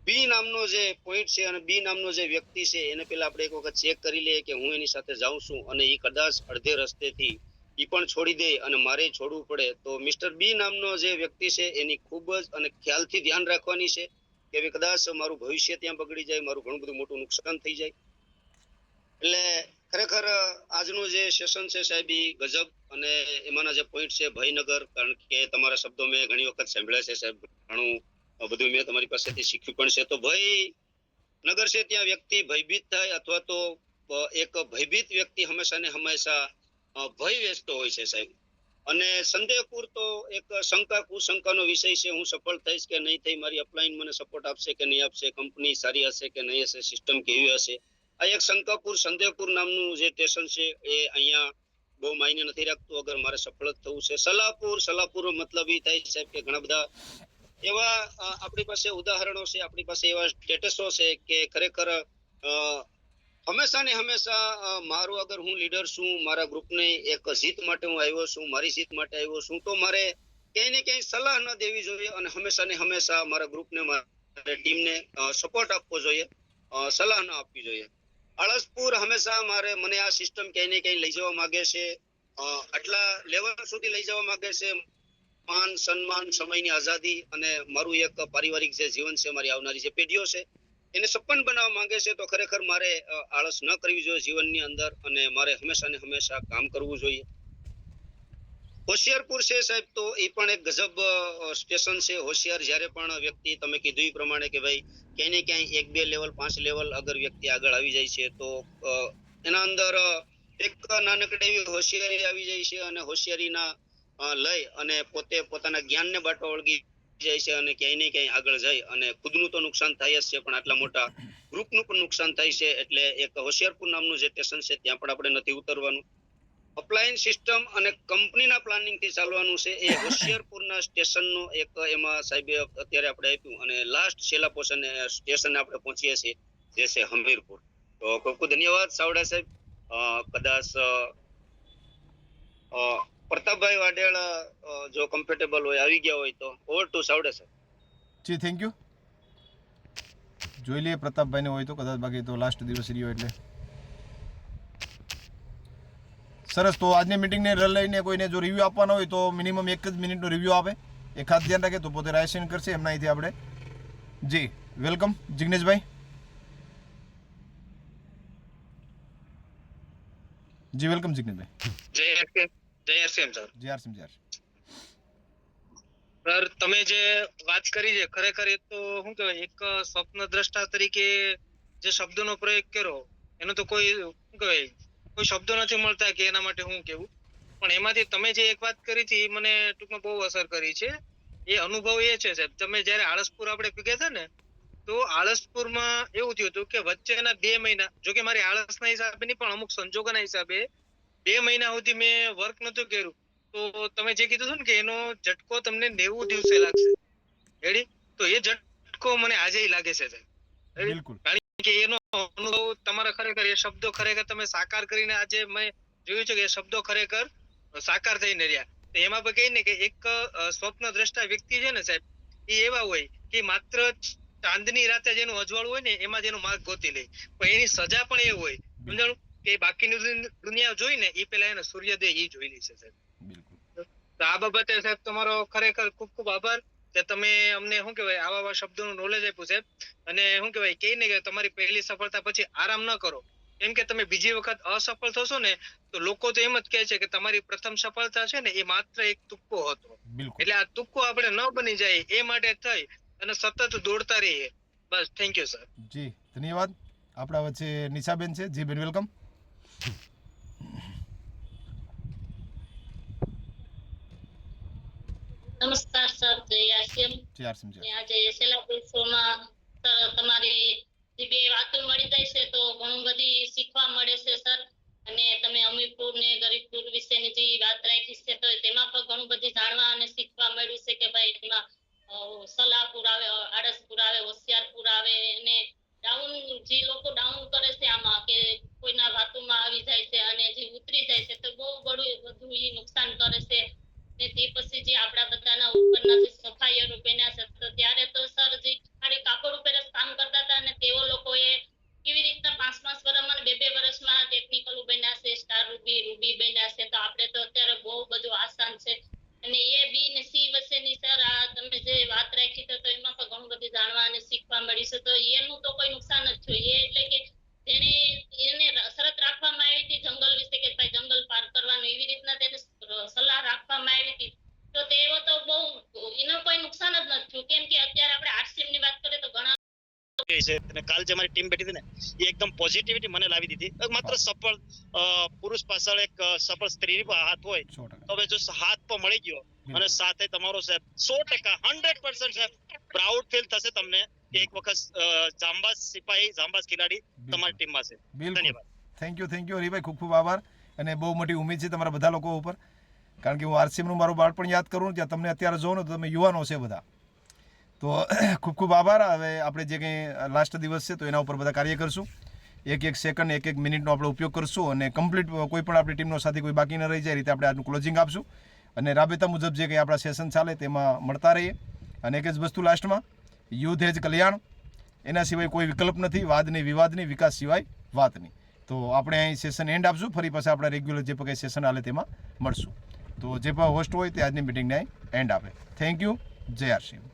બી નામનો જે પોઈન્ટ છે અને બી નામનો જે વ્યક્તિ છે એને પેલા આપણે એક વખત ચેક કરી લઈએ કે હું એની સાથે જાઉં છું અને એ કદાચ અડધે રસ્તેથી એ પણ છોડી દે અને મારે છોડવું પડે, તો મિસ્ટર બી નામનો જે વ્યક્તિ છે એની ખૂબ જ અને ખ્યાલથી ધ્યાન રાખવાની છે કે કદાચ મારું ભવિષ્ય ત્યાં બગડી જાય, મારું ઘણું બધું મોટું નુકસાન થઈ જાય. એટલે ખરેખર આજનું જે સેશન છે સાહેબ એ ગજબ. અને એમાંના જે પોઈન્ટ છે ભયનગર, કારણ કે તમારા શબ્દો મેં ઘણી વખત સાંભળ્યા છે સાહેબ, ઘણું બધું મેં તમારી પાસેથી શીખ્યું પણ છે. તો ભાઈ નગર છે ત્યાં વ્યક્તિ ભયભીત થાય અથવા તો એક ભયભીત વ્યક્તિ હંમેશા ને હંમેશા ભય વેચતો હોય છે સાહેબ. અને સંદેહપૂર તો એક શંકા કુશંકાનો વિષય છે. હું સફળ થઈશ કે નહીં થઈ, મારી અપલાઈન મને સપોર્ટ આપશે કે નહીં આપશે, કંપની સારી હશે કે નહીં હશે, સિસ્ટમ કેવી હશે. આ એક શંકાપુર સંદેહપુર નામનું જે સ્ટેશન છે એ અહીંયા બહુ માયને નથી રાખતું અગર મારે સફળ જ થવું છે. સલાહપુર મતલબ એ થાય સાહેબ કે ઘણા બધા એવા આપણી પાસે ઉદાહરણો છે, આપણી પાસે એવા સ્ટેટસો છે કે ખરેખર હંમેશા ને હંમેશા મારું અગર હું લીડર છું, મારા ગ્રુપને એક જીત માટે હું આવ્યો છું, મારી જીત માટે આવ્યો છું, તો મારે ક્યાંય ને ક્યાંય સલાહ ન દેવી જોઈએ અને હંમેશા ને હંમેશા મારા ગ્રુપને, મારા ટીમને સપોર્ટ આપવો જોઈએ, સલાહ ન આપવી જોઈએ. આળસપુર હંમેશા મને આ સિસ્ટમ ક્યાંય ને ક્યાંય લઈ જવા માંગે છે, આટલા લેવલ સુધી લઈ જવા માંગે છે. માન સન્માન, સમયની આઝાદી અને મારું એક પારિવારિક જે જીવન છે, મારી આવનારી જે પેઢીઓ છે એને સપન બનાવવા માંગે છે. તો ખરેખર મારે આળસ ન કરવી જોઈએ જીવનની અંદર અને મારે હંમેશા ને હંમેશા કામ કરવું જોઈએ. હોશિયારપુર છે સાહેબ, તો એ પણ એક ગજબ સ્ટેશન છે. હોશિયાર જ્યારે પણ વ્યક્તિ, તમે કીધું એ પ્રમાણે કે ભાઈ ક્યાંય ને ક્યાંય 1, 2 લેવલ 5 લેવલ અગર વ્યક્તિ આગળ આવી જાય છે તો એના અંદર એક નાનકડી એવી હોશિયારી આવી જાય છે અને હોશિયારીના લઈ અને પોતે પોતાના જ્ઞાનને બાટો વળગી જાય છે અને ક્યાંય ને ક્યાંય આગળ જાય અને ખુદનું તો નુકસાન થાય જ છે પણ આટલા મોટા ગ્રુપનું પણ નુકસાન થાય છે. એટલે એક હોશિયારપુર નામનું જે સ્ટેશન છે ત્યાં પણ આપણે નથી ઉતરવાનું. અપ્લાયન્સ સિસ્ટમ અને કંપનીના પ્લાનિંગ થી ચાલવાનું છે. એ હોશિયારપુરના સ્ટેશનનો એક એમાં સાહેબે અત્યારે આપણે આપ્યું અને લાસ્ટ છેલ્લા સ્ટેશન આપણે પહોંચીએ છીએ જે છે હમીરપુર. તો ખૂબ ખૂબ ધન્યવાદ સાવડા સાહેબ. કદાચ પ્રતાપભાઈ વાડેલ જો કમ્ફર્ટેબલ હોય, આવી ગયા હોય તો ઓવર ટુ સાવડા સાહેબ. જી, થેન્ક યુ. જોઈ લઈએ પ્રતાપભાઈને હોય તો કદાચ, બાકી તો લાસ્ટ દિવસ રહ્યો એટલે સરસ. તો આજની મીટિંગને લઈને કોઈને જો રિવ્યૂ આપવાનો હોય તો મિનિમમ 1 જ મિનિટનો રિવ્યૂ આપે. એ ખાસ ધ્યાન રાખે તો પોતે રાયસન કરશે એમના અહીંથી આપણે. જી વેલકમ જિગ્નેશભાઈ. જી વેલકમ જિગ્નેશભાઈ. જય એસએમ સર. જય સર તમે જે વાત કરી છે ખરેખર એ તો શું કહેવાય, એક સ્વપ્ન દ્રષ્ટા તરીકે જે શબ્દનો પ્રયોગ કર્યો એનો તો કોઈ શું કહેવાય, કોઈ શબ્દો નથી મળતા કે એના માટે હું કેવું. પણ એમાંથી તમે જે એક વાત કરી હતી એ મને ટૂંકમાં બહુ અસર કરી છે. એ અનુભવ એ છે સાહેબ, તમે જયારે આળસપુર આપણે ભેગા હતા ને તો આળસપુરમાં એવું થયું હતું કે વચ્ચેના 2 મહિના, જો કે મારી આળસના હિસાબે નહીં પણ અમુક સંજોગોના હિસાબે 2 મહિના સુધી મેં વર્ક નતું કર્યું. તો તમે જે કીધું હતું ને કે એનો ઝટકો તમને 90 દિવસે લાગશે, રેડી? તો એ ઝટકો મને આજે લાગે છે સાહેબ. બિલકુલ. કારણ કે એનો અનુભવ તમારા ખરેખર એ શબ્દો ખરેખર તમે સાકાર કરીને આજે મેં જોયું છે કે એ શબ્દો ખરેખર સાકાર થઈને રહ્યા. તો એમાં પણ કહીને કે એક સ્વપ્ન દ્રષ્ટા વ્યક્તિ છે ને સાહેબ, એ એવા હોય કે માત્ર ચાંદની રાતે જેનું અજવાળું હોય ને એમાં જેનો માર્ગ ગોતી લે, પણ એની સજા પણ એ હોય સમજાણું કે બાકીની દુનિયા જોઈ ને એ પેલા એને સૂર્યોદય એ જોઈ લે છે સાહેબ. તો આ બાબતે સાહેબ તમારો ખરેખર ખૂબ ખૂબ આભાર કે તમે અમને શું કહેવાય આવા શબ્દોનું નોલેજ આપ્યું સાહેબ. અને શું કહેવાય કહીએ ને કે તમારી પહેલી સફળતા પછી આરામ ન કરો, કેમ કે તમે બીજી વખત અસફળ થશો ને તો લોકો તો એમ જ કહે છે કે તમારી પ્રથમ સફળતા છે ને એ માત્ર એક તુક્કો હતો. એટલે આ તુક્કો આપણે ન બની જાય એ માટે થઈ અને સતત દોડતા રહીએ. બસ, થેન્ક યુ સર. જી ધન્યવાદ. આપણા વચ્ચે નિશાબેન છે. જી બેન વેલકમ. નમસ્કાર સર, જય આરસીએમ. આજે છેલ્લા દિવસોમાં તમારી જે 2 વાતો મળી જાય છે તો ઘણું બધી શીખવા મળે છે સર. અને તમે અમીરપુર ને ગરીબપુર વિશેની જે વાત રાખી છે તો તેમાં પણ ઘણું બધું જાણવા અને શીખવા મળ્યું છે કે ભાઈ એમાં સલાહપુર આવે, આળસપુર આવે, હોશિયારપુર આવે અને જે લોકો ડાઉન કરે છે આમાં કે કોઈના વાતોમાં આવી જાય છે અને જે ઉતરી જાય છે તો બહુ બધું નુકસાન કરે છે. ને તે પછી જે આપણા બધાના ઉપરના જે સફાઈયરો બન્યા છે તો ત્યારે તો સર જે ખાલી કાપડ ઉપર જ કામ કરતા હતા અને તેઓ લોકોએ કેવી રીતના 5-5 વર્ષમાં 2-2 વર્ષમાં ટેકનિકલ બન્યા છે, સ્ટાર રૂબી બન્યા છે. તો આપણે તો અત્યારે બહુ બધું આસાન છે. અને એ બી ને સી વચ્ચેની સર આ તમે જે વાત રાખી તો એમાં પણ ઘણું બધું જાણવા અને શીખવા મળ્યું છે. તો એનું તો કોઈ નુકસાન જ જોઈએ એટલે કે એને શરત રાખવામાં આવી હતી જંગલ વિશે કે ભાઈ જંગલ પાર કરવાનું, એવી રીતના તેને સલાહ રાખવામાં આવી હતી. તો તેઓ તો બહુ એનો કોઈ નુકસાન જ નથી થયું, કેમ કે અત્યારે આપણે આરસીએમ ની વાત કરીએ તો ઘણા ગઈ છે અને કાલ જે મારી ટીમ બેઠી હતી ને એ એકદમ પોઝિટિવિટી મને લાવી દીધી. માત્ર સફળ પુરુષ પાછળ એક સફળ સ્ત્રી હાથ હોય 100%. તો હવે જો હાથ તો મળી ગયો અને સાથે તમારો સાહેબ 100% 100% સાહેબ પ્રાઉડ ફીલ થશે તમને કે એક વખત જાંબાઝ સિપાહી જાંબાઝ ખેલાડી તમારી ટીમમાં છે. બિલકુલ. ધન્યવાદ. થેન્ક યુ હરિભાઈ, ખૂબ ખૂબ આભાર અને બહુ મોટી ઉમેદ છે તમારા બધા લોકો ઉપર, કારણ કે હું આરસીએમનું મારું બાળપણ યાદ કરું ત્યાં તમને અત્યારે જોઉં ને તો તમે યુવાનો છે બધા, તો ખૂબ ખૂબ આભાર. હવે આપણે જે કંઈ લાસ્ટ દિવસ છે તો એના ઉપર બધા કાર્ય કરશું, એક સેકન્ડ એક મિનિટનો આપણે ઉપયોગ કરશું અને કમ્પ્લીટ કોઈ પણ આપણી ટીમનો સાથી કોઈ બાકી ન રહી જાય રીતે આપણે આજનું ક્લોઝિંગ આપશું અને રાબેતા મુજબ જે કંઈ આપણા સેશન ચાલે તેમાં મળતા રહીએ. અને એક જ વસ્તુ લાસ્ટમાં, યુદ્ધ એ જ કલ્યાણ, એના સિવાય કોઈ વિકલ્પ નથી, વાદ નહીં વિવાદ નહીં, વિકાસ સિવાય વાત નહીં. તો આપણે અહીં સેશન એન્ડ આપશું, ફરી પાછા આપણે રેગ્યુલર જે કંઈ સેશન હાલે તેમાં મળશું. તો જે પણ હોસ્ટ હોય તે આજની મિટિંગને અહીં એન્ડ આપે. Thank you. જય આરસીએમ.